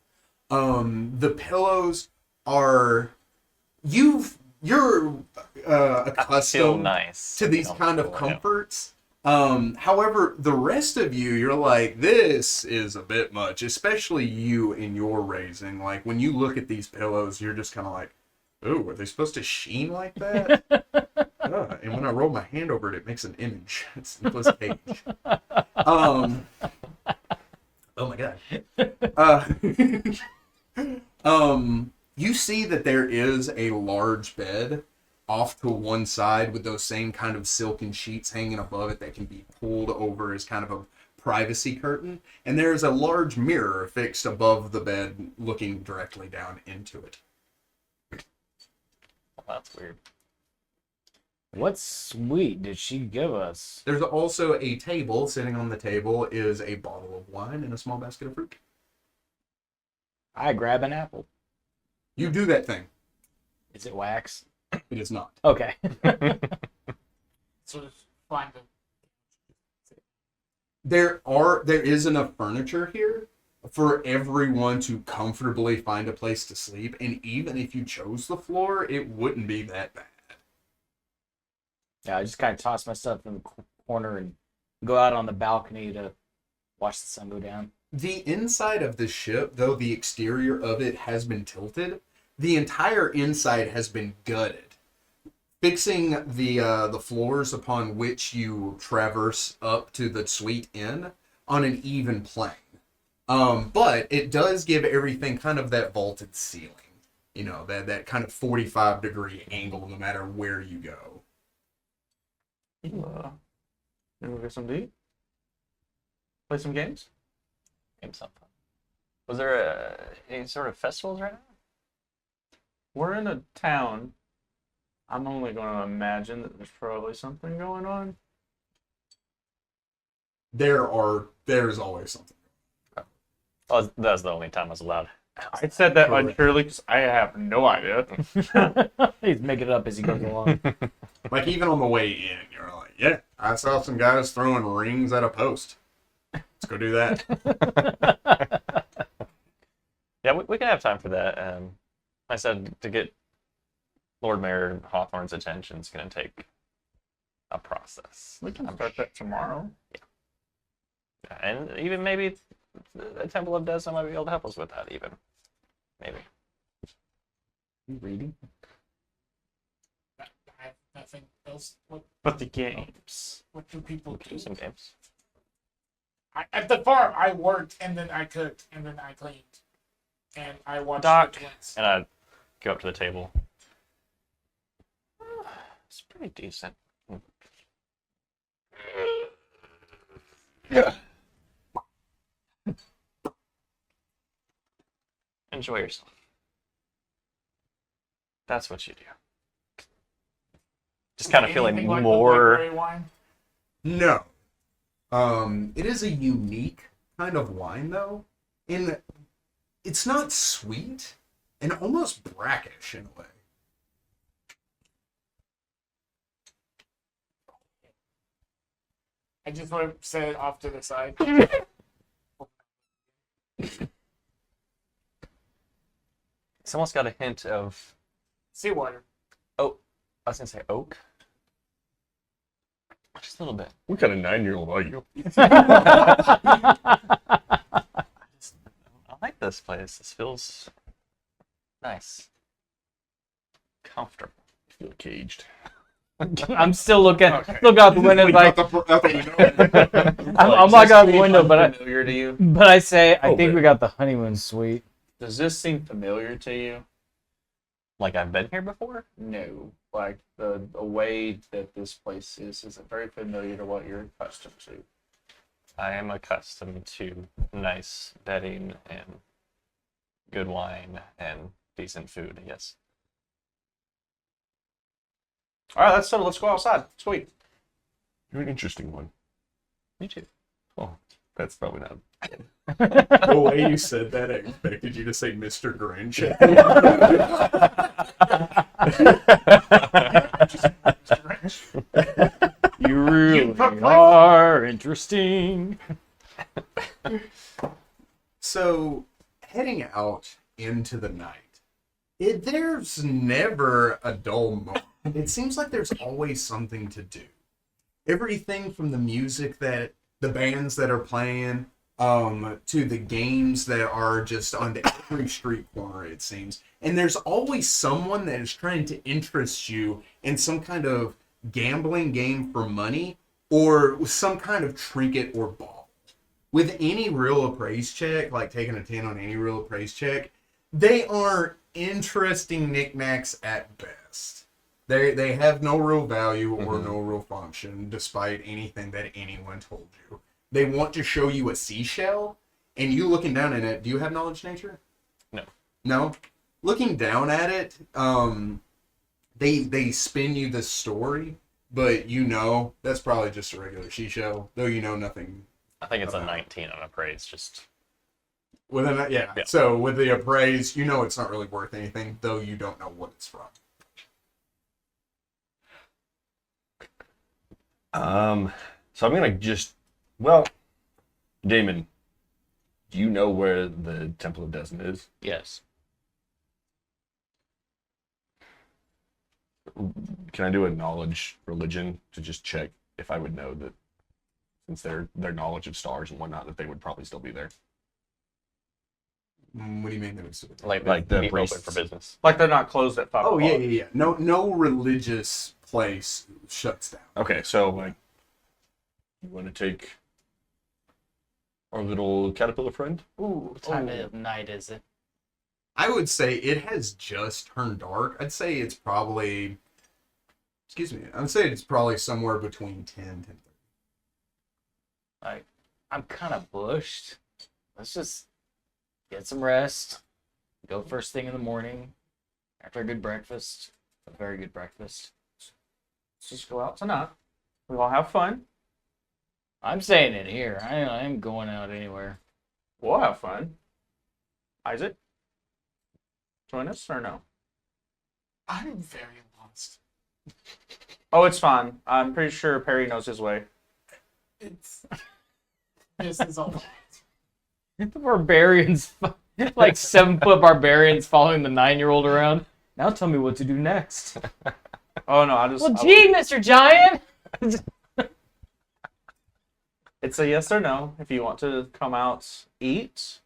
The pillows are... You're Feel accustomed nice. to these kind of Comfortable, yeah. comforts. However, the rest of you, you're like, this is a bit much, especially you in your raising. Like, when you look at these pillows, you're just kind of like, ooh, are they supposed to sheen like that? And when I roll my hand over it, it makes an image. It's Nicolas Cage. Oh my god. You see that there is a large bed off to one side with those same kind of silken sheets hanging above it that can be pulled over as kind of a privacy curtain. And there is a large mirror fixed above the bed looking directly down into it. Well, that's weird. What suite did she give us? There's also a table. Sitting on the table is a bottle of wine and a small basket of fruit. I grab an apple. You do that thing. Is it wax? It is not. Okay. So just find them. There is enough furniture here for everyone to comfortably find a place to sleep, and even if you chose the floor, it wouldn't be that bad. Yeah, I just kind of toss my stuff in the corner and go out on the balcony to watch the sun go down. The inside of the ship, though the exterior of it has been tilted, the entire inside has been gutted, fixing the floors upon which you traverse up to the suite inn on an even plane. But it does give everything kind of that vaulted ceiling, you know, that kind of 45-degree angle no matter where you go. Maybe we'll get some deep. Play some games. Game something. Was there any sort of festivals right now? We're in a town. I'm only going to imagine that there's probably something going on. There's always something. Oh, that's the only time I was allowed. I said that unfairly because I have no idea. He's making it up as he goes along. Like, even on the way in, you're like, yeah, I saw some guys throwing rings at a post. Let's go do that. Yeah, we can have time for that. I said to get Lord Mayor Hawthorne's attention is going to take a process. We can start that tomorrow. Yeah, and even maybe the Temple of Desna might be able to help us with that, even. Maybe. You reading? I have nothing else. But the games. What do people We can do? do some games. At the farm, I worked, and then I cooked, and then I cleaned. And I watched Doc. the twins. And I go up to the table. It's pretty decent. Yeah. Enjoy yourself. That's what you do. Just kind of feeling Anything like the more. blackberry wine? No. It is a unique kind of wine, though. In it's not sweet and almost brackish in a way. I just want to set it off to the side. It's almost got a hint of. Seawater. Oh, I was gonna say oak. Just a little bit. What kind of 9-year-old are you? I like this place. This feels nice, comfortable. I feel caged. I'm still looking. Okay. Look out the window. Like I'm like out the window, but Familiar to you? I say I Oh, think man. we got the honeymoon suite. Does this seem familiar to you? Like I've been here before. No. Like the way that this place is it very familiar to what you're accustomed to? I am accustomed to nice bedding and good wine and decent food. Yes. All right, that's settled. Let's go outside. Sweet. You're an interesting one. Me too. Oh, that's probably not. The way you said that, I expected you to say Mr. Grinch. You really perplex- are interesting. So, heading out into the night, there's never a dull moment. It seems like there's always something to do. Everything from the music that the bands that are playing, to the games that are just on every street corner, it seems. And there's always someone that is trying to interest you in some kind of gambling game for money or some kind of trinket or ball. With any real appraise check, like taking a 10 on any real appraise check, they are interesting knickknacks at best. They have no real value or no real function, despite anything that anyone told you. They want to show you a seashell, and you looking down at it, do you have knowledge nature? No. No? Looking down at it, they spin you the story, but you know that's probably just a regular seashell, though you know nothing. I think it's a 19 on appraise. Just Yeah. Yeah. So with the appraise, you know it's not really worth anything, though you don't know what it's from. So I'm gonna well, Damon, do you know where the Temple of Desna is? Yes. Can I do a knowledge religion to just check if I would know that, since their knowledge of stars and whatnot, that they would probably still be there? What do you mean? Like the be priests. open for business. Like they're not closed at 5 Oh o'clock. yeah. No religious place shuts down. Okay, so like, you want to take our little caterpillar friend? Ooh, what time of night is it? I would say it has just turned dark. I'd say it's probably. Excuse me. I would say it's probably somewhere between 10 and 10:30. Like, I'm kind of bushed. Let's just get some rest. Go first thing in the morning. After a good breakfast. A very good breakfast. Let's just go out tonight. We all have fun. I'm staying in here. I am going out anywhere. We'll have fun. Isaac, join us or no? I'm very lost. Oh, it's fine. I'm pretty sure Perry knows his way. It's this is all. The barbarians, like 7-foot barbarians following the 9-year-old around. Now tell me what to do next. Oh no, I just. Well, gee, Mr. Giant! It's a yes or no. If you want to come out, eat,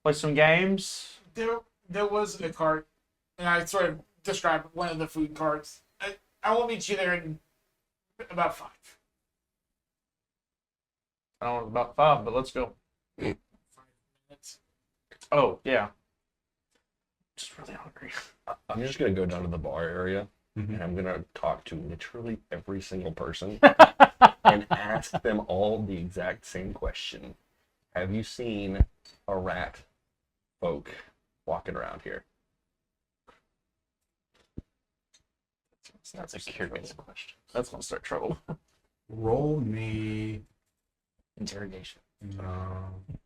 play some games. There was a cart, and I sort of described one of the food carts. I will meet you there in about 5. I don't know about 5, but let's go. 5 minutes. Oh yeah. Just really hungry. I'm just gonna go down to the bar area Mhm. and I'm gonna talk to literally every single person and ask them all the exact same question. Have you seen a rat folk walking around here? That's a curious question. That's gonna start trouble. Roll me. Interrogation.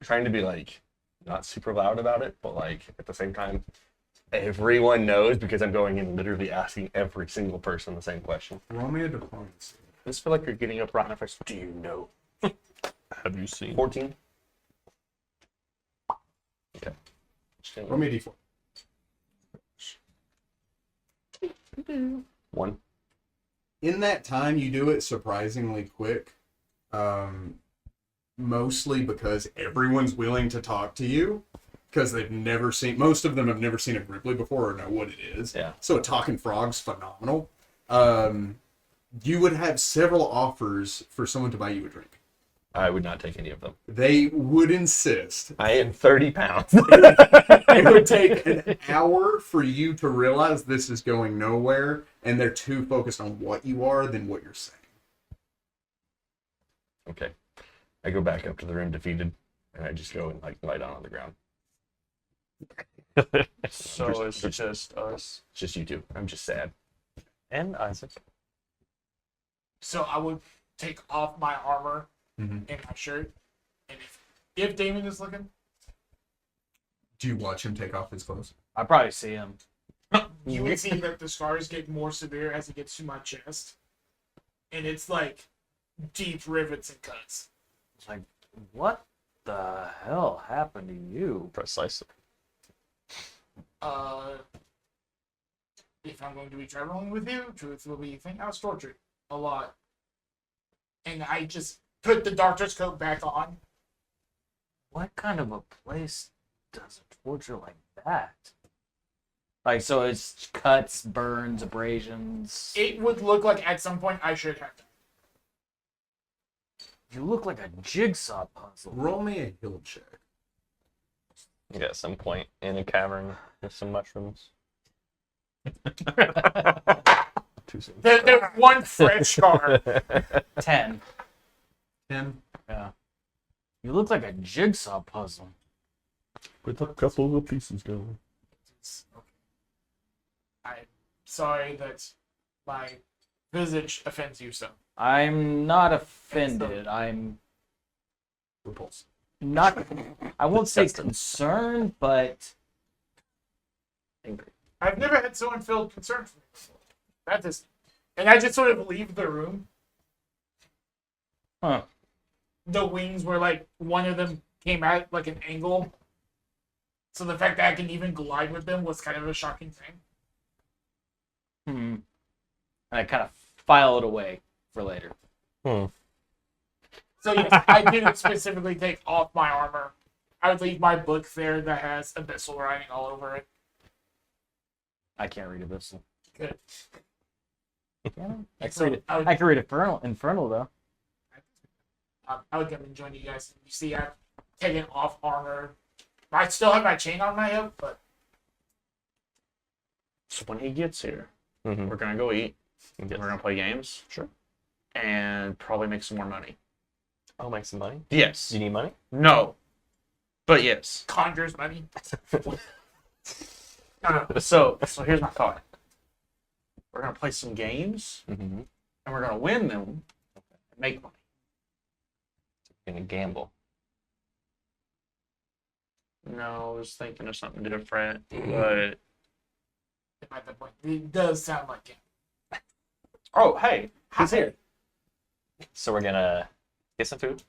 Trying to be like not super loud about it, but like at the same time, everyone knows because I'm going in literally asking every single person the same question. Roll me a diplomacy. I just feel like you're getting up right in the face. Do you know? Have you seen? 14. Okay. Roll me a d4. 1. In that time, you do it surprisingly quick. Mostly because everyone's willing to talk to you. Because most of them have never seen a Gripply before or know what it is. Yeah. So a talking frog's phenomenal. You would have several offers for someone to buy you a drink. I would not take any of them. They would insist. I am 30 pounds. It would take an hour for you to realize this is going nowhere, and they're too focused on what you are than what you're saying. Okay. I go back up to the room defeated, and I just go and like lie down on the ground. So it's just us. It's just you two. I'm just sad. And Isaac. So I would take off my armor Mhm. and my shirt, and if Damon is looking, Do you watch him take off his clothes? I probably see him. you would see that the scars get more severe as it gets to my chest, and it's like deep rivets and cuts. It's like, what the hell happened to you? Precisely. If I'm going to be traveling with you, truth will be you think I was tortured a lot. And I just put the doctor's coat back on. What kind of a place does a torture like that? Like, so it's cuts, burns, abrasions. It would look like at some point I should have done. You look like a jigsaw puzzle. Roll me a heal check. Yeah, at some point in a cavern with some mushrooms. Too soon. There's one fresh scar. 10. 10. Yeah. You look like a jigsaw puzzle. With a couple of pieces going. I'm sorry that my visage offends you so. I'm not offended. I'm Repulse. not. I won't say concerned, but Angry. I've never had someone feel concerned for me before. That is, and I just sort of leave the room. huh? The wings were like one of them came out like an angle. So the fact that I can even glide with them was kind of a shocking thing. Hmm. And I kind of file it away for later. So yes, I didn't specifically take off my armor. I would leave my book there that has abyssal writing all over it. I can't read Abyssal. Good. I can So read it. I would, I can read Infernal though. I would come and join you guys. You see, I've taken off armor. I still have my chain on my hip, but So when he gets here, Mm-hmm. we're gonna go eat. We're gonna play games. Sure. And probably make some more money. I'll make some money. Yes. Do you need money? No. But yes. conjures money. So here's my thought. We're gonna play some games, Mm-hmm. and we're gonna win them, and make money. Gonna gamble. No, I was thinking of something different, but At that point, it does sound like it. oh hey, he's here. So we're gonna get some food.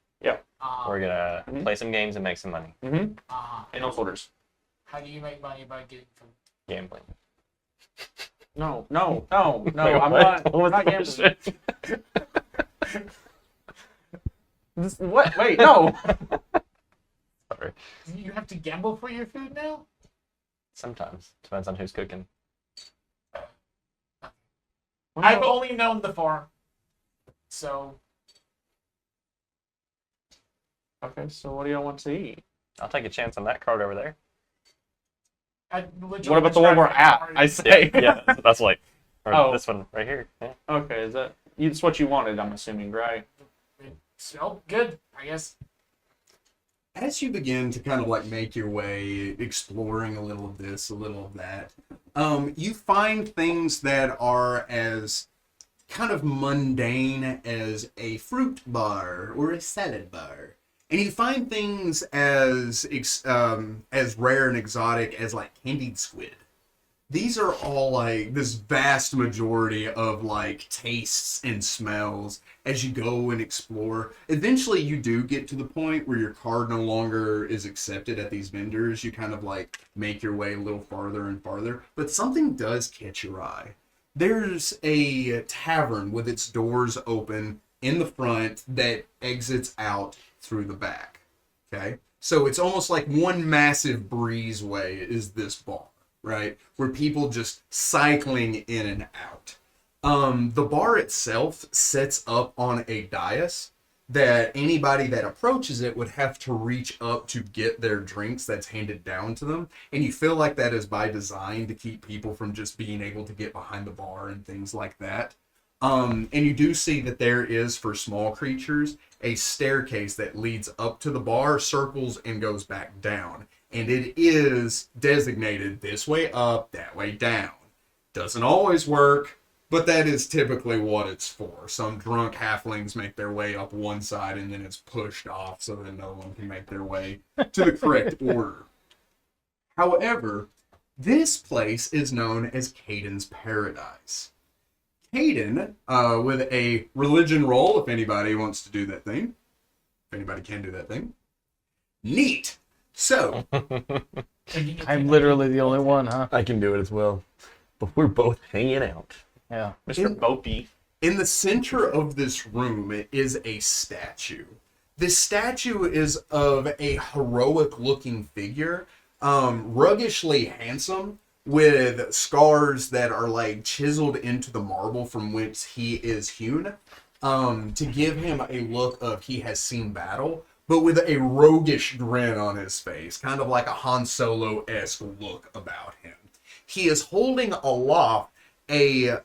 We're gonna Mhm. play some games and make some money. Mm-hmm. And In those orders. how do you make money by getting food? Gambling. No. I'm Wait, not. what? I'm What not was gambling. What? Wait, no. Sorry. You have to gamble for your food now? Sometimes. Depends on who's cooking. I've only known the farm. So, Okay, so what do y'all want to eat? I'll take a chance on that card over there. I What about the one we're at? I say. Yeah, that's like or Oh. this one right here. Yeah. Okay, is that it's what you wanted? I'm assuming, right? So, good, I guess. As you begin to kind of like make your way, exploring a little of this, a little of that, you find things that are as kind of mundane as a fruit bar or a salad bar. And you find things as rare and exotic as like candied squid. These are all like this vast majority of like tastes and smells as you go and explore. Eventually you do get to the point where your card no longer is accepted at these vendors. You kind of like make your way a little farther and farther, but something does catch your eye. There's a tavern with its doors open in the front that exits out through the back. Okay? So it's almost like one massive breezeway is this bar, right? Where people just cycling in and out. The bar itself sets up on a dais that anybody that approaches it would have to reach up to get their drinks that's handed down to them. And you feel like that is by design to keep people from just being able to get behind the bar and things like that. And you do see that there is, for small creatures, a staircase that leads up to the bar, circles, and goes back down. And it is designated this way up, that way down. Doesn't always work, but that is typically what it's for. Some drunk halflings make their way up one side and then it's pushed off so that no one can make their way to the correct order. However, this place is known as Caden's Paradise. Caden, with a religion roll, if anybody wants to do that thing. If anybody can do that thing. Neat! So, I'm literally the only one, huh? I can do it as well. But we're both hanging out. Yeah. Mr. Bopey. in the center of this room is a statue. This statue is of a heroic-looking figure, ruggishly handsome, with scars that are like chiseled into the marble from which he is hewn, to give him a look of he has seen battle, but with a roguish grin on his face, kind of like a Han Solo-esque look about him. He is holding aloft a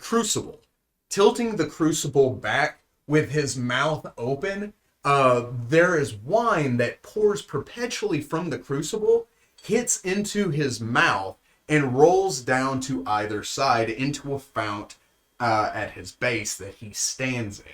crucible, tilting the crucible back with his mouth open. There is wine that pours perpetually from the crucible, hits into his mouth, and rolls down to either side into a fount at his base that he stands in.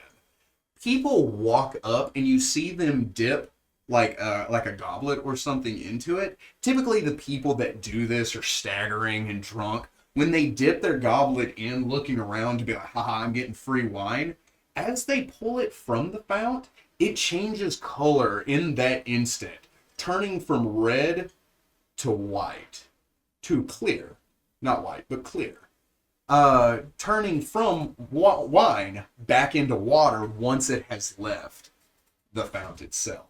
people walk up and you see them dip like a goblet or something into it. Typically, the people that do this are staggering and drunk. When they dip their goblet in, looking around to be like, haha, I'm getting free wine, as they pull it from the fount, it changes color in that instant, turning from red to white, to clear. Not white, but clear. Turning from wine back into water once it has left the fount itself.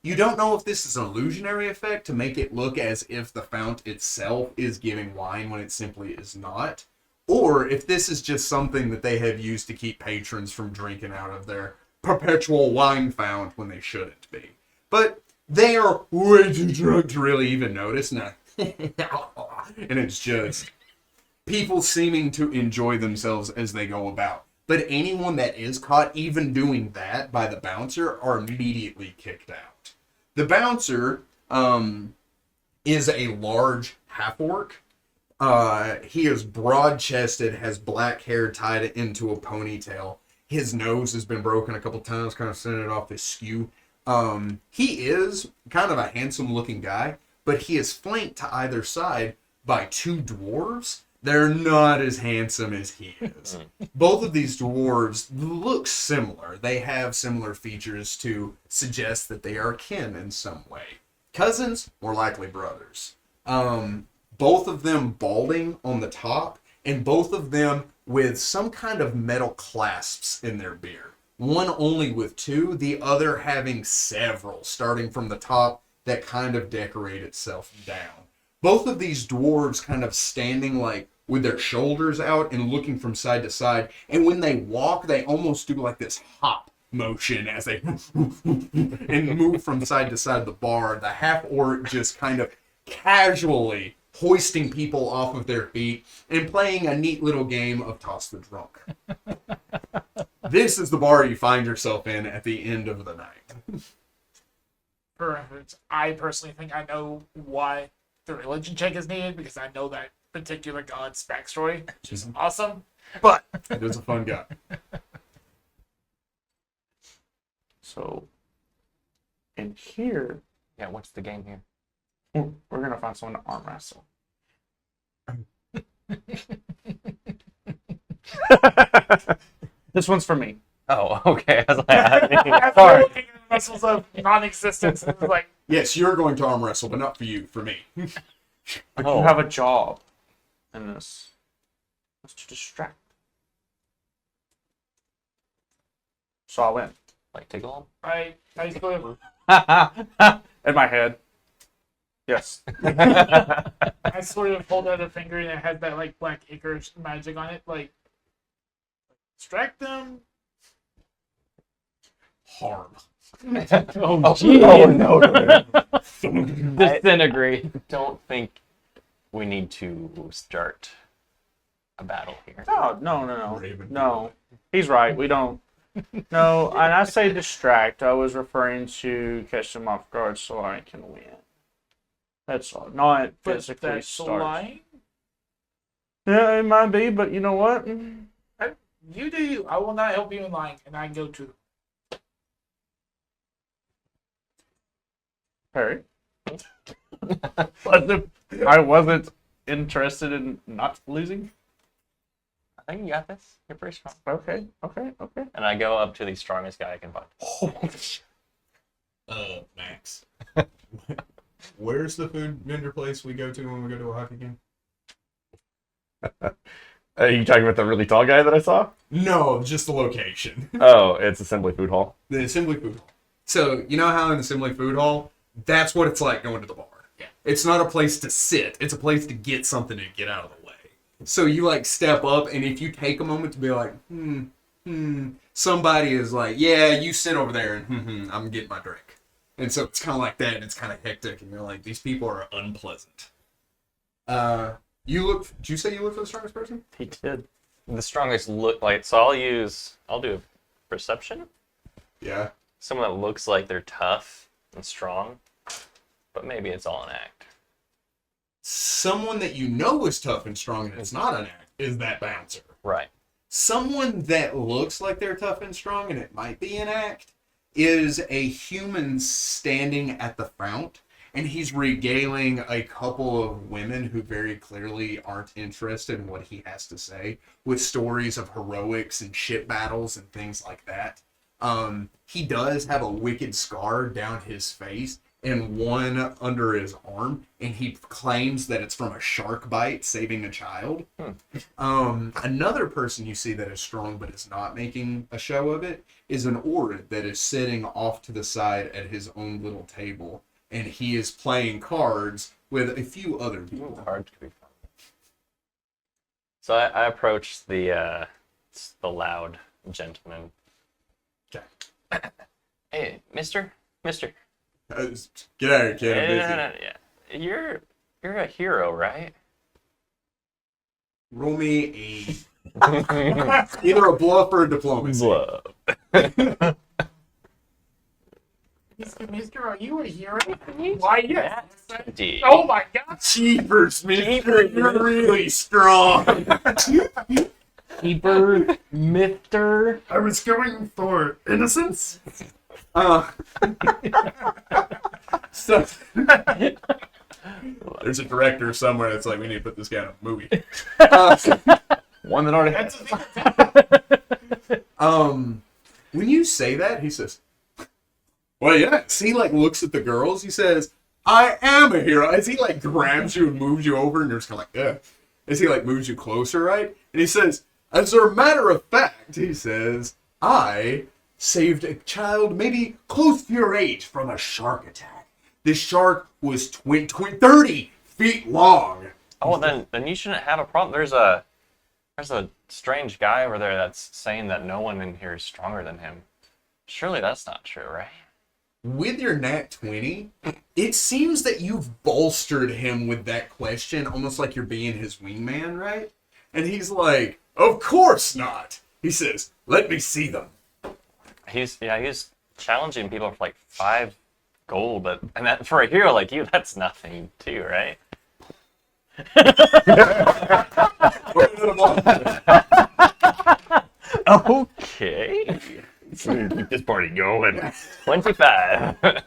You don't know if this is an illusionary effect to make it look as if the fount itself is giving wine when it simply is not, or if this is just something that they have used to keep patrons from drinking out of their perpetual wine fount when they shouldn't be. But they are way too drunk to really even notice now. And it's just people seeming to enjoy themselves as they go about. But anyone that is caught even doing that by the bouncer are immediately kicked out. The bouncer is a large half-orc. He is broad-chested, has black hair tied into a ponytail. His nose has been broken a couple times, kind of sending it off askew. He is kind of a handsome-looking guy, but he is flanked to either side by two dwarves. They're not as handsome as he is. Both of these dwarves look similar. They have similar features to suggest that they are kin in some way. Cousins, more likely brothers. Both of them balding on the top, and both of them with some kind of metal clasps in their beard. One only with two, the other having several, starting from the top, that kind of decorate itself down. Both of these dwarves kind of standing like with their shoulders out and looking from side to side. And when they walk, they almost do like this hop motion as they and move from side to side of the bar. The half-orc just kind of casually hoisting people off of their feet and playing a neat little game of Toss the Drunk. This is the bar you find yourself in at the end of the night. For reference, I personally think I know why the religion check is needed, because I know that particular god's backstory, which is awesome. But It is a fun guy. So, in here, Yeah, what's the game here? we're gonna find someone to arm wrestle. This one's for me. Oh, okay. I was like, after looking at the muscles of non-existence, it was like, Yes, you're going to arm wrestle, but not for you, for me. But Oh. you have a job in this. It's to distract. So I win. like tickle I sort of, In my head. Yes. I sort of hold out a finger and it has that like black ichor magic on it, like distract them. Harm. Oh, geez. no. Disintegrate. I don't think we need to start a battle here. No. Raven. No. He's right. We don't. No, and I say distract. I was referring to catch them off guard so I can win. That's all. Not But physically that's start. lying. Yeah, it might be, but you know what? You do you. I will not help you in lying, and I go to them. Perry. I wasn't interested in not losing. I think you got this. You're pretty strong. Okay. And I go up to the strongest guy I can find. Max. Where's the food vendor place we go to when we go to a hockey game? Are you talking about the really tall guy that I saw? No, just the location. Oh, it's Assembly Food Hall. The Assembly Food Hall. So, you know how in Assembly Food Hall, that's what it's like going to the bar. Yeah. It's not a place to sit. It's a place to get something and get out of the way. So you like step up, and if you take a moment to be like, somebody is like, yeah, you sit over there and I'm getting my drink. And so it's kind of like that, and it's kind of hectic, and you're like, these people are unpleasant. Did you say you look for the strongest person? He did. The strongest look like, so I'll do a perception. Yeah. Someone that looks like they're tough and strong, but maybe it's all an act. Someone that you know is tough and strong and it's not an act is that bouncer. Right. Someone that looks like they're tough and strong, and it might be an act, is a human standing at the fount, and he's regaling a couple of women who very clearly aren't interested in what he has to say with stories of heroics and ship battles and things like that. He does have a wicked scar down his face and one under his arm, and he claims that it's from a shark bite saving a child. Another person you see that is strong but is not making a show of it is an Orid that is sitting off to the side at his own little table, and he is playing cards with a few other people. Cards could be fun. So I approached the loud gentleman. Okay. Hey, Mister. Get out of here, kid. I'm busy. Yeah. You're a hero, right? Roll me either a bluff or a diplomacy. Mister, are you a hero? Why, yes. Indeed. Oh my god. Jeepers, Mister, you're really strong. Keeper, Mister. I was going for innocence. So there's a director somewhere that's like, we need to put this guy in a movie. One that already had. When you say that, he says, well, yes. He like looks at the girls. He says, I am a hero. As he like grabs you and moves you over, and you're just kind of like, yeah. As he like moves you closer, right? And he says, as a matter of fact, he says, I saved a child maybe close to your age from a shark attack. This shark was 30 feet long. Oh, then you shouldn't have a problem. There's a strange guy over there that's saying that no one in here is stronger than him. Surely that's not true, right? With your nat 20, it seems that you've bolstered him with that question, almost like you're being his wingman, right? And he's like, of course not. He says, let me see them. He's challenging people for like 5 gold, and that for a hero like you, that's nothing too, right? Okay. Keep this party going. 25.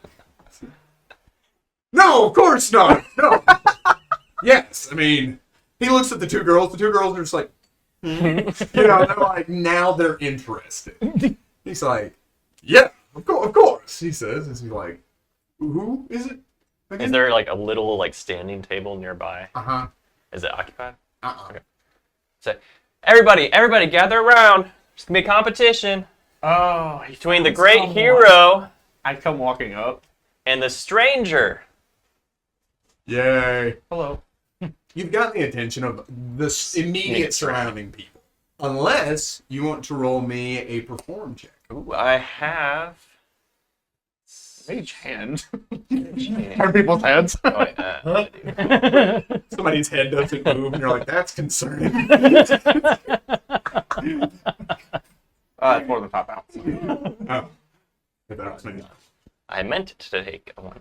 No, of course not. No. Yes, I mean, he looks at the two girls. The two girls are just like, they're like, now they're interested. He's like, yeah, of course, he says. And he's like, who is it? Again? Is there like a little like standing table nearby? Uh-huh. Is it occupied? Uh-uh. Okay. So everybody gather around. It's gonna be a competition Oh, between the great hero I come walking up. and the stranger. Yay. Hello. You've got the attention of the immediate surrounding people. Unless you want to roll me a perform check. Ooh, I have. Mage hand. Mage Are people's heads? Oh, wait, I do. Somebody's head doesn't move, and you're like, that's concerning. It's more than 5 pounds. Oh. If that was me. I meant to take a 1.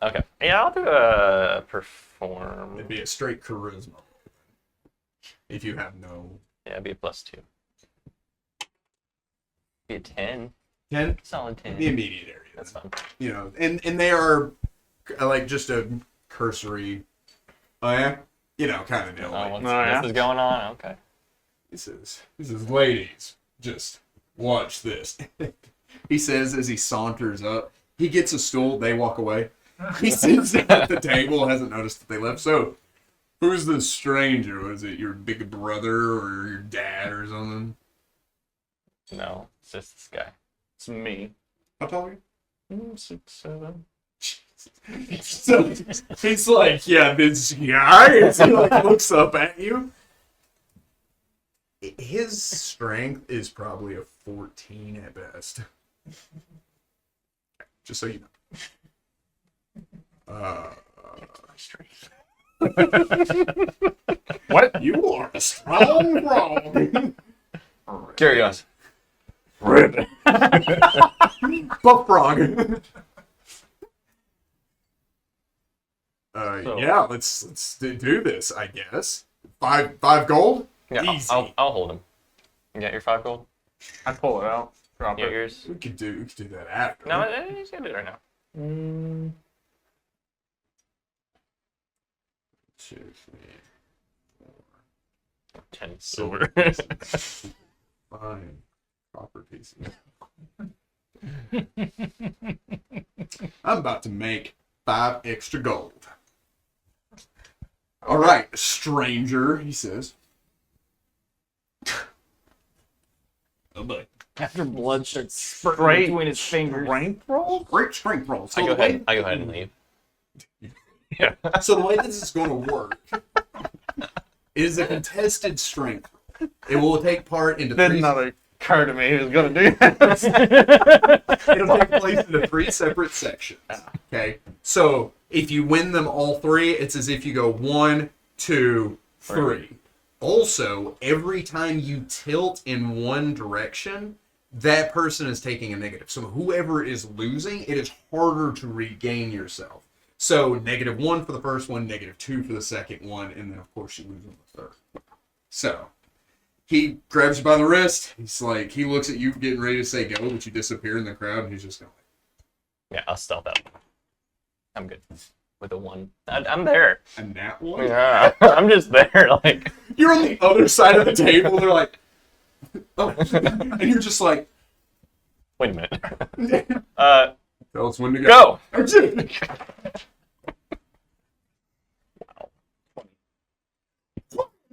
Okay. Yeah, I'll do a perform. It'd be a straight charisma. If you have no... Yeah, it'd be a +2. Be a 10. 10? Solid 10. The immediate area. That's fun. And they are like just a cursory, oh yeah? Kind of deal. Oh, Like, what's this is going on? Okay. He says, ladies, just watch this. He says as he saunters up, he gets a stool, they walk away. He sits at the table, hasn't noticed that they left. So, who's the stranger? Was it your big brother or your dad or something? No, it's just this guy. It's me. How tall are you? 6, 7. So, he's like, yeah, this guy. As he like looks up at you. His strength is probably a 14 at best. Just so you know. What? You are a strong wrong. Carry on. Rip. Buff frog. So- Yeah, let's do this, I guess. Five gold? Yeah, Easy. I'll hold him. You got your 5 gold? I pull it out. Drop You got it. yours? We could do that after. No, he's gonna do it right now. 2, 3, 10 silver silver. pieces. 5 copper pieces. I'm about to make 5 extra gold. All right, stranger, he says. Oh boy. After blood starts Straight spurting between his fingers. Strength roll? Great strength roll. So I go the way- ahead. I go ahead and leave. So the way this is going to work is a contested strength. It will take part into Did 3. not occur to me he was going to do that. It'll take place into 3 separate sections. Okay, so if you win them all 3, it's as if you go 1, 2, 3. Also, every time you tilt in one direction, that person is taking a negative. So whoever is losing, it is harder to regain yourself. So -1 for the first one, -2 for the second one, and then of course you lose on the third. So he grabs you by the wrist. He's like, he looks at you getting ready to say go, but you disappear in the crowd, and he's just going. Yeah, I'll stealth out. I'm good with a 1. I'm there. And that one, Yeah, I'm just there. Like you're on the other side of the table. They're like, oh, and you're just like, wait a minute. tell us when to go. Go.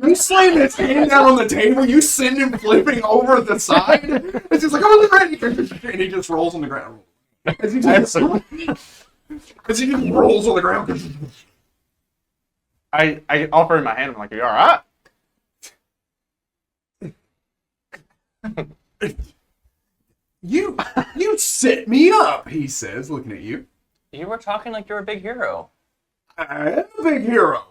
You slam his hand down on the table. You send him flipping over the side. It's just like, I'm ready, and he just rolls on the ground. As he just rolls on the ground. I offer him my hand. I'm like, are you all right? You set me up, he says, looking at you. You were talking like you're a big hero. I am a big hero.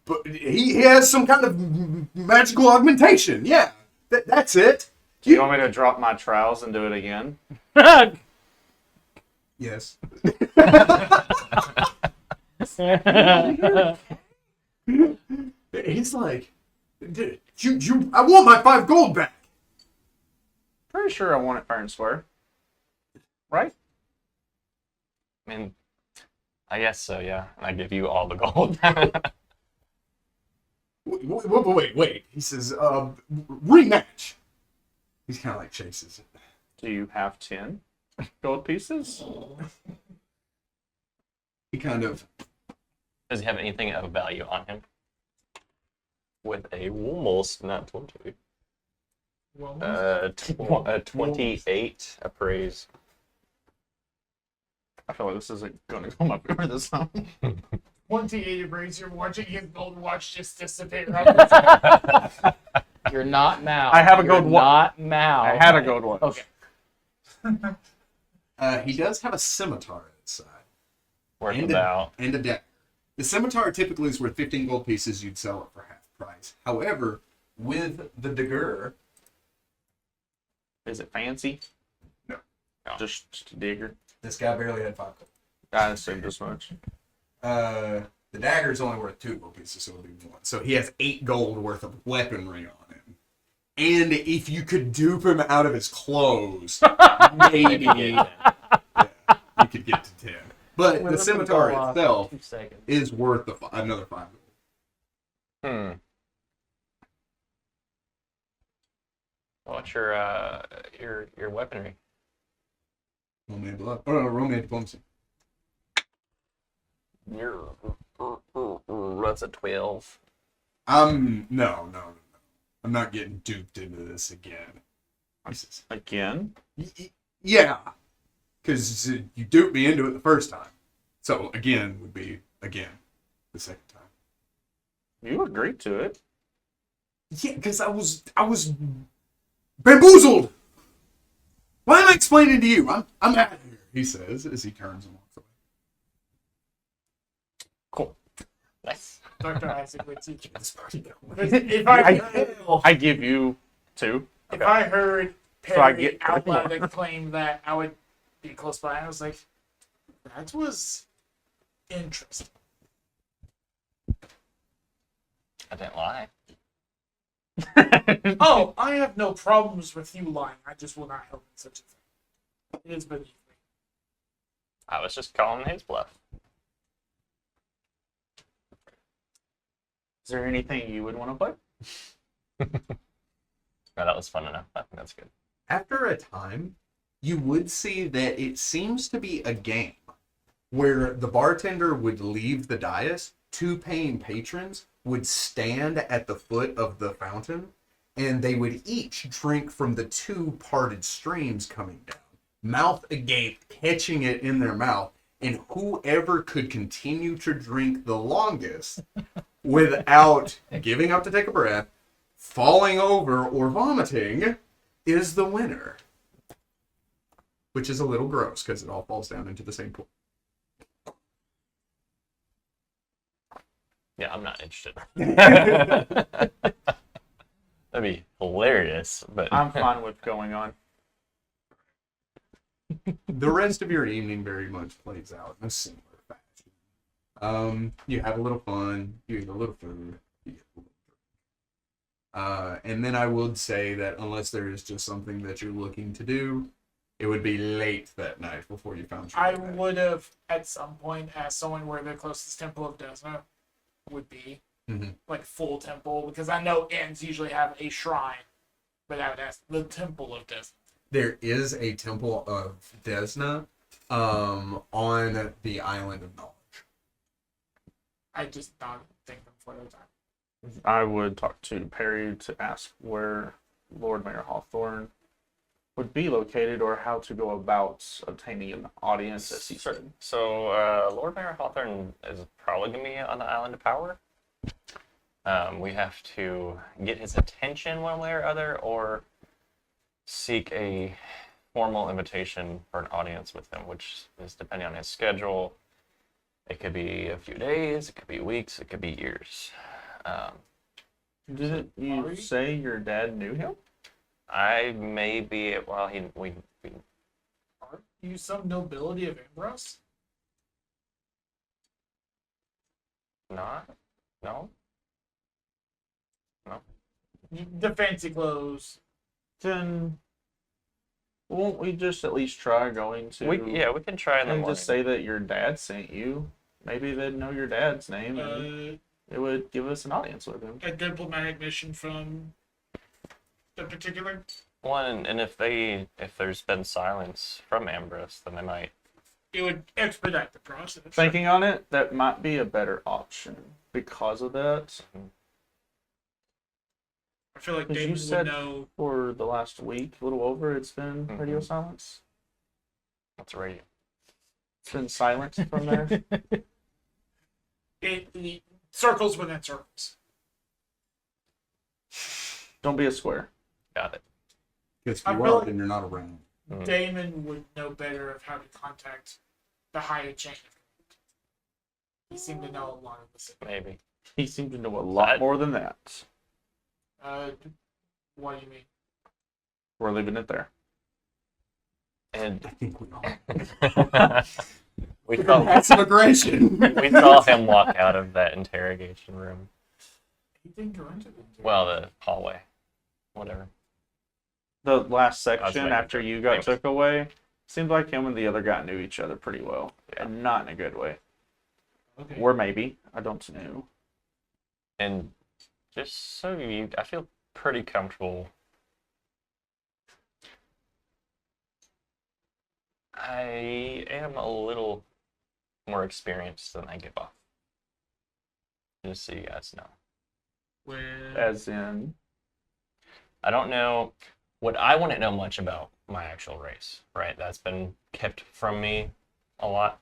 But he has some kind of magical augmentation. Yeah, that's it. Do you want me to drop my trowels and do it again? Yes. He's like, I want my 5 gold back. Pretty sure I want it fair and square. Right? I mean, I guess so, yeah. And I give you all the gold. Wait. He says, rematch. He's kind of like chases it. Do you have 10 gold pieces? He kind of, Does he have anything of value on him? With a almost not 20. Well, 28 appraise. I feel like this isn't going to go my favor this time. 28 brings you're watching his gold watch just disappear. You're not Mao. I have a You're gold watch. Not Mao. I had a gold watch. Okay. he does have a scimitar at his side. Worth And about. And a deck. The scimitar typically is worth 15 gold pieces. You'd sell it for half price. However, with the dagger, Is it fancy? No. Just a digger. this guy barely had 5 gold. I didn't say this much. The dagger is only worth 2 gold pieces, so it'll be 1. So he has 8 gold worth of weaponry on him. And if you could dupe him out of his clothes, maybe you could get to 10. But the scimitar itself 2 seconds. is worth another 5 gold. What's your weaponry? Roll-made blood. Oh, no, roll-made diplomacy. That's a 12. No. I'm not getting duped into this again. Again? Yeah. Because you duped me into it the first time. So, again would be again the second time. You agreed to it. Yeah, because I was bamboozled. Why am I explaining to you? I'm out of here, he says as he turns and walks away. Cool. Nice. Dr. Isaac would teach This party going. If I give you 2. if I heard So I Perry get out one loud more. claim that, I would be close by. I was like, that was interesting. I didn't lie. Oh, I have no problems with you lying. I just will not help in such a thing. It is beneath me. I was just calling his bluff. Is there anything you would want to play? No, that was fun enough. I think that's good. After a time, you would see that it seems to be a game where the bartender would leave the dais, two paying patrons would stand at the foot of the fountain, and they would each drink from the two parted streams coming down, mouth agape, catching it in their mouth, and whoever could continue to drink the longest without giving up to take a breath, falling over, or vomiting is the winner. Which is a little gross because it all falls down into the same pool. Yeah, I'm not interested. That'd be hilarious, but I'm fine with going on. The rest of your evening very much plays out in a similar fashion. You have a little fun, you eat a little food, you get a little drink. And then I would say that unless there is just something that you're looking to do, it would be late that night before you found your I way back. would have, at some point, asked someone where the closest temple of Desna would be. Mhm. Like, full temple, because I know inns usually have a shrine. But I would ask the temple of Desna. There is a temple of Desna on the island of knowledge. I just don't think them for the time. I would talk to Perry to ask where Lord Mayor Hawthorne would be located or how to go about obtaining an audience, as he said. So, Lord Mayor Hawthorne is probably going to be on the Island of Power. We have to get his attention one way or other, or seek a formal invitation for an audience with him, which is depending on his schedule. It could be a few days, it could be weeks, it could be years. Didn't you say your dad knew him? I may be, well, Are you some nobility of Ambrose? not, no? The fancy clothes. Then won't we just at least try going to We can try in the and morning. just say that your dad sent you? Maybe they'd know your dad's name and it would give us an audience with him. A diplomatic mission from the particular. One, and if there's been silence from Ambrose, then they might. It would expedite the process. Thinking on it, that might be a better option because of that. I feel like Because you Damon said would know. for the last week, a little over, it's been radio Mhm. silence. That's radio. It's been silent from there. It circles within circles. Don't be a square. Got it. Because if I you feel are, like- then you're not around. Mhm. Damon would know better of how to contact the higher chain. He seemed to know a lot of the city. Maybe. He seemed to know a lot That- more than that. What do you mean? We're leaving it there. And I think we all. we saw Passive aggression. we saw him walk out of that interrogation room. He didn't go into the Well, the hallway, whatever. The last was section making after sure. you got Thanks. took away, seemed like him and the other guy knew each other pretty well. And not in a good way. Okay. Or maybe. I don't know. And just so I feel pretty comfortable. I am a little more experienced than I give off. Just so you guys know. With As in, I don't know what I wouldn't know much about my actual race, right? That's been kept from me a lot.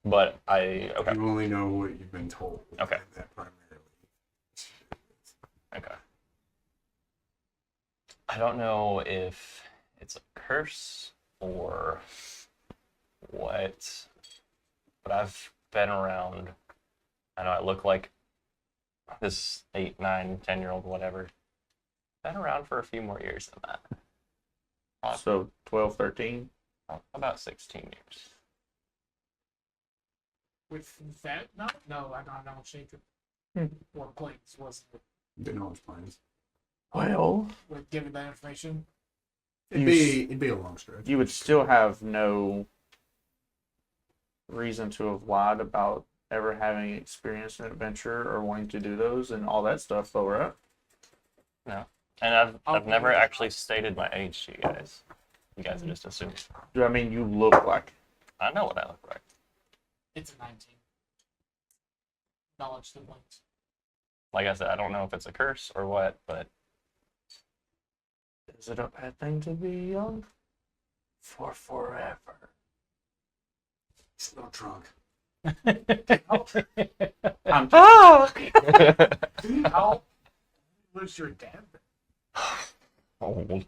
But okay. You only know what you've been told. Okay. and that primarily. Okay. I don't know if it's a curse or what, but I've been around. I know I look like this 8, 9, 10-year-old, whatever. Been around for a few more years than that. so 12, 13. About 16 years. with that, no, I don't know. Shaker or plates wasn't it? The knowledge plans. Well, with giving that information. It'd be a long stretch. you would still have no reason to have lied about ever having experienced an adventure or wanting to do those and all that stuff, though, right? And I've Okay. never actually stated my age to you guys. You guys are just assuming. Do I mean you look like? I know what I look like. It's a 19. Knowledge the points. Like I said, I don't know if it's a curse or what, but Is it a bad thing to be young? For forever. He's a little drunk. I'm How was your dad? old.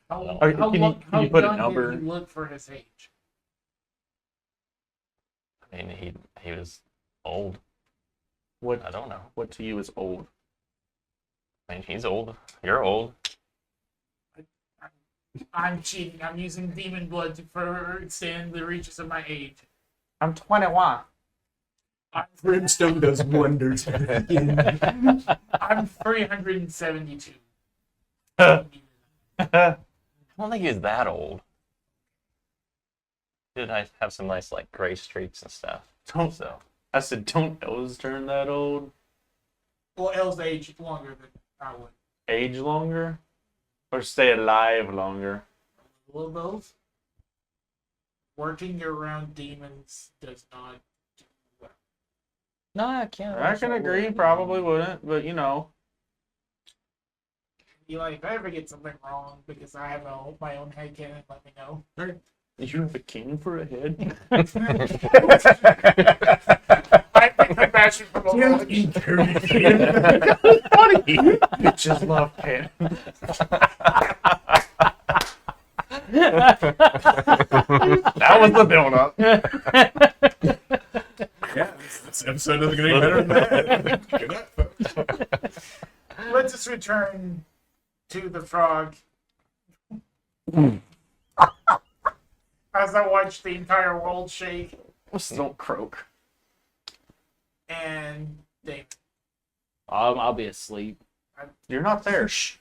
How, Can how, you- lo- can how you put a young number? did he look for his age? I mean, he was old. What I don't know. what to you is old? I mean, he's old. You're old. I'm cheating. I'm using demon blood to extend the reaches of my age. I'm 21. Brimstone does wonders. I'm 372. I don't think he was that old. He did have some nice like gray streaks and stuff. Don't. So I said, don't elves turn that old? Well, L's age longer than I would. Age longer? Or stay alive longer? Will both. Working around demons does not do well. No, I can't. I can agree, probably wouldn't, but you know. Eli, if I ever get something wrong because I have my own headcanon, let me know. You have a king for a head? I think the passion from a launch. Bitches love canon. That was the build up. Yeah, this episode doesn't get any better than that. Good night, folks. Let's just return to the frog. As I watch the entire world shake Don't croak. and Dave. I'll be asleep. You're not there. Shh.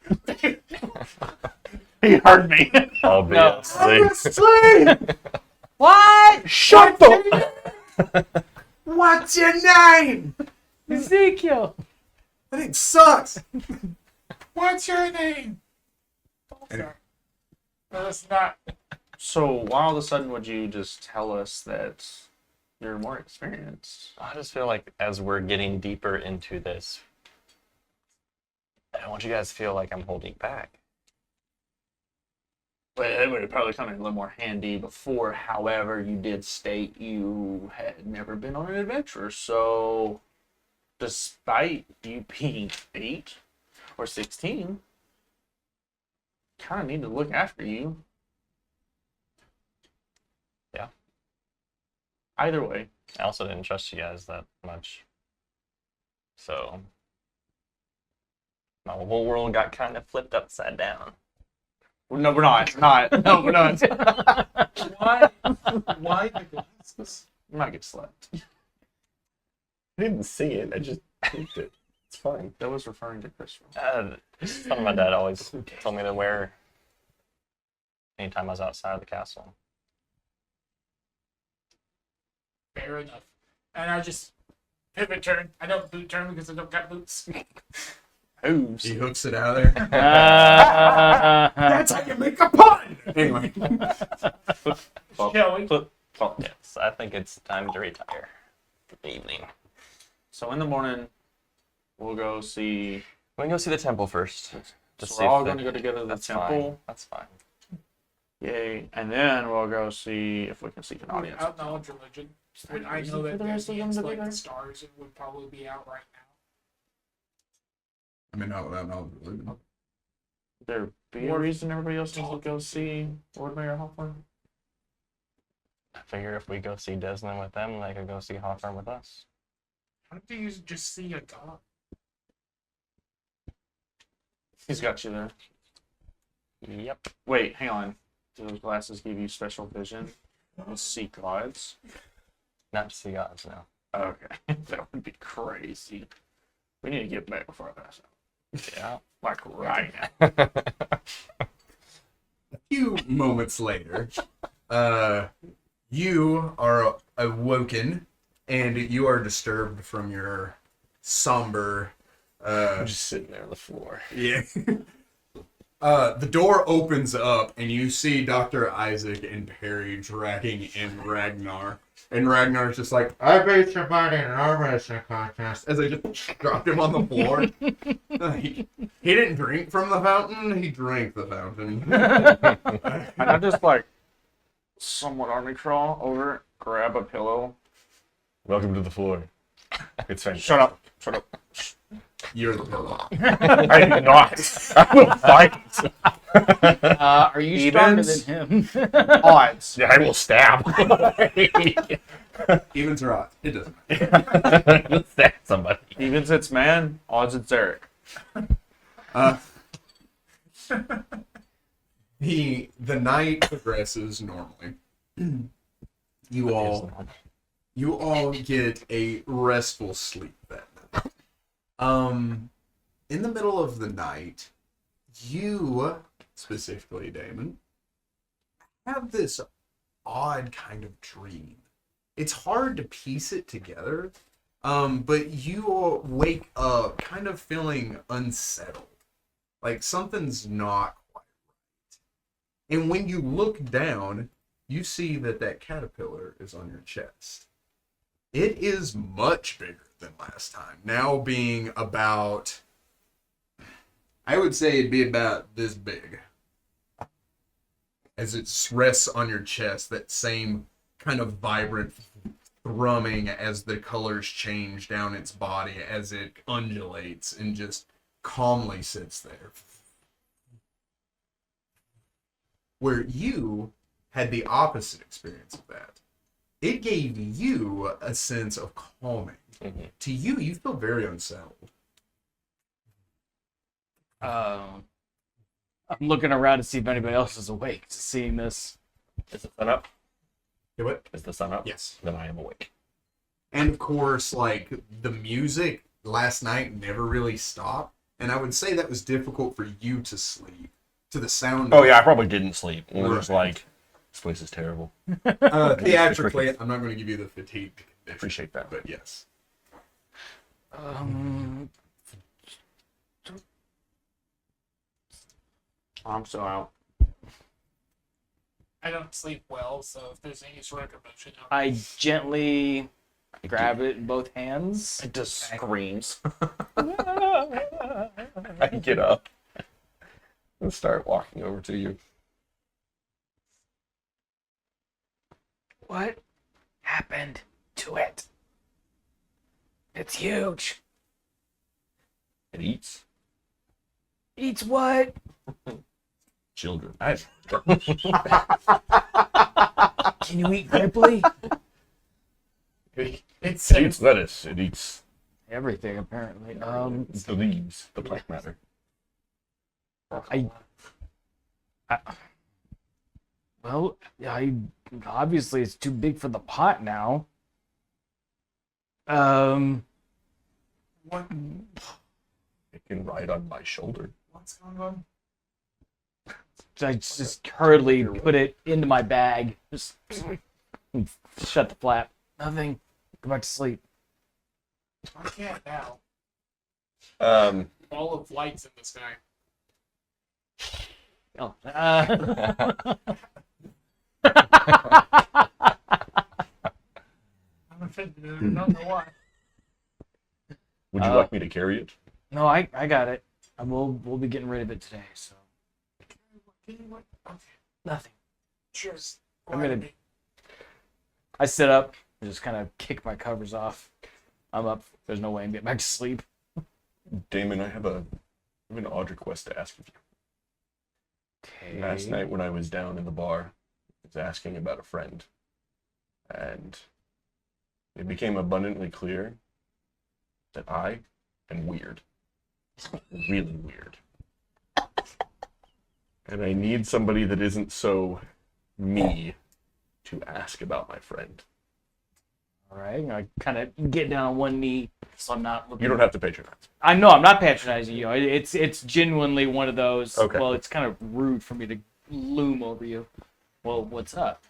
He heard me. obviously. What? Shut the. What's your name? Ezekiel. That name sucks. What's your name? Oh, sorry. No, that's not. So why all of a sudden would you just tell us that you're more experienced? I just feel like as we're getting deeper into this, I don't want you guys to feel like I'm holding back. Well, it would have probably come in a little more handy before. However, you did state you had never been on an adventure. So, despite you being 8 or 16, kind of need to look after you. Yeah. Either way. I also didn't trust you guys that much. So, my whole world got kind of flipped upside down. No, we're not. No, we're not. Why? Why the glasses? You might get slept. I didn't see it. I just picked it. It's fine. That was referring to Christopher. Something my dad always told me to wear anytime I was outside of the castle. Fair enough. And I just pivot turn. I don't boot turn because I don't got boots. Who's? He hooks it out of there. That's how you make a pun. Anyway. Shall we? Well, Yes, I think it's time to retire for the evening. so in the morning, we'll go see. We can go see the temple first. Just So see we're all if going to go together to the that's temple. Fine. That's fine. Yay. And then we'll go see if we can seek an audience. Out knowledge religion. But I know For that the rest of them games to like be there? the stars would probably be out right now. I mean, not without knowledge of religion. There be a reason everybody else needs to go see Lord Mayor Hawthorne? I figure if we go see Desna with them, they could go see Hawthorne with us. How do you just see a god? He's got you there. Yep. Wait, hang on. Do those glasses give you special vision? You'll see gods? Not to see gods now. Okay. That would be crazy. We need to get back before I pass out. Yeah. Like right now. A few moments later, you are awoken and you are disturbed from your somber. I'm just sitting there on the floor. Yeah. The door opens up and you see Dr. Isaac and Perry dragging in Ragnar. And Ragnar's just like, I beat somebody in an arm wrestling contest. As they just dropped him on the floor. He didn't drink from the fountain, he drank the fountain. And I just like somewhat army crawl over, grab a pillow. Welcome to the floor. It's fantastic. Shut up. Shut up. You're the pillow. I am not. I will fight. Are you stronger Evens? than him? Odds. Yeah, I will stab. Evens or odds, it doesn't matter. Let's stab somebody. Evens it's man, odds it's Eric. The night progresses normally. You all get a restful sleep that night. In the middle of the night, you, specifically Damon, have this odd kind of dream. It's hard to piece it together, but you all wake up kind of feeling unsettled. Like something's not quite right. And when you look down, you see that caterpillar is on your chest. It is much bigger than last time. Now being about, I would say it'd be about this big. As it rests on your chest, that same kind of vibrant thrumming as the colors change down its body, as it undulates and just calmly sits there. Where you had the opposite experience of that. It gave you a sense of calming. Mm-hmm. To you, you feel very unsettled. I'm looking around to see if anybody else is awake to seeing this. Is the sun up? You what? Is the sun up? Yes. Then I am awake. And of course, like, the music last night never really stopped. And I would say that was difficult for you to sleep to the sound. Oh yeah, I probably didn't sleep. It was Right. like, this place is terrible. Theatrically, I'm not going to give you the fatigue condition. Appreciate that. But yes. I'm so out. I don't sleep well, so if there's any sort of commotion, I gently grab it in both hands. It just screams. I get up and start walking over to you. What happened to it? It's huge. It eats Eats what? children. Can you eat Ripley? it's It eats lettuce. It eats Everything, apparently. the leaves, the plant matter. Well, obviously it's too big for the pot now. what, It can ride on my shoulder. what's going on? I just hurriedly put it into my bag. Just shut the flap. Nothing. Go back to sleep. I can't now. Ball of lights in the sky. Oh. I'm offended. I don't know why. Would you like me to carry it? No, I got it. We'll be getting rid of it today. So Okay. nothing. Cheers. I'm gonna- I sit up and just kind of kick my covers off. I'm up. There's no way I'm getting back to sleep. Damon, I have an odd request to ask of you. Last night when I was down in the bar, I was asking about a friend. And it became abundantly clear that I am weird. Really weird. And I need somebody that isn't so me to ask about my friend. All right. I kind of get down on one knee, so I'm not looking. You don't have to patronize. I know I'm not patronizing you. It's genuinely one of those. Okay. Well, it's kind of rude for me to loom over you. Well, what's up?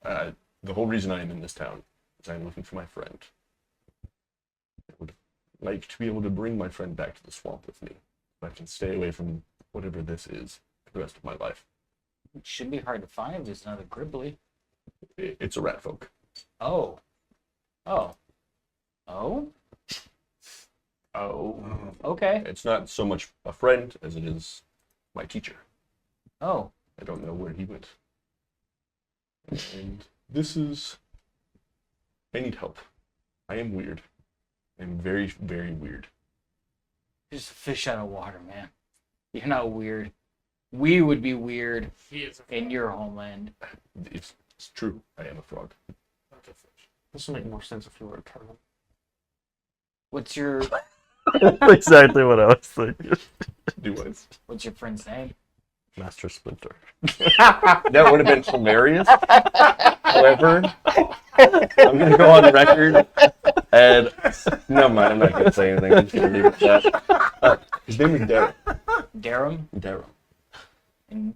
The whole reason I am in this town is I am looking for my friend. I would like to be able to bring my friend back to the swamp with me. I can stay away from whatever this is for the rest of my life. It shouldn't be hard to find if there's another Gribbly. It's a rat folk. Oh. Oh. Oh? Oh. Okay. It's not so much a friend as it is my teacher. Oh. I don't know where he went. And this is... I need help. I am weird. I'm very, very weird. You're just a fish out of water, man. You're not weird. We would be weird He is a in your homeland. It's true. I am a frog. not a fish. This would make more sense if you were a turtle. What's your Exactly what I was thinking. Do what? What's your friend's name? Master Splinter. That would have been hilarious. However, I'm going to go on record and... Never mind, I'm not going to say anything. I'm just going to leave it at that. His name is Darren. Darum? Darren. And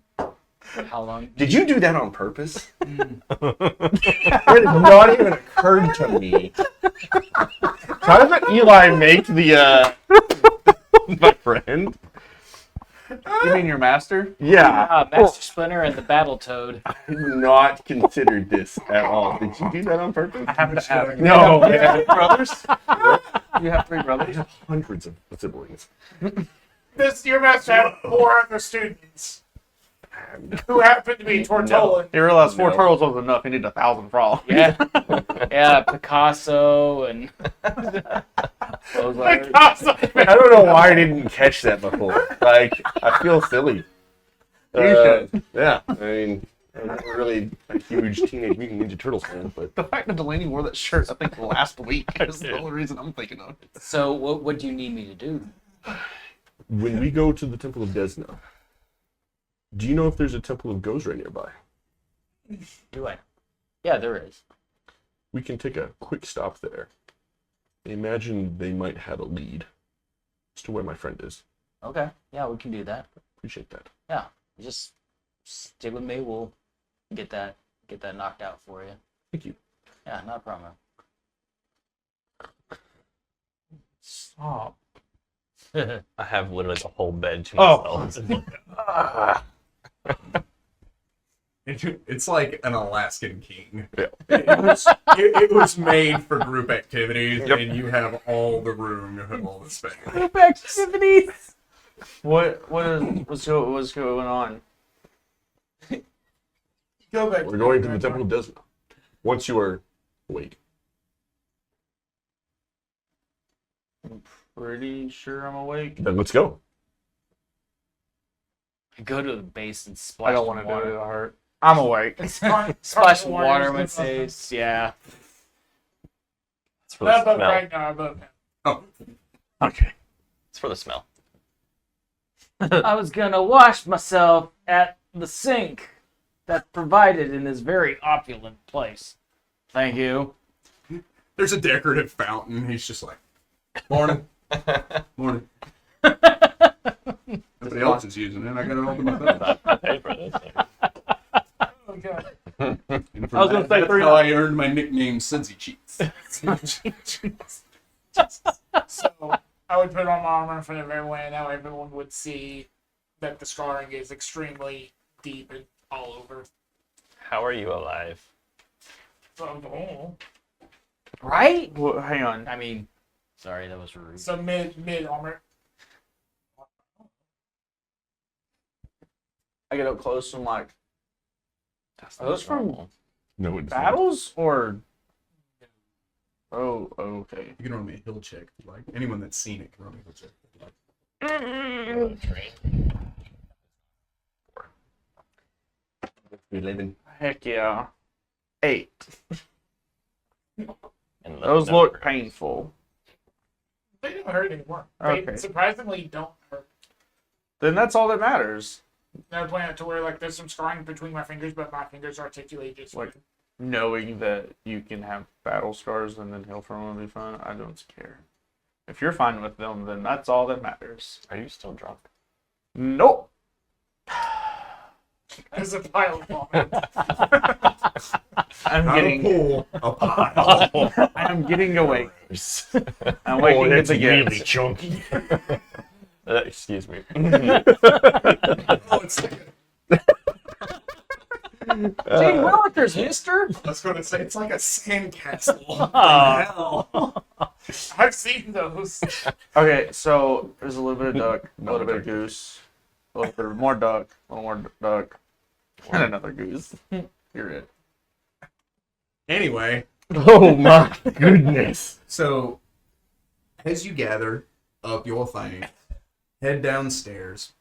how long? Did you do that on purpose? It has not even occurred to me. How does Eli make the, my friend? You mean your master? Yeah. Master Splinter and the Battletoad. I had not considered this at all. Did you do that on purpose? I happen to have. No. You have brothers? You have 3 I brothers? have hundreds of siblings. Your master had 4 other students who happened to be Tortolan. You realize 4 No. turtles wasn't enough. You need 1,000 frogs. Yeah. Yeah, Picasso and those letters. I don't know why I didn't catch that before. Like, I feel silly. should. Yeah, I mean, I'm not really a huge Teenage Mutant Ninja Turtles fan, but The fact that Delaney wore that shirt, I think, last week is the only reason I'm thinking of it. So what do you need me to do? when we go to the Temple of Desna, do you know if there's a Temple of Gozra nearby? Do I? Yeah, there is. We can take a quick stop there. I imagine they might have a lead as to where my friend is. Okay. Yeah, we can do that. Appreciate that. Yeah. Just stick with me. We'll get that knocked out for you. Thank you. Yeah, not a problem. Stop. I have literally the whole bed to Oh. myself. It's like an Alaskan king. Yeah. It was made for group activities, Yep. and you have all the room, you have all the space. Group activities. What's going on? Go back. We're going to the Temple of Desna. Once you are awake. Pretty sure I'm awake. Then let's go. Go to the base and splash I don't want some to do water. it. It'll hurt. I'm awake. Splash some water in my face. Yeah. It's for the Not above smell. right now, above him. Oh, Okay. It's for the smell. I was gonna wash myself at the sink that's provided in this very opulent place. Thank you. there's a decorative fountain. He's just like, morning, morning. Nobody else is using it. I got it all to myself. I paid for this. Oh, God. And I was gonna say that's how I earned my nickname, Sudsy Cheeks. So I would put on my armor in front of everyone, and now everyone would see that the scarring is extremely deep and all over. How are you alive? So, Right? Well, hang on. I mean, sorry, that was rude. so mid armor. I get up close and like, That's are those from normal. No, it's not. battles or? Oh, okay. You can roll me a hill check if you like. Anyone that's seen it can roll me a hill check if you like. Train. We live in. Heck yeah. 8. And Those look painful. They don't hurt anymore. Okay. They surprisingly don't hurt. Then that's all that matters. I would point out to where like there's some scarring between my fingers, but my fingers articulate just Like, knowing that you can have battle scars and then heal from them will be fun. I don't care. If you're fine with them, then that's all that matters. Are you still drunk? Nope. There's a pile of vomit. I'm Not getting. a pool, a pile. I'm getting awake. I'm Oh, waking that's up again. really chunky. Excuse me. Oh, it's like Gee Willikers, mister! I was going to say, it's like a sandcastle. Oh. Hell. I've seen those. Okay, so there's a little bit of duck, a little bit of goose, a little bit of more duck, a little more duck, and another goose. You're it. Anyway, Oh my goodness. so as you gather up your thing, head downstairs.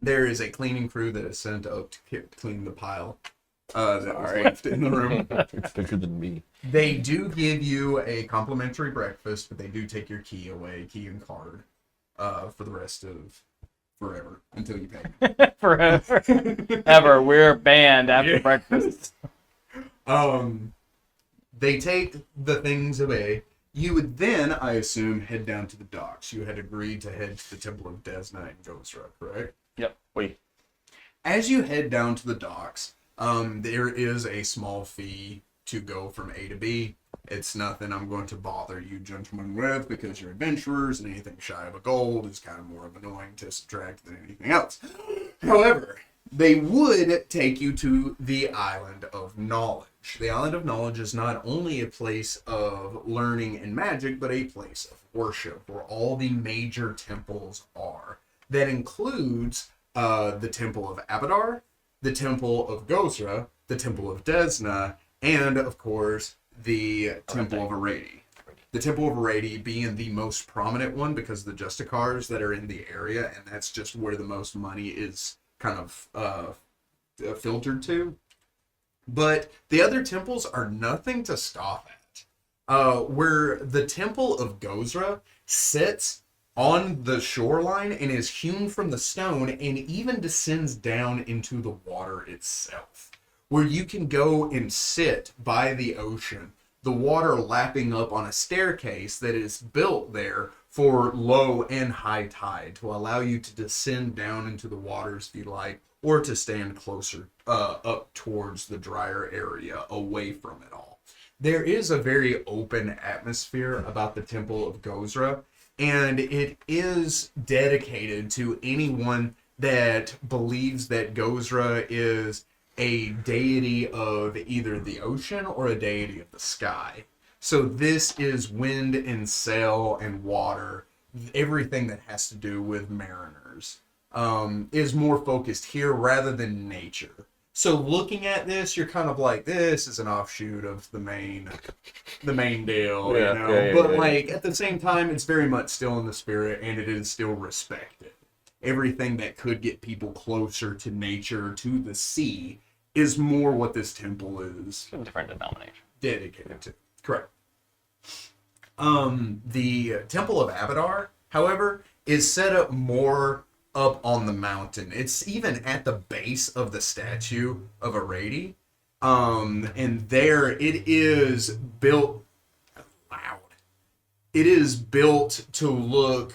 There is a cleaning crew that is sent up to clean the pile that was left in the room. It's bigger than me. They do give you a complimentary breakfast, but they do take your key away, key and card, for the rest of forever until you pay. Forever. Ever. We're banned after Yeah. breakfast. They take the things away. You would then, I assume, head down to the docks. You had agreed to head to the Temple of Desna and Gosra, correct? Yep. Wait. As you head down to the docks, there is a small fee to go from A to B. It's nothing I'm going to bother you gentlemen with because you're adventurers and anything shy of a gold is kind of more of annoying to subtract than anything else. However, they would take you to the Island of Knowledge. The Island of Knowledge is not only a place of learning and magic, but a place of worship where all the major temples are. That includes the Temple of Abadar, the Temple of Gosra, the Temple of Desna, and, of course, the Temple of Aradi. The Temple of Aradi being the most prominent one because of the Justicars that are in the area, and that's just where the most money is kind of filtered to. But the other temples are nothing to scoff at. Where the Temple of Gosra sits on the shoreline and is hewn from the stone and even descends down into the water itself, where you can go and sit by the ocean, the water lapping up on a staircase that is built there for low and high tide to allow you to descend down into the waters if you like, or to stand closer up towards the drier area away from it all. There is a very open atmosphere about the Temple of Gosra, and it is dedicated to anyone that believes that Gosra is a deity of either the ocean or a deity of the sky. So this is wind and sail and water, everything that has to do with mariners, is more focused here rather than nature. So looking at this, you're kind of like, this is an offshoot of the main deal, Yeah, you know? yeah, But yeah. like at the same time, it's very much still in the spirit and it is still respected. Everything that could get people closer to nature, to the sea, is more what this temple is It's a different denomination. dedicated to. Correct. The Temple of Abadar, however, is set up more up on the mountain. It's even at the base of the statue of Aradi. And there it is built loud. It is built to look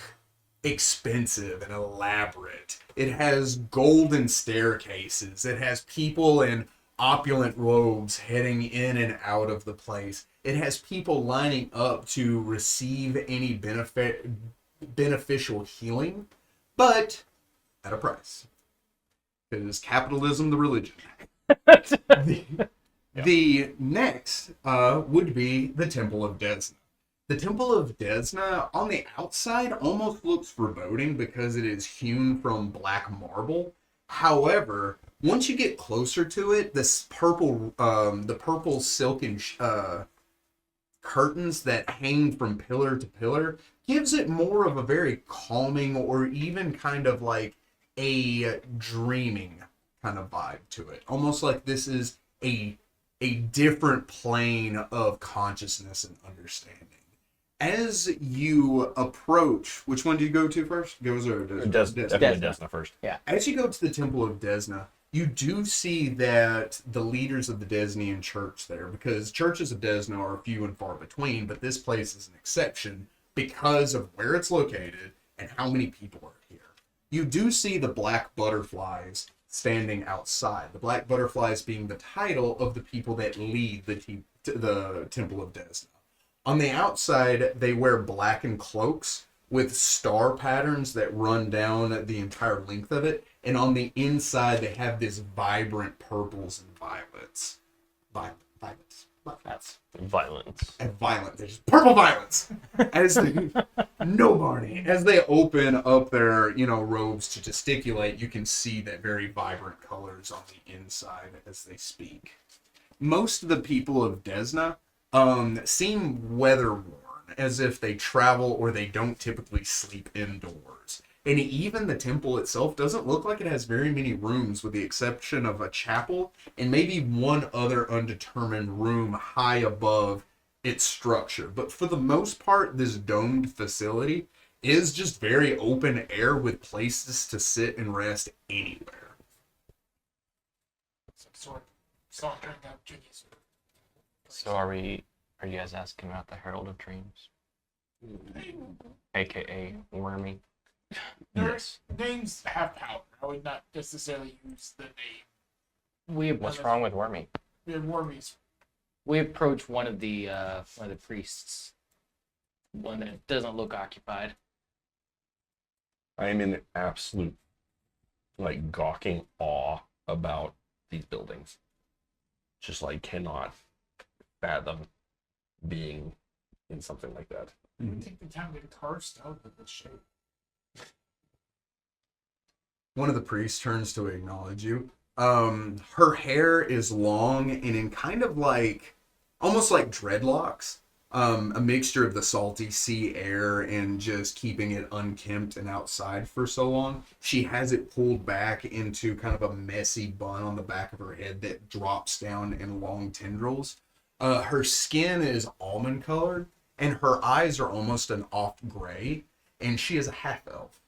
expensive and elaborate. It has golden staircases. It has people in opulent robes heading in and out of the place. It has people lining up to receive any beneficial healing, but at a price. Because capitalism, the religion. The next would be the Temple of Desna. The Temple of Desna, on the outside, almost looks foreboding because it is hewn from black marble. However, once you get closer to it, this purple, the purple silken curtains that hang from pillar to pillar gives it more of a very calming or even kind of like a dreaming kind of vibe to it. Almost like this is a different plane of consciousness and understanding. As you approach, which one do you go to first? Goes or Definitely Desna first. As you go to the Temple of Desna, you do see that the leaders of the Desnian church there, because churches of Desna are few and far between, but this place is an exception, because of where it's located and how many people are here. You do see the black butterflies standing outside. The black butterflies being the title of the people that lead the Temple of Desna. On the outside, they wear blackened cloaks with star patterns that run down the entire length of it. And on the inside, they have this vibrant purples and violets. Violets. Violence. And violet. There's purple violets. As they, no Barney. As they open up their, robes to gesticulate, you can see that very vibrant colors on the inside as they speak. Most of the people of Desna seem weather-worn, as if they travel or they don't typically sleep indoors. And even the temple itself doesn't look like it has very many rooms, with the exception of a chapel and maybe one other undetermined room high above its structure. But for the most part, this domed facility is just very open air with places to sit and rest anywhere. Some sort of sauntering up to this. So are you guys asking about the Herald of Dreams? AKA Wormy? Yes. Names have power. I would not necessarily use the name. What's wrong with Wormy? They're Wormies. We approach one of the priests, one that doesn't look occupied. I am in absolute, gawking awe about these buildings. Just, cannot fathom being in something like that. I would take the time to carve stone with this shape. One of the priests turns to acknowledge you. Her hair is long and in kind of almost like dreadlocks. A mixture of the salty sea air and just keeping it unkempt and outside for so long. She has it pulled back into kind of a messy bun on the back of her head that drops down in long tendrils. Her skin is almond colored and her eyes are almost an off gray, and she is a half-elf.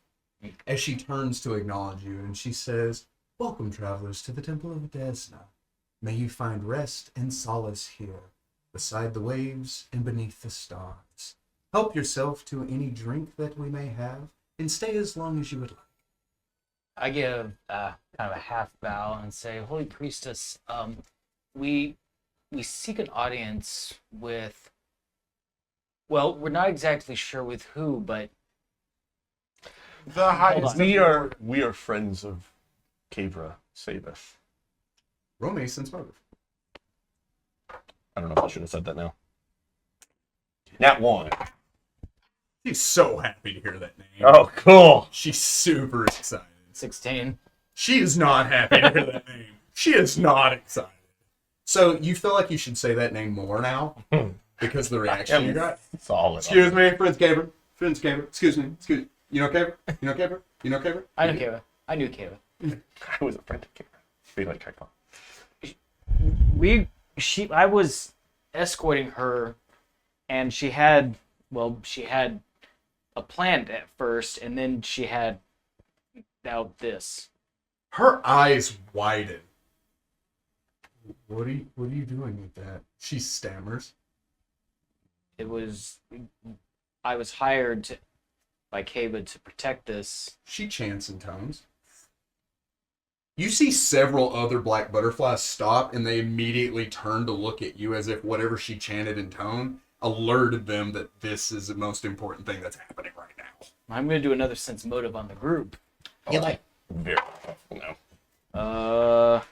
As she turns to acknowledge you, and she says, "Welcome, travelers, to the Temple of Desna. May you find rest and solace here, beside the waves and beneath the stars. Help yourself to any drink that we may have, and stay as long as you would like." I give kind of a half bow and say, "Holy Priestess, we seek an audience with, well, we're not exactly sure with who, but The highest. We are friends of Kavra Saveth. Roll Mason's motive. I don't know if I should have said that now. Nat 1. She's so happy to hear that name. Oh, cool. She's super excited. 16. She is not happy to hear that name. She is not excited. So you feel like you should say that name more now because of the reaction you got? Solid. Excuse me, Friends Caver. Friends Caver. Excuse me. You know Caver? You know Caver? You know Caver? I knew Kayla. I knew Kayla. I was a friend of Kavra. Be like Kaifa. I was escorting her, and she had a plan at first, and then she had now this. Her eyes widen. What are you doing with that? She stammers. I was hired by Kaba to protect this. She chants in tones. You see several other black butterflies stop, and they immediately turn to look at you as if whatever she chanted in tone alerted them that this is the most important thing that's happening right now. I'm going to do another sense motive on the group. Very helpful now.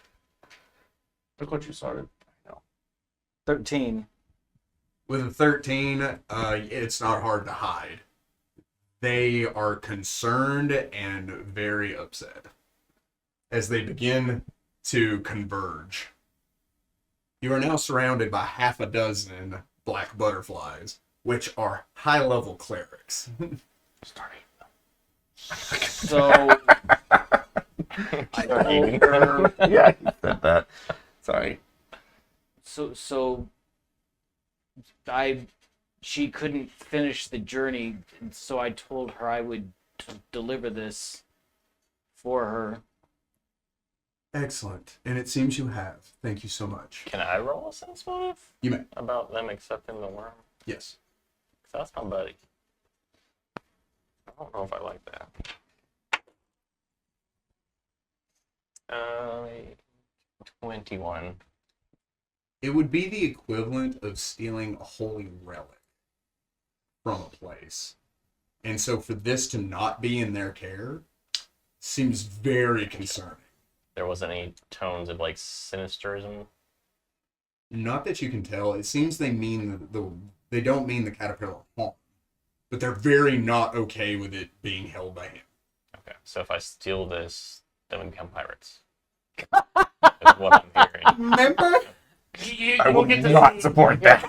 Look what you started. 13. With a 13, it's not hard to hide. They are concerned and very upset as they begin to converge. You are now surrounded by half a dozen black butterflies, which are high-level clerics. So I told her. Yeah, he said that. Sorry. so she couldn't finish the journey, and so I told her I would deliver this for her. Excellent. And it seems you have. Thank you so much. Can I roll a sense motive You may. about them accepting the worm? Yes. 'Cause that's my buddy. don't know if I like that. 21. It would be the equivalent of stealing a holy relic from a place. And so for this to not be in their care seems very concerning. There wasn't any tones of like sinisterism. Not that you can tell. It seems they mean they don't mean the caterpillar harm, but they're very not okay with it being held by him. Okay, so if I steal this, then we become pirates. Is what I'm hearing. Remember? I will not support that.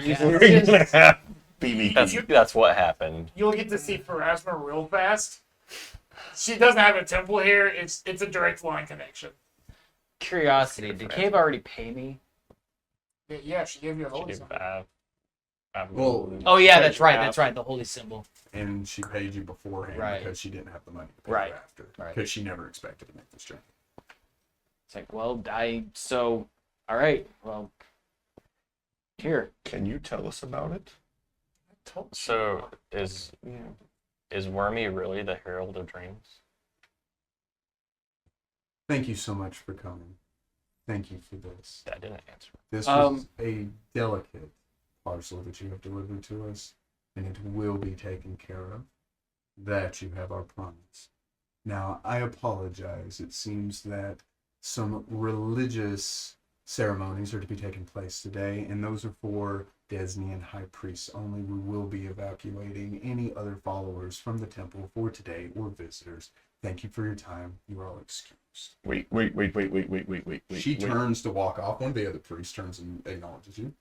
You're gonna have BB. That's what happened. You'll get to see Pharasma real fast. She doesn't have a temple here. It's a direct line connection. Curiosity, did Cave already pay me? Yeah, she gave you a She holy did symbol. Well, gold. Oh yeah, that's right, the holy symbol. And she paid you beforehand Right. because she didn't have the money to pay Right. you after. Right. Because she never expected to make this journey. It's like, well, all right, well, here. Can you tell us about it? So is Wormy really the Herald of Dreams? Thank you so much for coming. Thank you for this. That didn't answer. This was a delicate parcel that you have delivered to us, and it will be taken care of. That you have our promise. Now, I apologize. It seems that some religious ceremonies are to be taking place today, and those are for Desna and High Priests only. We will be evacuating any other followers from the temple for today or visitors. Thank you for your time. You are all excused. Wait. She turns to walk off. One of the other priests turns and acknowledges you.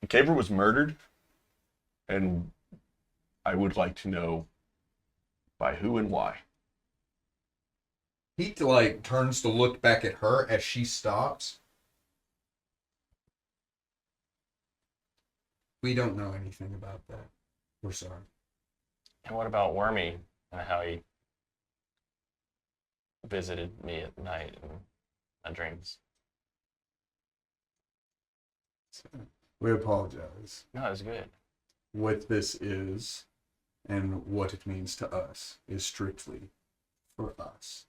Caver was murdered, and I would like to know by who and why. He turns to look back at her as she stops. We don't know anything about that. We're sorry. And what about Wormy and how he visited me at night in my dreams? We apologize. No, it was good. What this is and what it means to us is strictly for us.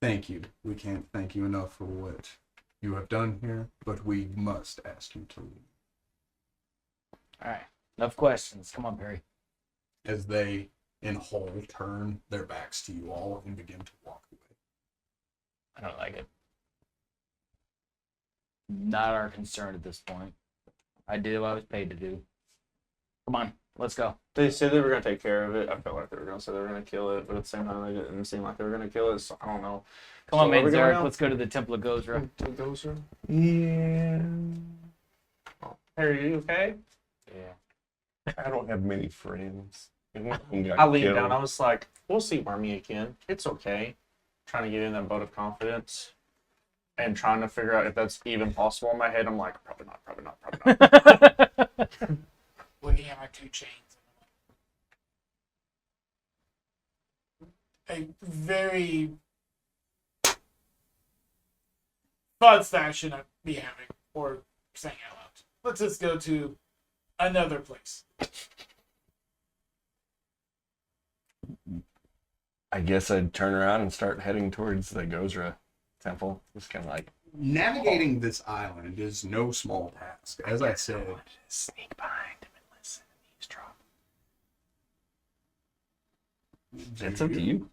Thank you. We can't thank you enough for what you have done here, but we must ask you to leave. All right, enough questions. Come on, Perry. As they, in whole, turn their backs to you all and begin to walk away. I don't like it. Not our concern at this point. I did what I was paid to do. Come on, let's go. They said they were going to take care of it. I felt like they were going to say they were going to kill it, but at the same time, they didn't seem like they were going to kill it, so I don't know. Come on, So where man, we going Zarek. now? Let's go to the Temple of Gozra. To Gozra? Yeah. Harry, are you okay? Yeah. I don't have many friends. I leaned down. I was like, we'll see Wormy again. It's okay. Trying to get in that vote of confidence and trying to figure out if that's even possible in my head. I'm like, probably not. Looking at my 2 chains. A very thoughts that I shouldn't be having or saying out loud. Let's just go to another place. I guess I'd turn around and start heading towards the Gozra temple. Just kind of like Navigating this island is no small task. As I said, sneak behind him and listen and eavesdrop. It's up to you.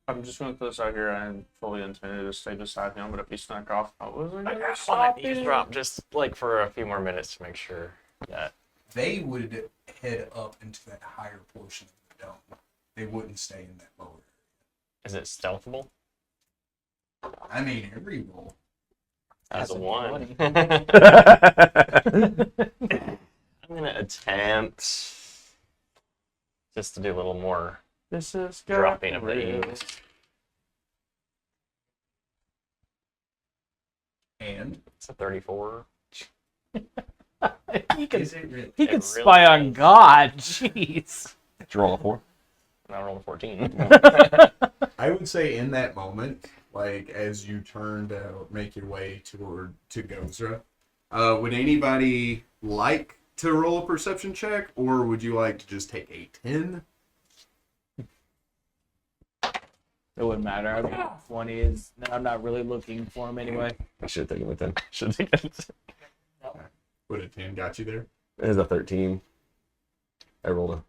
I'm just going to put this out here. I'm fully intended to stay beside him, but if he snuck off, I wasn't going to I stop want to you. eavesdrop just like for a few more minutes to make sure that they would head up into that higher portion of the dome. They wouldn't stay in that lower area. is it stealthable? I mean, every roll. As a 1. 20. I'm gonna attempt just to do a little more This is dropping of the eaves. And It's a 34. he can, is it really? he It can really spy on is. God. Jeez. Did you roll a 4? And I rolled a 14. I would say in that moment, like as you turn to make your way to Gozra, would anybody like to roll a perception check, or would you like to just take a 10 It wouldn't matter. I mean, 20 is. I'm not really looking for him anyway. I should have taken it then. Should have taken it. Would a 10 got you there? It is a 13. I rolled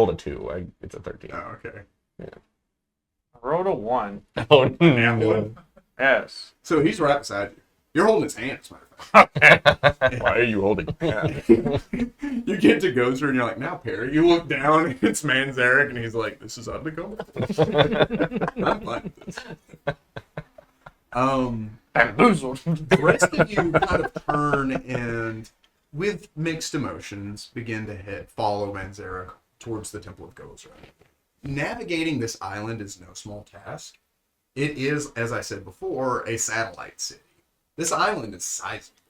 a 2. It's a 13. Oh, okay. I rolled a 1. Oh Nat one. Yes. So he's right beside you. You're holding his hand, as a matter of fact. Why are you holding? You get to Gozer and you're like, now Perry. You look down and it's Manzarek and he's like, this is Undercover? I'm fine with this. Bamboozled. The rest of you kind of turn and, with mixed emotions, begin to follow Manzarek towards the Temple of Gozer. Navigating this island is no small task. It is, as I said before, a satellite city. This island is sizable.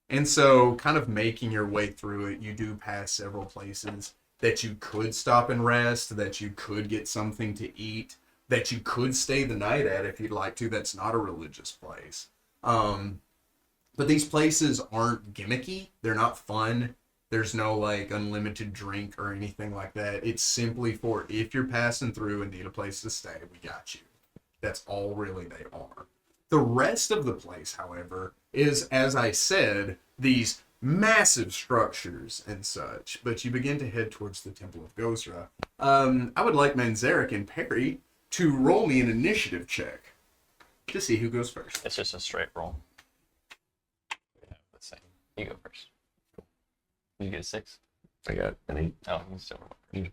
And so, kind of making your way through it, you do pass several places that you could stop and rest, that you could get something to eat, that you could stay the night at if you'd like to. That's not a religious place. But these places aren't gimmicky. They're not fun. There's no, like, unlimited drink or anything like that. It's simply for if you're passing through and need a place to stay, we got you. That's all really they are. The rest of the place, however, is, as I said, these massive structures and such. But you begin to head towards the Temple of Gozra. I would like Manzarek and Perry to roll me an initiative check to see who goes first. It's just a straight roll. Yeah, let's see. You go first. You get a 6. I got an 8. Oh, you still roll.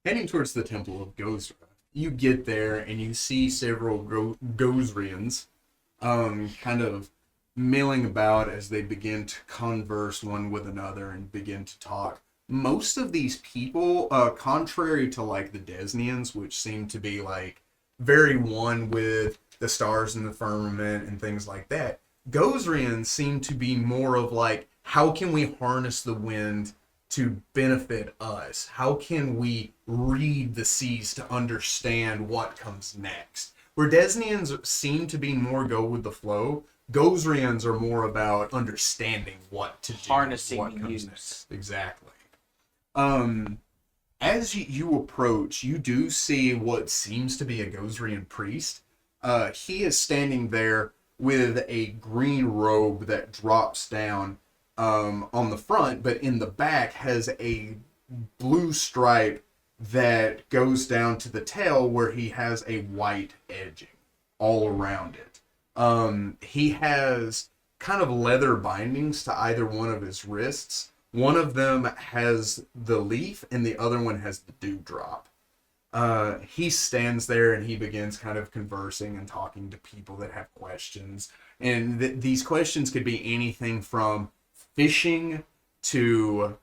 Heading towards the Temple of Gozra, you get there and you see several Gozrians kind of milling about as they begin to converse one with another and begin to talk. Most of these people, contrary to like the Desnians, which seem to be like very one with the stars in the firmament and things like that, Gozrians seem to be more of like, how can we harness the wind to benefit us? How can we read the seas to understand what comes next? Where Desnians seem to be more go with the flow, Gozrians are more about understanding what to do. Harnessing what comes use. next. Exactly. As you approach, you do see what seems to be a Gozrian priest. He is standing there with a green robe that drops down on the front, but in the back has a blue stripe that goes down to the tail where he has a white edging all around it. He has kind of leather bindings to either one of his wrists. One of them has the leaf and the other one has the dewdrop. He stands there and he begins kind of conversing and talking to people that have questions. And these questions could be anything from fishing to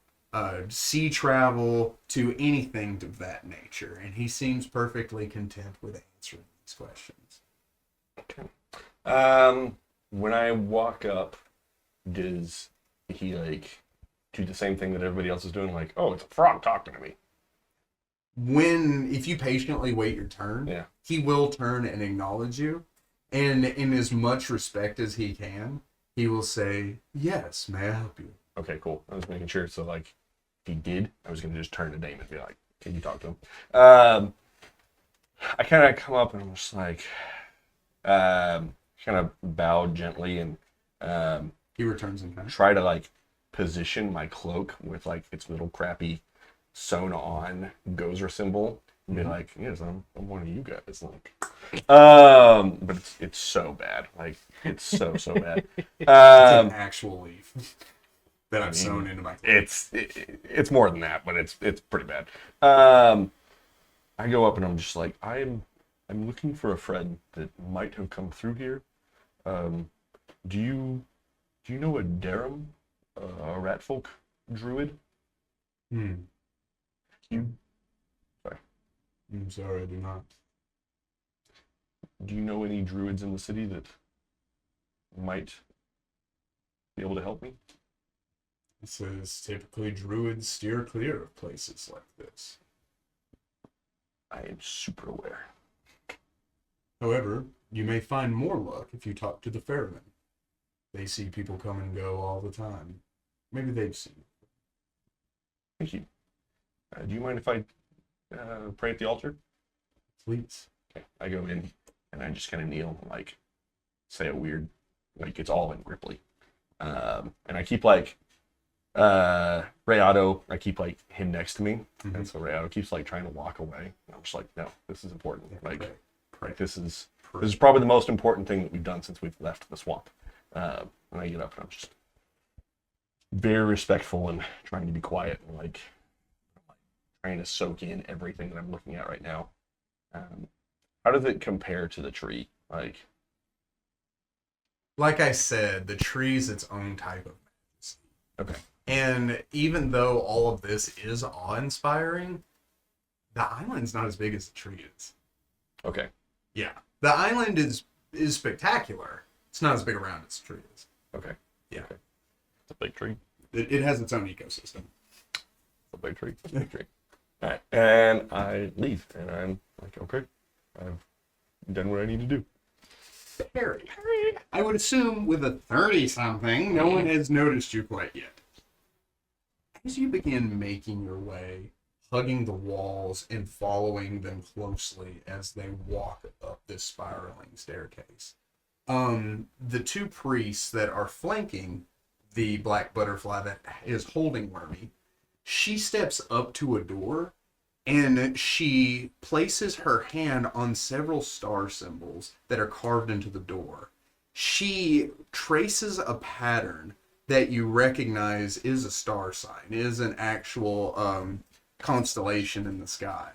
sea travel to anything of that nature. And he seems perfectly content with answering these questions. Okay. When I walk up, does he like do the same thing that everybody else is doing? Like, oh, it's a frog talking to me. If you patiently wait your turn, Yeah. he will turn and acknowledge you. And in as much respect as he can, he will say, yes, may I help you? Okay, cool. I was making sure. So, like, if he did, I was going to just turn to Damon and be like, can you talk to him? I kind of come up and I'm just like, kind of bow gently and He returns in kind. try to, like, position my cloak with, like, its little crappy sewn on Gozer symbol and be like, yes, I'm one of you guys. Like, but it's so bad. Like, it's so bad. It's an actual leaf that I've sewn into my clothes. It's more than that, but it's pretty bad. I go up and I'm just like, I'm looking for a friend that might have come through here. Do you know a Darum, a ratfolk druid? I'm sorry, I do not. Do you know any druids in the city that might be able to help me? It says typically druids steer clear of places like this. I am super aware. However, you may find more luck if you talk to the Fairmen. They see people come and go all the time. Maybe they've seen it. Thank you. Do you mind if I pray at the altar? Please. Okay, I go in and I just kind of kneel and like say a weird, like it's all in Ripley. And I keep like Rayado, I keep like him next to me, and so Rayado keeps like trying to walk away. And I'm just like, no, this is important. Like this is probably the most important thing that we've done since we've left the swamp. And I get up and I'm just very respectful and trying to be quiet and like trying to soak in everything that I'm looking at right now. How does it compare to the tree? Like I said, the tree's its own type of majesty. Okay. And even though all of this is awe-inspiring, the island's not as big as the tree is. Okay. Yeah. The island is spectacular. It's not as big around as the tree is. Okay. Yeah. Okay. It's a big tree. It has its own ecosystem. It's a big tree. It's a big tree. All right. And I leave, and I'm like, okay, I've done what I need to do. Harry, I would assume with a 30-something, no one has noticed you quite yet. As you begin making your way, hugging the walls and following them closely as they walk up this spiraling staircase, the two priests that are flanking the black butterfly that is holding Wormy, she steps up to a door and she places her hand on several star symbols that are carved into the door. She traces a pattern that you recognize is a star sign, is an actual constellation in the sky.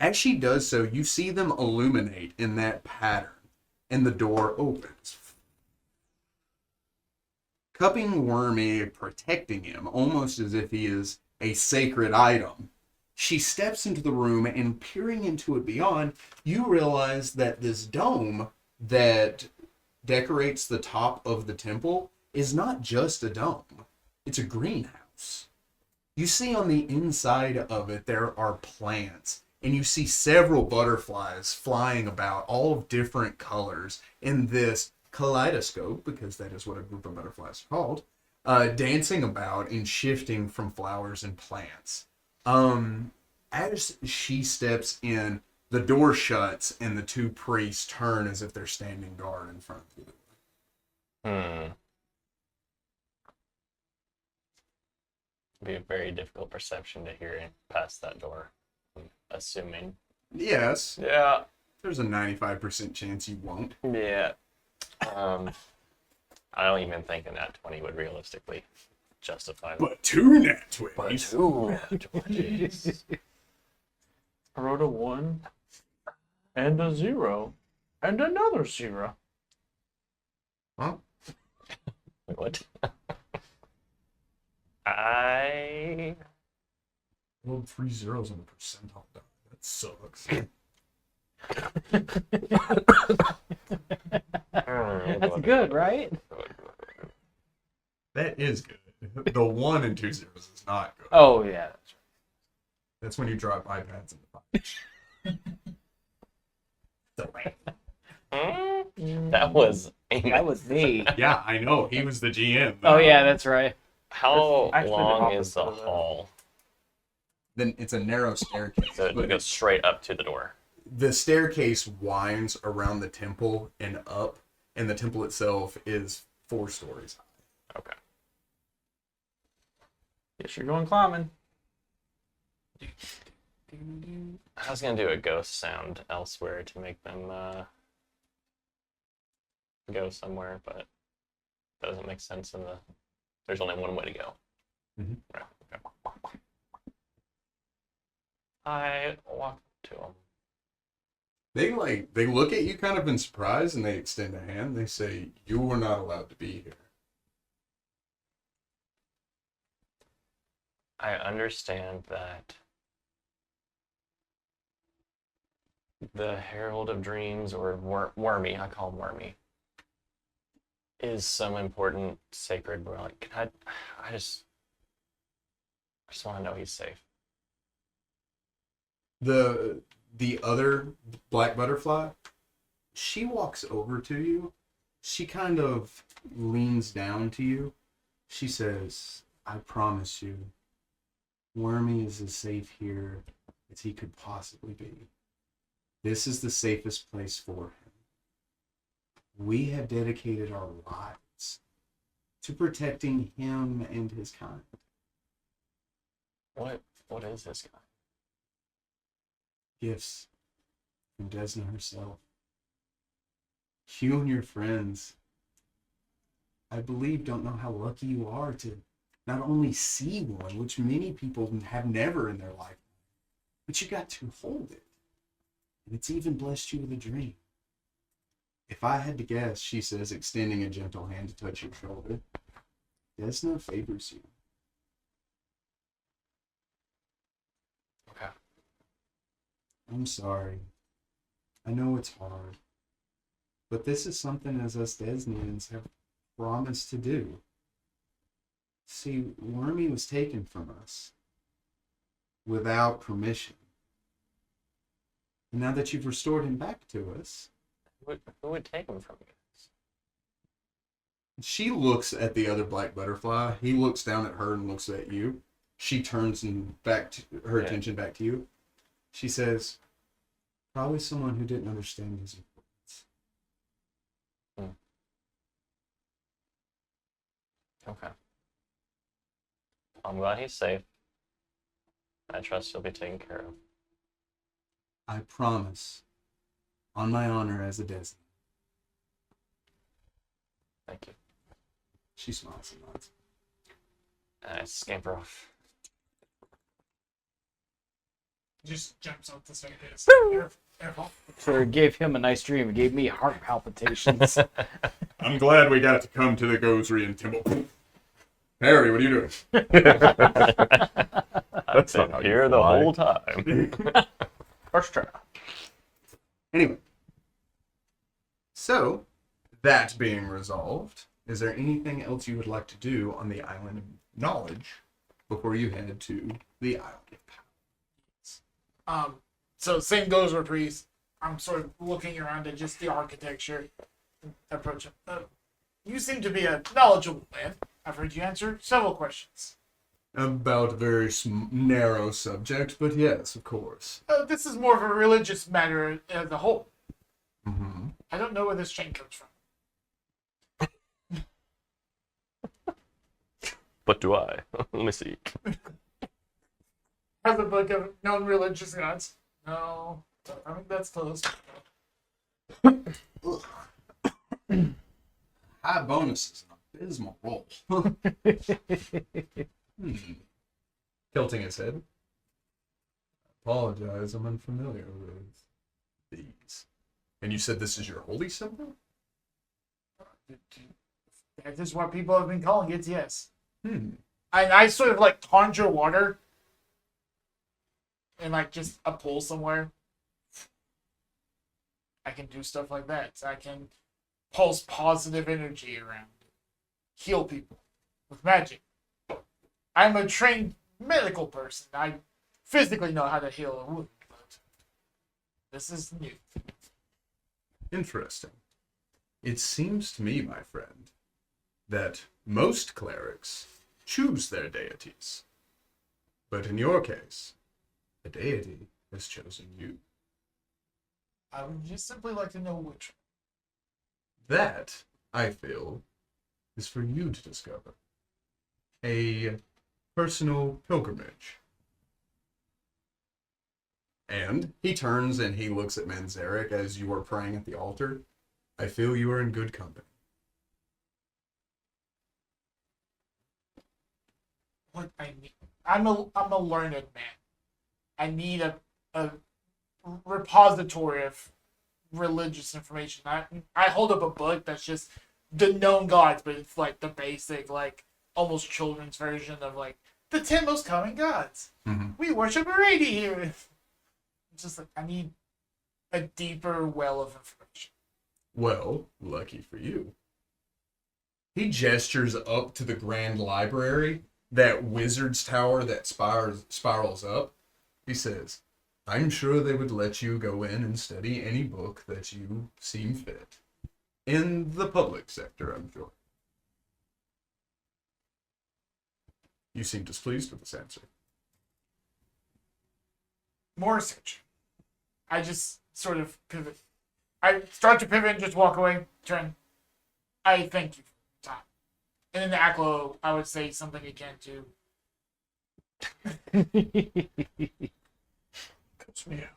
As she does so, you see them illuminate in that pattern, and the door opens. Cupping Wormy, protecting him, almost as if he is a sacred item. She steps into the room, and peering into it beyond, you realize that this dome that decorates the top of the temple is not just a dome. It's a greenhouse. You see on the inside of it, there are plants, and you see several butterflies flying about, all of different colors, in this kaleidoscope, because that is what a group of butterflies are called, dancing about and shifting from flowers and plants. As she steps in, the door shuts and the two priests turn as if they're standing guard in front of you. Be a very difficult perception to hear past that door, I'm assuming. Yes, Yeah. there's a 95% chance you won't. Yeah. I don't even think a nat 20 would realistically justify that. But two nat 20s. Ooh, nat 20s. I wrote a 1 and a 0 and another 0. Huh? Wait, what? I Rolled 3 zeros on the percentile die. That sucks. That's good, right? That is good. The 1 and 2 zeros is not good. Oh yeah, that's That's when you drop iPads in the pocket. that was right. That was me. Yeah, I know. He was the GM. Oh yeah, that's right. how It's actually the long is the opposite of that. hall? Then it's a narrow staircase. So it but goes straight up to the door. the staircase winds around the temple and up, and the temple itself is 4 stories high. Okay. Guess you're going climbing. I was gonna do a ghost sound elsewhere to make them go somewhere, but that doesn't make sense in the. There's only one way to go. Mhm. Right. Okay. I walk to them. They look at you kind of in surprise, and they extend a hand. They say, "You are not allowed to be here." I understand that the Herald of Dreams, or Wormy, I call him Wormy, is some important sacred relic. I just want to know he's safe. The other black butterfly, she walks over to you. She kind of leans down to you. She says, "I promise you, Wormy is as safe here as he could possibly be. This is the safest place for him. We have dedicated our lives to protecting him and his kind. What is this guy? Gifts from Desna herself. You and your friends, I believe, don't know how lucky you are to not only see one, which many people have never in their life, but you got to hold it. And it's even blessed you with a dream. If I had to guess, she says, extending a gentle hand to touch your shoulder, Desna favors you. Okay. I'm sorry. I know it's hard. But this is something as us Desnians have promised to do. See, Wormy was taken from us without permission. And now that you've restored him back to us, Who would take him from you? she looks at the other black butterfly. He looks down at her and looks at you. She turns and her attention back to you. She says, probably someone who didn't understand his importance. Okay. I'm glad he's safe. I trust he'll be taken care of. I promise, on my honor as a Desna. Thank you. She smiles and nods. And I scamper off. Just jumps out the staircase. Careful. Sure gave him a nice dream. It gave me heart palpitations. I'm glad we got to come to the Gozerian Temple. Harry, what are you doing? I've been here the whole time. First try. Anyway. So, that being resolved, is there anything else you would like to do on the Island of Knowledge before you head to the Island of Power? So same goes with Reese. I'm sort of looking around at just the architecture. Approach him. You seem to be a knowledgeable man. I've heard you answer several questions. About a very narrow subject, but yes, of course. This is more of a religious matter as a whole. Mm-hmm. I don't know where this chain comes from. But do I? Let me see. Has a book of known religious gods. No, I think that's close. High bonuses, an abysmal roll. Tilting his head. Apologize, I'm unfamiliar with these. And you said this is your holy symbol? That is what people have been calling it, yes. Hmm. I sort of like conjure water and like just a pool somewhere. I can do stuff like that. I can pulse positive energy around, heal people with magic. I'm a trained medical person. I physically know how to heal a wound, but this is new. Interesting. It seems to me, my friend, that most clerics choose their deities. But in your case, the deity has chosen you. I would just simply like to know which. That, I feel, is for you to discover. A personal pilgrimage. And he turns and he looks at Manzarek as you are praying at the altar. I feel you are in good company. What I need. I'm a learned man. I need a repository of religious information. I hold up a book that's just the known gods, but it's like the basic, like almost children's version of like the 10 most common gods. Mm-hmm. We worship a lady here. It's just like I need a deeper well of information. Well, lucky for you. He gestures up to the Grand Library, that wizard's tower that spirals up. He says, I'm sure they would let you go in and study any book that you seem fit. In the public sector, I'm sure. You seem displeased with this answer. More research. I just sort of pivot. I start to pivot and just walk away. Turn. I thank you for the time. And then the Aklo, I would say something again too. Coach me out.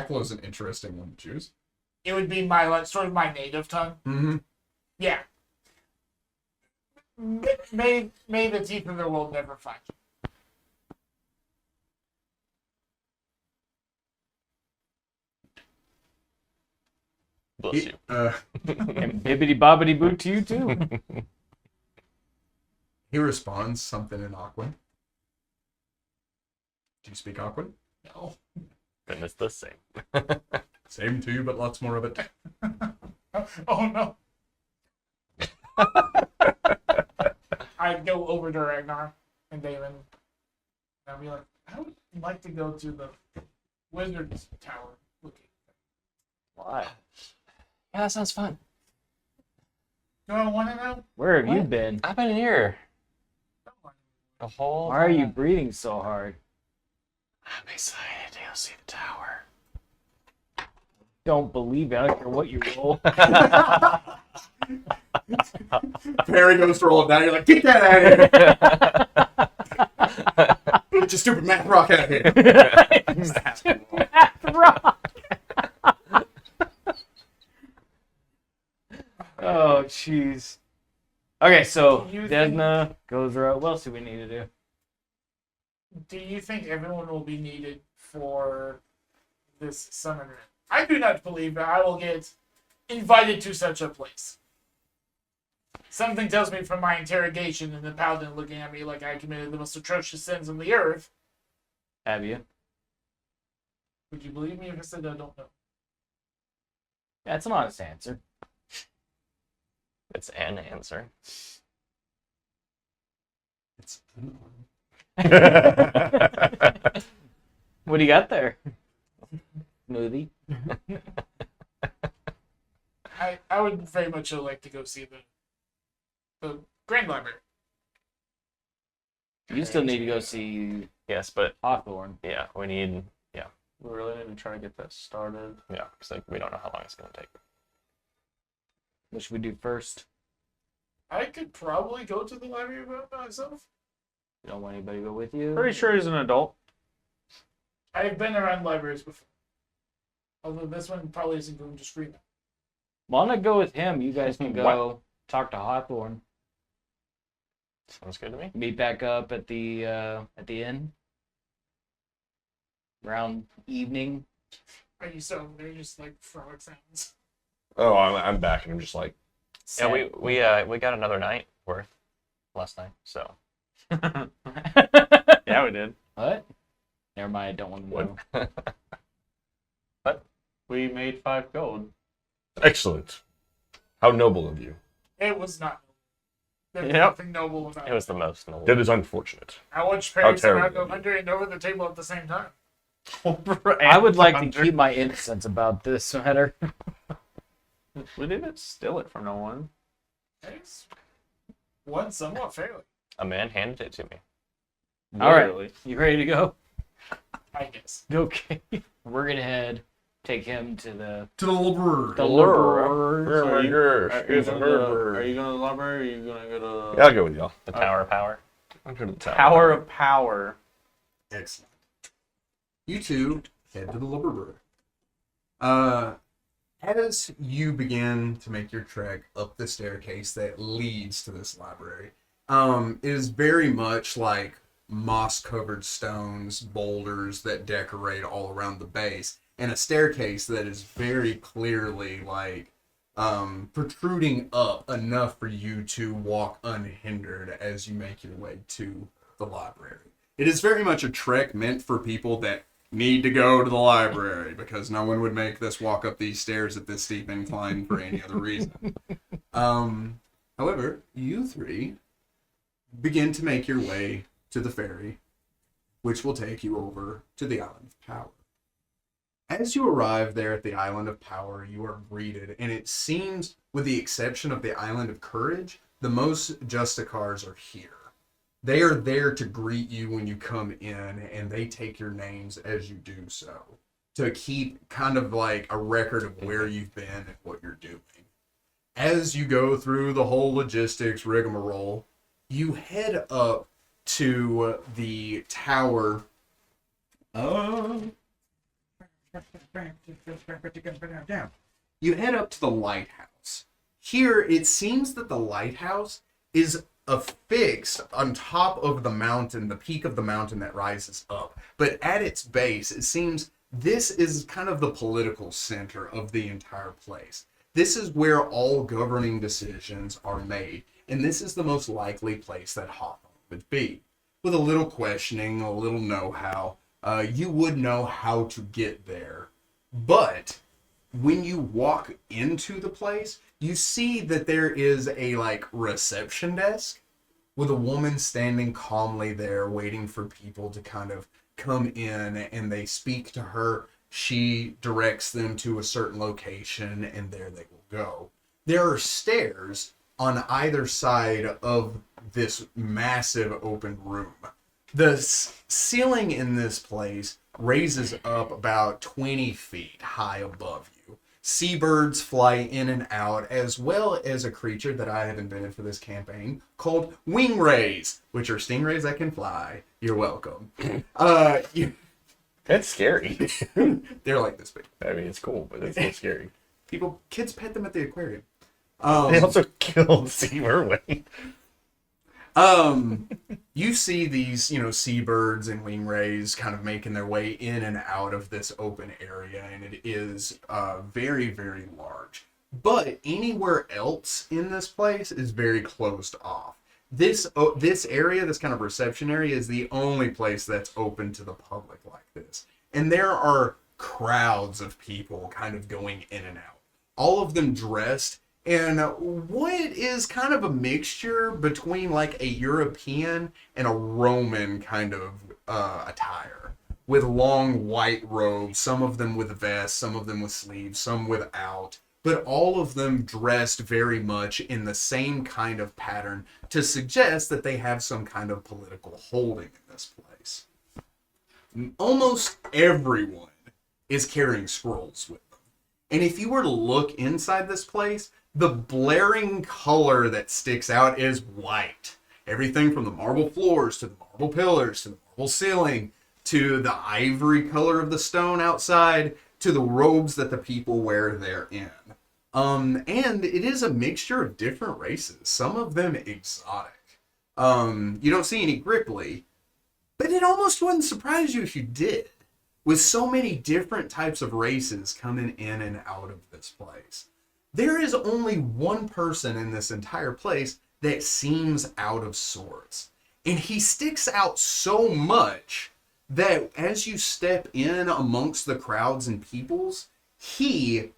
Aklo is an interesting one to choose. It would be my sort of my native tongue. Mm-hmm. Yeah. May the teeth of the world never find you. Bless you. And bibbity bobbity boot to you too. He responds something in Aquan. Do you speak Aquan? No. Then it's the same. Same to you, but lots more of it. Oh no. I'd go over to Ragnar and Damon. And I'd be like, I would like to go to the wizard's tower looking. Why? Yeah, that sounds fun. Do I want to know? Where have you What? been? I've been here the whole Why are you time. breathing so hard? I'm excited to go see the tower. Don't believe it. I don't care what you roll. Perry goes to roll it down. You're like, get that out of here. Get your stupid math rock out of here. Oh, jeez. Okay, so Do you Desna goes right. What else do we need to do? Do you think everyone will be needed for this summon run? I do not believe that I will get invited to such a place. Something tells me from my interrogation and the paladin looking at me like I committed the most atrocious sins on the earth. Have you? Would you believe me if I said I don't know? That's an honest answer. It's an answer. It's What do you got there? Smoothie. I would very much like to go see the Grand Library. You still need to go see Yes, but Hawthorne. yeah, we need. We really need to try to get that started. Yeah, because like we don't know how long it's gonna take. What should we do first? I could probably go to the library by myself. You don't want anybody to go with you? Pretty sure he's an adult. I've been around libraries before. Although this one probably isn't going to scream at. Well, I'm gonna go with him. You guys can go talk to Hawthorne. Sounds good to me. Meet back up at the inn. Around evening. Are you so they're just like frolic sounds? Oh, I'm back, and I'm just like, Yeah, we got another night worth last night, so Yeah, we did. What? Never mind. I don't want to know. We made 5 gold. excellent. How noble of you. It was not. There was Yep. nothing noble about it was the most noble. That is unfortunate. I watched How Perry terrible somehow go of you. under and over the table at the same time. I would like to keep my innocence about this matter. We didn't steal it from no one. It's won somewhat fairly, A man handed it to me. All right. Literally. You ready to go? I guess. Okay. We're gonna head. Take him to the to the little brewery. the Lure. Lure. Are you, It's a going to are you going to the library or are you going to go to Yeah, I'll go with y'all. The Tower of Power. I'm sure the tower. Tower of Power? Excellent. You two head to the little brewery. As you begin to make your trek up the staircase that leads to this library, it is very much like moss-covered stones, boulders that decorate all around the base, and a staircase that is very clearly like protruding up enough for you to walk unhindered as you make your way to the library. It is very much a trek meant for people that need to go to the library, because no one would make this walk up these stairs at this steep incline for any other reason. However, you three begin to make your way to the ferry, which will take you over to the Island of Power. As you arrive there at the Island of Power, you are greeted, and it seems, with the exception of the Island of Courage, the most Justicars are here. They are there to greet you when you come in, and they take your names as you do so. to keep kind of like a record of where you've been and what you're doing. As you go through the whole logistics rigmarole, you head up to the tower. You head up to the lighthouse. Here, it seems that the lighthouse is affixed on top of the mountain, the peak of the mountain that rises up. But at its base, it seems this is kind of the political center of the entire place. This is where all governing decisions are made, and this is the most likely place that Hawthorne would be. With a little questioning, a little know-how, you would know how to get there. But when you walk into the place, you see that there is a reception desk with a woman standing calmly there waiting for people to kind of come in, and they speak to her. She directs them to a certain location, and there they will go. There are stairs on either side of this massive open room. The ceiling in this place raises up about 20 feet high above you. Seabirds fly in and out, as well as a creature that I have invented for this campaign called wingrays, which are stingrays that can fly. You're welcome. That's scary. They're like this big. I mean, it's cool, but it's still scary. Kids pet them at the aquarium. They also killed Sea Merwin. You see these, seabirds and wingrays kind of making their way in and out of this open area, and it is very, very large. But anywhere else in this place is very closed off. This area, this kind of reception area, is the only place that's open to the public like this. And there are crowds of people kind of going in and out. All of them dressed in what is kind of a mixture between like a European and a Roman kind of attire. With long white robes, some of them with vests, some of them with sleeves, some without. But all of them dressed very much in the same kind of pattern to suggest that they have some kind of political holding in this place. Almost everyone is carrying scrolls with them. And if you were to look inside this place, the blaring color that sticks out is white. Everything from the marble floors to the marble pillars to the marble ceiling to the ivory color of the stone outside to the robes that the people wear therein. And it is a mixture of different races, some of them exotic. You don't see any Gripply, but it almost wouldn't surprise you if you did, with so many different types of races coming in and out of this place. There is only one person in this entire place that seems out of sorts, and he sticks out so much that as you step in amongst the crowds and peoples, he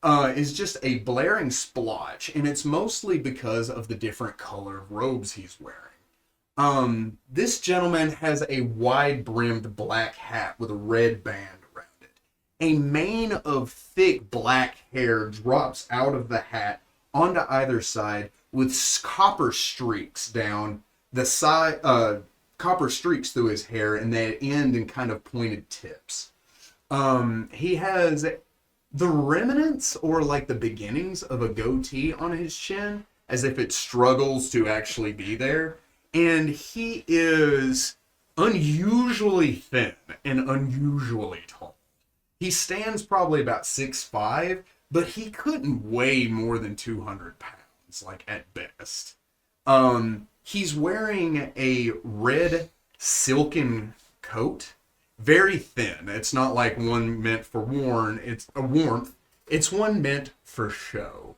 is just a blaring splotch, and it's mostly because of the different color of robes he's wearing. This gentleman has a wide-brimmed black hat with a red band around it. A mane of thick black hair drops out of the hat onto either side with copper streaks down the side, copper streaks through his hair, and they end in kind of pointed tips. He has the remnants or like the beginnings of a goatee on his chin, as if it struggles to actually be there. And he is unusually thin and unusually tall. He stands probably about 6'5", but he couldn't weigh more than 200 pounds, like at best. He's wearing a red silken coat, very thin. It's not like one meant for warmth. It's one meant for show.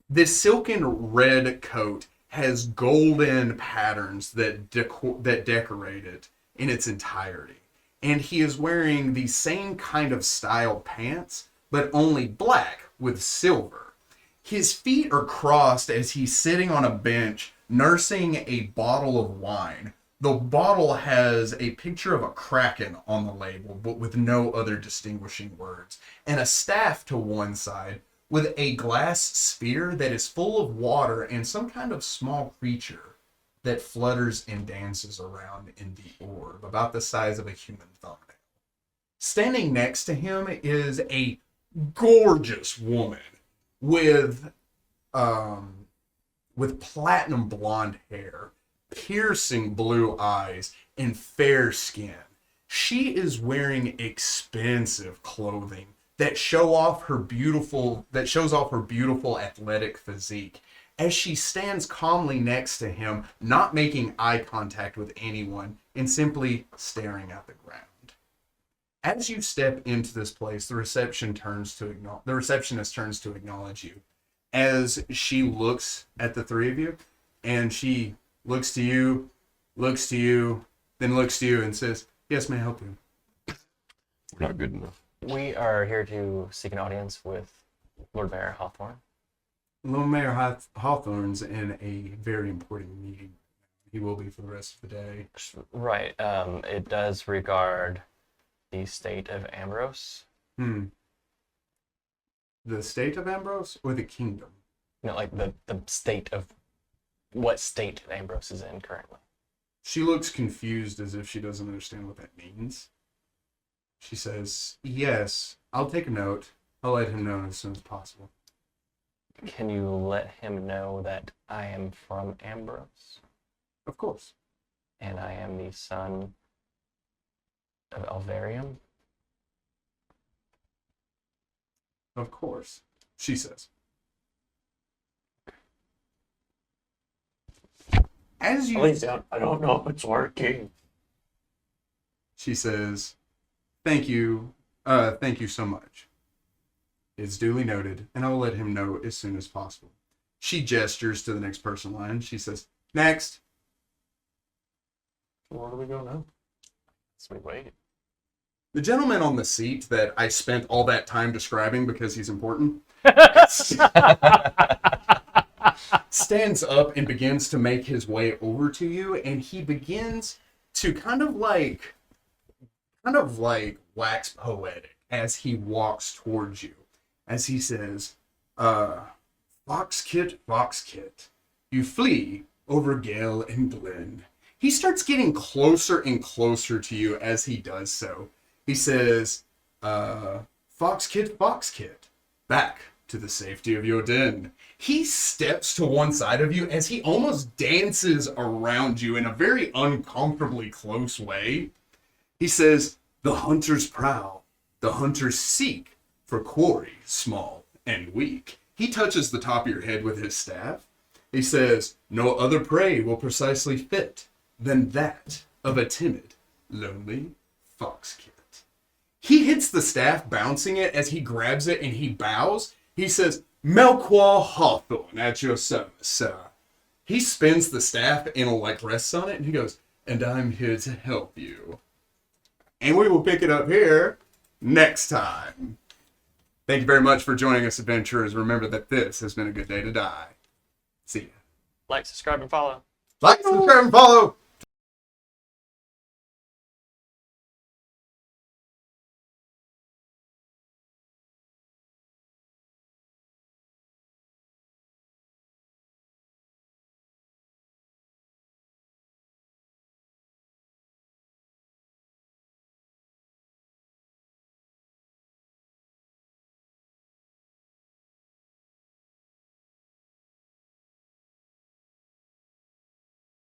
This silken red coat has golden patterns that decorate it in its entirety. And he is wearing the same kind of style pants, but only black with silver. His feet are crossed as he's sitting on a bench nursing a bottle of wine. The bottle has a picture of a kraken on the label, but with no other distinguishing words, and a staff to one side with a glass sphere that is full of water and some kind of small creature that flutters and dances around in the orb, about the size of a human thumbnail. Standing next to him is a gorgeous woman with platinum blonde hair, piercing blue eyes, and fair skin. She is wearing expensive clothing that shows off her beautiful athletic physique as she stands calmly next to him, not making eye contact with anyone and simply staring at the ground. As you step into this place, the receptionist turns to acknowledge you. As she looks at the three of you, and she looks to you, then looks to you and says, "Yes, may I help you?" We're not good enough. We are here to seek an audience with Lord Mayor Hawthorne. Lord Mayor Hawthorne's in a very important meeting. He will be for the rest of the day. Right. It does regard the state of Ambrose. The state of Ambrose or the kingdom? Like the state of what state Ambrose is in currently. She looks confused as if she doesn't understand what that means. She says, "Yes, I'll take a note. I'll let him know as soon as possible." Can you let him know that I am from Ambrose Of course. and I am the son of Alvarium? Of course, she says. As you... I don't know if it's working. She says, thank you so much. It's duly noted, and I will let him know as soon as possible." She gestures to the next person in line. She says, "Next." Where do we go now? So we wait. The gentleman on the seat that I spent all that time describing because he's important stands up and begins to make his way over to you, and he begins to kind of like wax poetic as he walks towards you. As he says, Fox Kit, you flee over gale and glen." He starts getting closer and closer to you as he does so. He says, Fox Kit, back to the safety of your den." He steps to one side of you as he almost dances around you in a very uncomfortably close way. He says, "The hunters prowl, the hunters seek for quarry small and weak." He touches the top of your head with his staff. He says, "No other prey will precisely fit than that of a timid, lonely fox kit." He hits the staff, bouncing it as he grabs it and he bows. He says, "Melchior Hawthorne at your service, sir." He spins the staff and rests on it, and he goes, "And I'm here to help you." And we will pick it up here next time. Thank you very much for joining us, adventurers. Remember that this has been a good day to die. See ya. Like, subscribe, and follow. Like, subscribe, and follow.